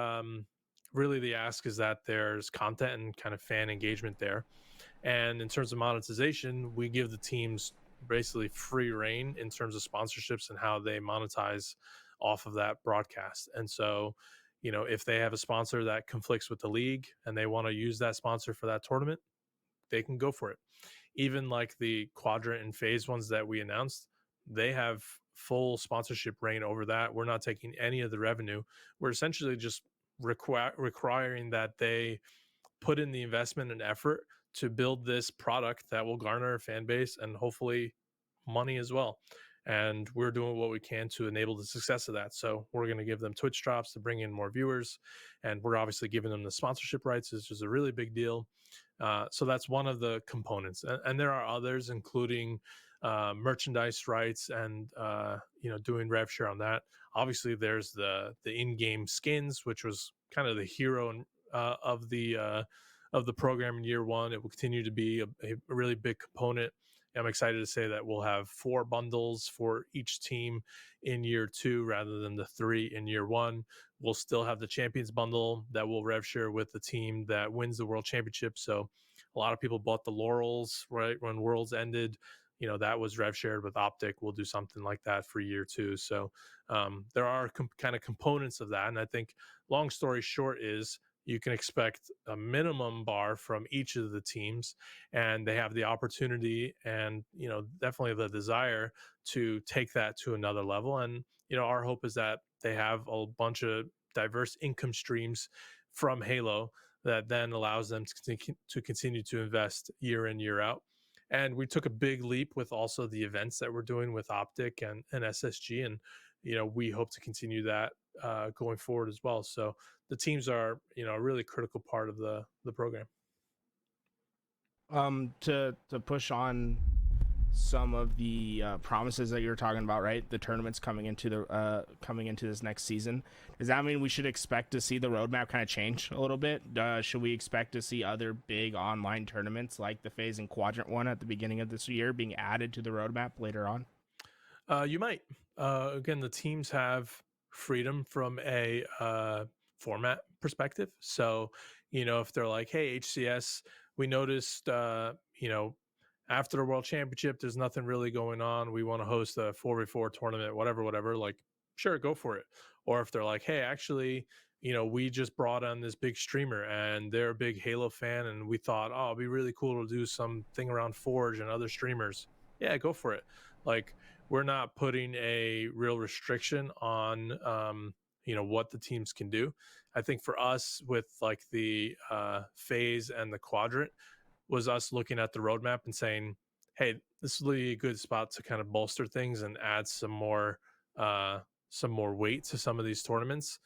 really the ask is that there's content and kind of fan engagement there. And in terms of monetization, we give the teams basically free reign in terms of sponsorships and how they monetize off of that broadcast. And so if they have a sponsor that conflicts with the league and they want to use that sponsor for that tournament, they can go for it. Even like the quadrant and phase ones that we announced, they have full sponsorship reign over that. We're not taking any of the revenue. We're essentially just requiring that they put in the investment and effort to build this product that will garner a fan base and hopefully money as well. And we're doing what we can to enable the success of that. So we're going to give them Twitch drops to bring in more viewers. And we're obviously giving them the sponsorship rights, which is a really big deal. So that's one of the components. And there are others, including merchandise rights and, doing rev share on that. Obviously, there's the in-game skins, which was kind of the hero of the program in year 1. It will continue to be a really big component. I'm excited to say that we'll have 4 bundles for each team in year 2 rather than the 3 in year 1. We'll still have the champions bundle that will rev share with the team that wins the world championship. So a lot of people bought the laurels right when Worlds ended. That was rev shared with Optic. We'll do something like that for year 2. So there are kind of components of that. And I think long story short is you can expect a minimum bar from each of the teams, and they have the opportunity and, definitely the desire to take that to another level. And, our hope is that they have a bunch of diverse income streams from Halo that then allows them to continue to invest year in, year out. And we took a big leap with also the events that we're doing with Optic and SSG. And, we hope to continue that going forward as well. So the teams are, a really critical part of the program. To push on some of the promises that you were talking about, right? The tournaments coming into this next season. Does that mean we should expect to see the roadmap kind of change a little bit? Should we expect to see other big online tournaments like the phase and quadrant one at the beginning of this year being added to the roadmap later on? You might. Again, the teams have freedom from a format perspective. So, if they're like, hey, HCS, we noticed, after the World Championship, there's nothing really going on. We want to host a 4v4 tournament, whatever. Like, sure, go for it. Or if they're like, hey, actually, we just brought on this big streamer and they're a big Halo fan. And we thought, oh, it'd be really cool to do something around Forge and other streamers. Yeah, go for it. Like, we're not putting a real restriction on what the teams can do. I think for us with like the phase and the quadrant was us looking at the roadmap and saying, hey, this will be a good spot to kind of bolster things and add some more weight to some of these tournaments.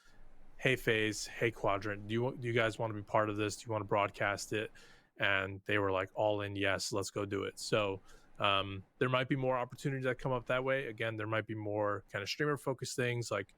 Hey phase, hey quadrant, do you guys want to be part of this? Do you want to broadcast it? And they were like all in, yes, let's go do it. So there might be more opportunities that come up that way. Again, there might be more kind of streamer focused things. Like,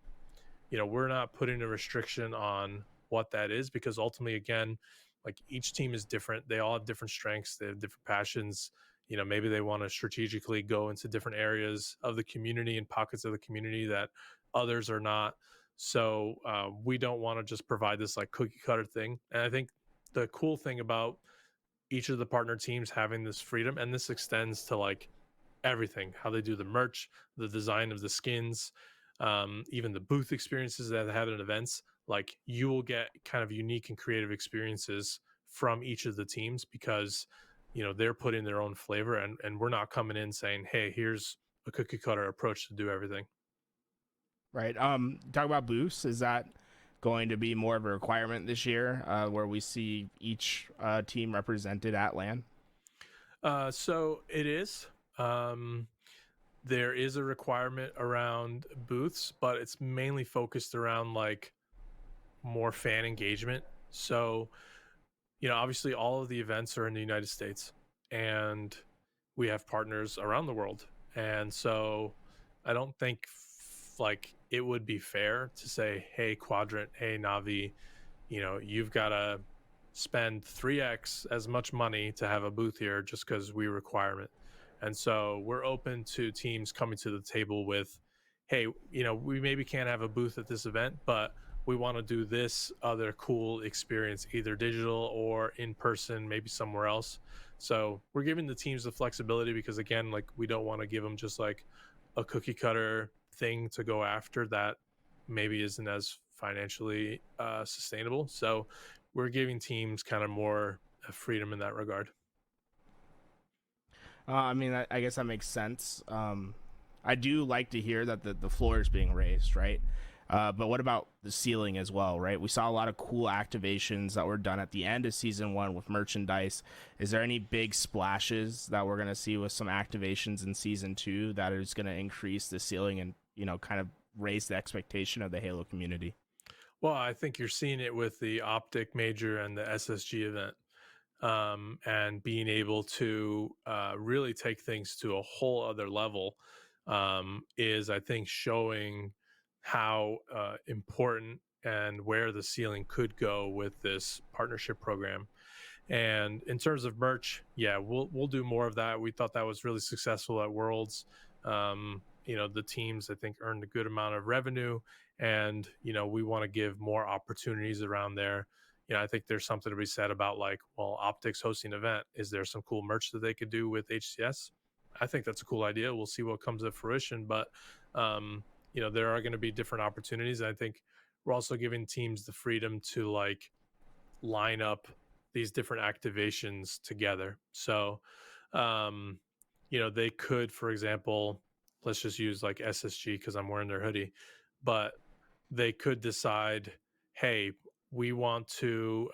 we're not putting a restriction on what that is, because ultimately, again, like each team is different. They all have different strengths. They have different passions. Maybe they want to strategically go into different areas of the community and pockets of the community that others are not. So we don't want to just provide this like cookie cutter thing. And I think the cool thing about each of the partner teams having this freedom, and this extends to like everything, how they do the merch, the design of the skins, even the booth experiences that they have at events. Like, you will get kind of unique and creative experiences from each of the teams, because they're putting their own flavor, and we're not coming in saying, hey, here's a cookie cutter approach to do everything. Right. Talk about boosts. Is that going to be more of a requirement this year, where we see each team represented at LAN? So it is. There is a requirement around booths, but it's mainly focused around like more fan engagement. So, obviously all of the events are in the United States, and we have partners around the world. And so I don't think like it would be fair to say, hey, Quadrant, hey, Navi, you've got to spend 3x as much money to have a booth here just because we require it. And so we're open to teams coming to the table with, hey, we maybe can't have a booth at this event, but we want to do this other cool experience, either digital or in person, maybe somewhere else. So we're giving the teams the flexibility, because again, like, we don't want to give them just like a cookie cutter thing to go after that maybe isn't as financially sustainable. So we're giving teams kind of more freedom in that regard. I mean, I guess that makes sense. I do like to hear that the floor is being raised, right? But what about the ceiling as well, right? We saw a lot of cool activations that were done at the end of season 1 with merchandise. Is there any big splashes that we're going to see with some activations in season 2 that is going to increase the ceiling and, kind of raise the expectation of the Halo community? Well, I think you're seeing it with the Optic Major and the SSG event. And being able to really take things to a whole other level is, I think, showing how important and where the ceiling could go with this partnership program. And in terms of merch, yeah, we'll do more of that. We thought that was really successful at Worlds. The teams, I think, earned a good amount of revenue, and we want to give more opportunities around there. I think there's something to be said about like, well, Optics hosting an event. Is there some cool merch that they could do with HCS? I think that's a cool idea. We'll see what comes to fruition, but there are going to be different opportunities. And I think we're also giving teams the freedom to like line up these different activations together. So, they could, for example, let's just use like SSG because I'm wearing their hoodie, but they could decide, hey, we want to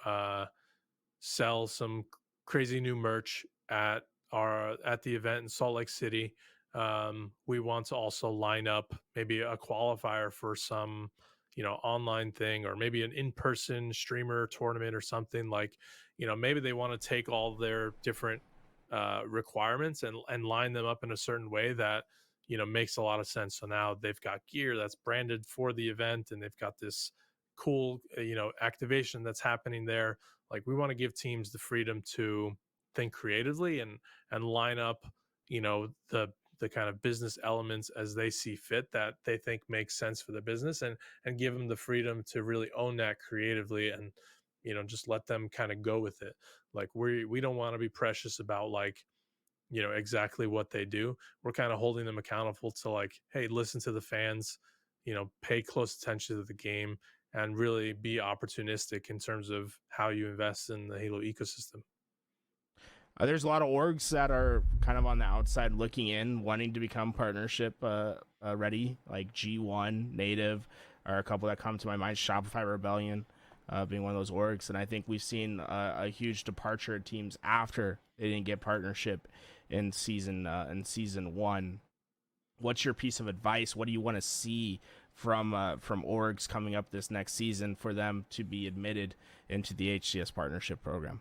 sell some crazy new merch at the event in Salt Lake City. We want to also line up maybe a qualifier for some online thing, or maybe an in-person streamer tournament or something. Like, maybe they want to take all their different requirements and line them up in a certain way that makes a lot of sense. So now they've got gear that's branded for the event, and they've got this cool activation that's happening there. Like, we want to give teams the freedom to think creatively and line up the the kind of business elements as they see fit that they think makes sense for the business, and give them the freedom to really own that creatively, and just let them kind of go with it. Like we don't want to be precious about like exactly what they do. We're kind of holding them accountable to like, hey, listen to the fans, pay close attention to the game, and really be opportunistic in terms of how you invest in the Halo ecosystem. There's a lot of orgs that are kind of on the outside looking in, wanting to become partnership ready, like G1, Native, are a couple that come to my mind. Shopify Rebellion being one of those orgs. And I think we've seen a huge departure of teams after they didn't get partnership in season one. What's your piece of advice? What do you want to see from orgs coming up this next season for them to be admitted into the HCS partnership program?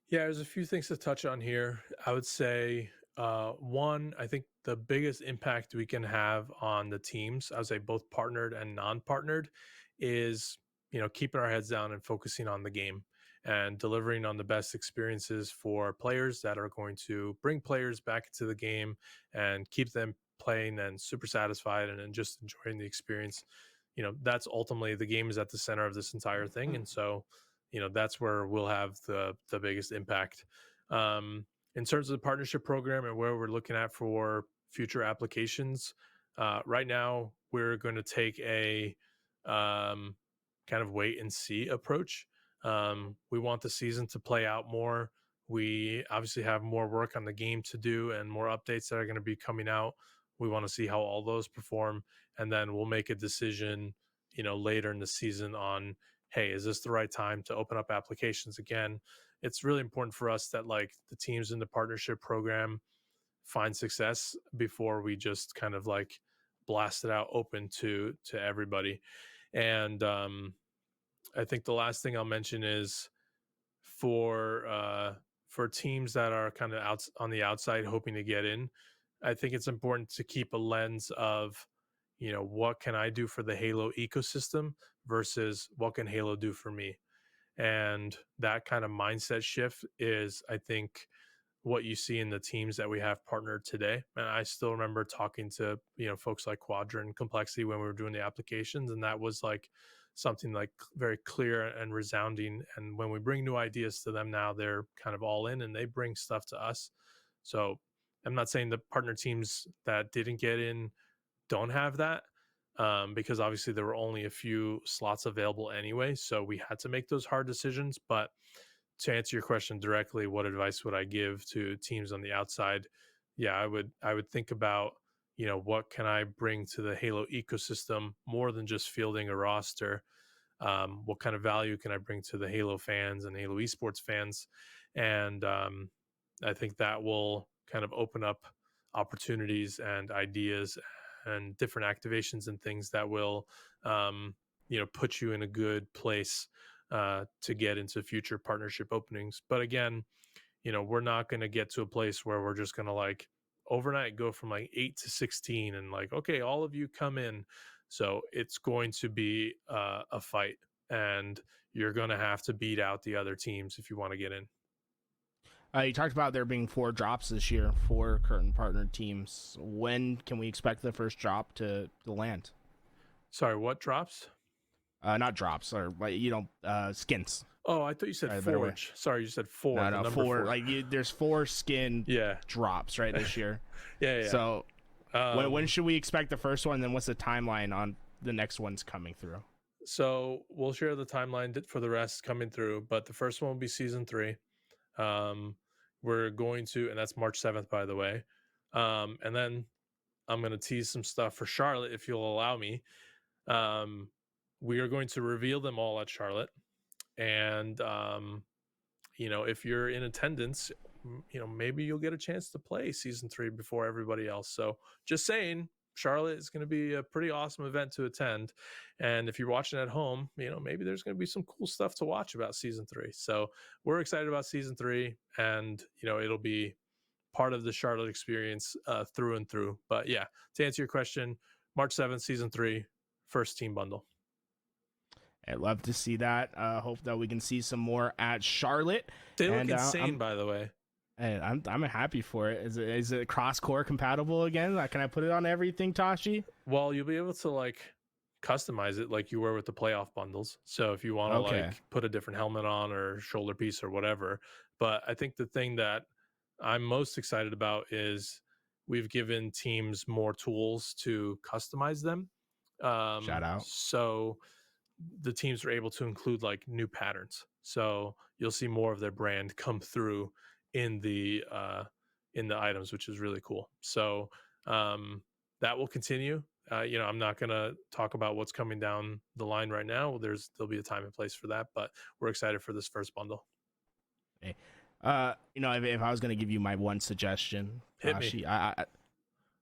Yeah, there's a few things to touch on here. I would say, one, I think the biggest impact we can have on the teams, I would say both partnered and non-partnered, is keeping our heads down and focusing on the game and delivering on the best experiences for players that are going to bring players back into the game and keep them playing and super satisfied and just enjoying the experience. That's ultimately, the game is at the center of this entire thing, and so that's where we'll have the biggest impact. In terms of the partnership program and where we're looking at for future applications, right now we're going to take a kind of wait and see approach. We want the season to play out more. We obviously have more work on the game to do and more updates that are going to be coming out. We want to see how all those perform, and then we'll make a decision later in the season on, hey, is this the right time to open up applications again? It's really important for us that like the teams in the partnership program find success before we just kind of like blast it out open to everybody. And I think the last thing I'll mention is for teams that are kind of out on the outside hoping to get in, I think it's important to keep a lens of what can I do for the Halo ecosystem versus what can Halo do for me. And that kind of mindset shift is, I think, what you see in the teams that we have partnered today. And I still remember talking to folks like Quadrant and Complexity when we were doing the applications, and that was like something like very clear and resounding. And when we bring new ideas to them now, they're kind of all in and they bring stuff to us. So I'm not saying the partner teams that didn't get in don't have that, because obviously there were only a few slots available anyway, so we had to make those hard decisions. But to answer your question directly, what advice would I give to teams on the outside? Yeah, I would think about what can I bring to the Halo ecosystem more than just fielding a roster. What kind of value can I bring to the Halo fans and Halo Esports fans? And I think that will kind of open up opportunities and ideas and different activations and things that will put you in a good place to get into future partnership openings. But again, we're not going to get to a place where we're just going to like overnight go from like 8 to 16 and like, okay, all of you come in. So it's going to be a fight, and you're going to have to beat out the other teams if you want to get in. You talked about there being 4 drops this year for current partnered teams. When can we expect the first drop to land? Sorry, what drops? Not drops, or skins. Oh, I thought you said Forge. Sorry, you said 4. No, number 4. Like there's 4 skin drops right this year. Yeah. So when should we expect the first one? And then what's the timeline on the next ones coming through? So we'll share the timeline for the rest coming through, but the first one will be season 3. We're going to, and that's March 7th, by the way. And then I'm going to tease some stuff for Charlotte, if you'll allow me. We are going to reveal them all at Charlotte. And, if you're in attendance, maybe you'll get a chance to play season 3 before everybody else. So just saying, Charlotte is going to be a pretty awesome event to attend. And if you're watching at home, maybe there's going to be some cool stuff to watch about season 3. So we're excited about season 3, and, it'll be part of the Charlotte experience through and through. But yeah, to answer your question, March 7th, season 3, first team bundle. I'd love to see that. Hope that we can see some more at Charlotte. They look insane, by the way. Hey, I'm happy for it. Is it cross core compatible again? Like, can I put it on everything, Tashi? Well, you'll be able to like customize it like you were with the playoff bundles. So if you want to Okay. like put a different helmet on or shoulder piece or whatever. But I think the thing that I'm most excited about is we've given teams more tools to customize them. Shout out. So the teams are able to include like new patterns. So you'll see more of their brand come through in the items, which is really cool. So um, that will continue. I'm not gonna talk about what's coming down the line right now. There'll be a time and place for that, but we're excited for this first bundle. Hey, if I was gonna give you my one suggestion, Hit me. Tashi, I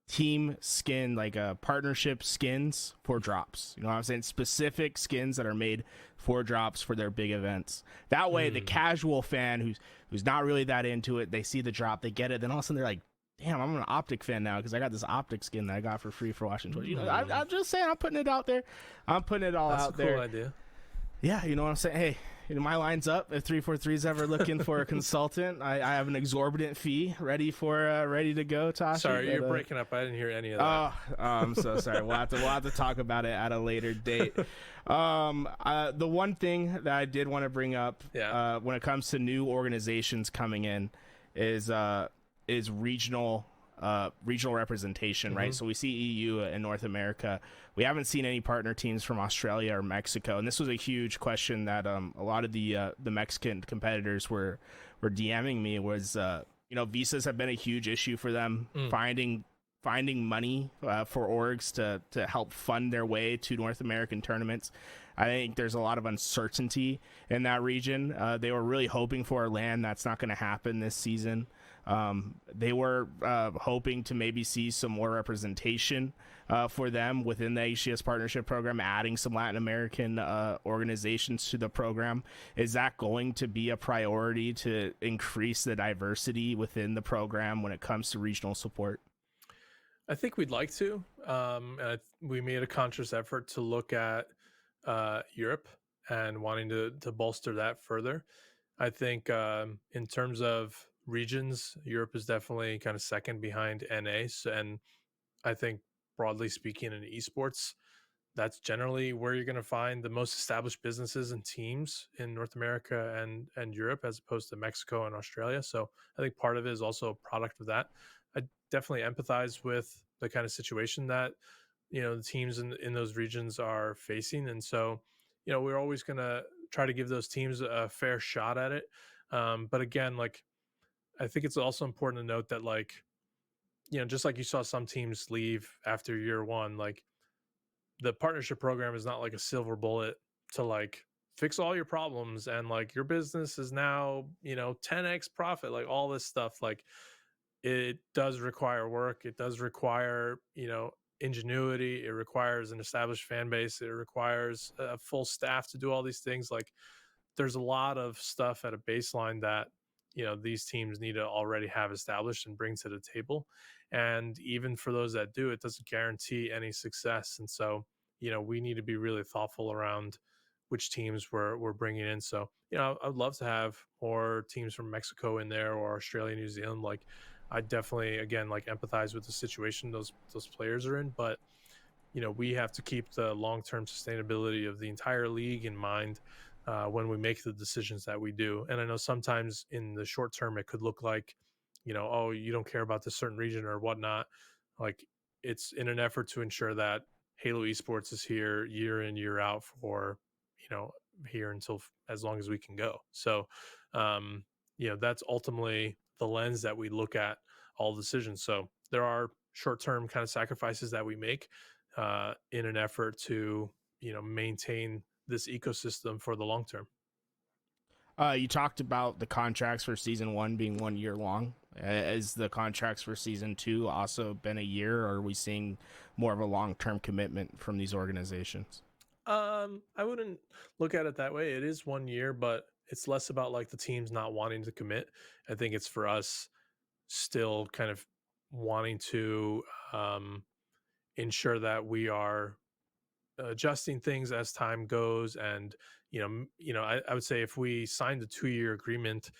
team skin, like partnership skins for drops. You know what I'm saying? Specific skins that are made for drops for their big events. That way, the casual fan who's not really that into it, they see the drop, they get it, then all of a sudden they're like, "Damn, I'm an Optic fan now because I got this Optic skin that I got for free for watching Twitch." I'm just saying, I'm putting it out there. I'm putting it all out there. That's a cool idea. Yeah, you know what I'm saying? Hey, my line's up. If 343 is ever looking for a consultant, I have an exorbitant fee ready to go, Tashi. Sorry, you're breaking up. I didn't hear any of that. I'm so sorry. We'll have to talk about it at a later date. The one thing that I did want to bring up, when it comes to new organizations coming in, is regional representation, right? So we see EU in North America. We haven't seen any partner teams from Australia or Mexico, and this was a huge question that a lot of the Mexican competitors were DMing me. Was visas have been a huge issue for them, finding money for orgs to help fund their way to North American tournaments. I think there's a lot of uncertainty in that region. They were really hoping for a land. That's not going to happen this season. They were hoping to maybe see some more representation for them within the HCS partnership program, adding some Latin American organizations to the program. Is that going to be a priority to increase the diversity within the program when it comes to regional support? I think we'd like to. We made a conscious effort to look at Europe and wanting to bolster that further. I think in terms of regions, Europe is definitely kind of second behind NA. And I think broadly speaking in esports, that's generally where you're going to find the most established businesses and teams in North America and Europe, as opposed to Mexico and Australia. So I think part of it is also a product of that. I definitely empathize with the kind of situation that the teams in those regions are facing, and so we're always going to try to give those teams a fair shot at it. But again, like I think it's also important to note that just like you saw some teams leave after year one, like the partnership program is not like a silver bullet to like fix all your problems and like your business is now 10x profit, like all this stuff. Like it does require work, it does require ingenuity, it requires an established fan base, it requires a full staff to do all these things. Like there's a lot of stuff at a baseline that these teams need to already have established and bring to the table. And even for those that do, it doesn't guarantee any success. And so we need to be really thoughtful around which teams we're bringing in. So I'd love to have more teams from Mexico in there, or Australia, New Zealand. Like I definitely, again, like empathize with the situation those players are in, but we have to keep the long-term sustainability of the entire league in mind when we make the decisions that we do. And I know sometimes in the short term, it could look like, oh, you don't care about this certain region or whatnot. Like it's in an effort to ensure that Halo Esports is here year in, year out for, here until as long as we can go. So, that's ultimately the lens that we look at all decisions. So there are short-term kind of sacrifices that we make in an effort to, maintain this ecosystem for the long term. You talked about the contracts for season 1 being 1 year long. Has the contracts for season 2 also been a year, or are we seeing more of a long-term commitment from these organizations? I wouldn't look at it that way. It is 1 year, but it's less about like the teams not wanting to commit. I think it's for us still kind of wanting to ensure that we are adjusting things as time goes. And I would say if we signed a 2-year agreement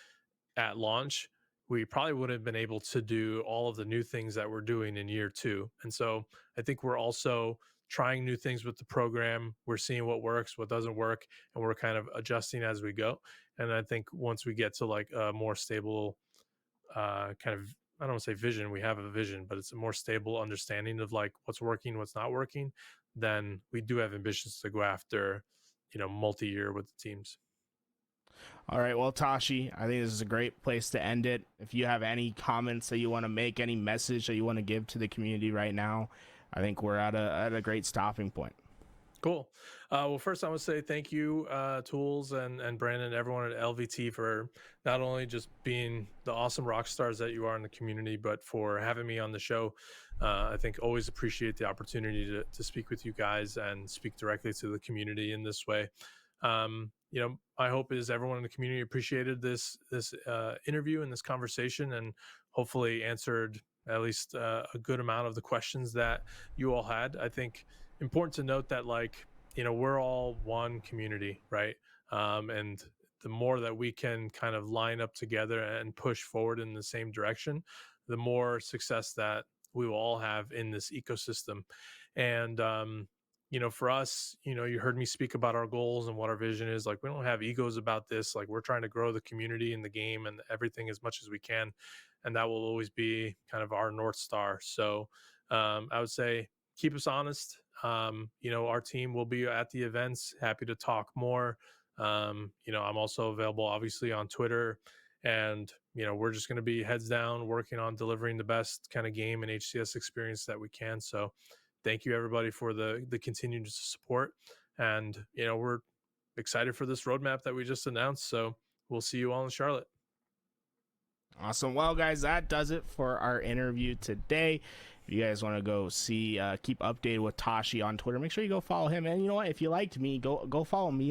at launch, we probably wouldn't have been able to do all of the new things that we're doing in year 2. And so I think we're also trying new things with the program. We're seeing what works, what doesn't work, and we're kind of adjusting as we go. And I think once we get to like a more stable kind of, I don't want to say vision, we have a vision, but it's a more stable understanding of like what's working, what's not working, then we do have ambitions to go after, multi-year with the teams. All right, well, Tashi, I think this is a great place to end it. If you have any comments that you want to make, any message that you want to give to the community right now, I think we're at a great stopping point. Cool. Well, first I want to say thank you, Tools and Brandon, everyone at LVT, for not only just being the awesome rock stars that you are in the community, but for having me on the show. I think always appreciate the opportunity to speak with you guys and speak directly to the community in this way. My hope is everyone in the community appreciated this interview and this conversation, and hopefully answered at least a good amount of the questions that you all had. I think important to note that we're all one community, right? And the more that we can kind of line up together and push forward in the same direction, the more success that we will all have in this ecosystem. And for us, you heard me speak about our goals and what our vision is. Like, we don't have egos about this. Like, we're trying to grow the community and the game and everything as much as we can, and that will always be kind of our North Star. So I would say keep us honest. Our team will be at the events, happy to talk more. I'm also available obviously on Twitter, and we're just going to be heads down working on delivering the best kind of game and HCS experience that we can. So thank you everybody for the continued support, and we're excited for this roadmap that we just announced. So we'll see you all in Charlotte. Awesome. Well, guys, that does it for our interview today. If you guys want to go see, keep updated with Tashi on Twitter, make sure you go follow him. And you know what? If you liked me, go follow me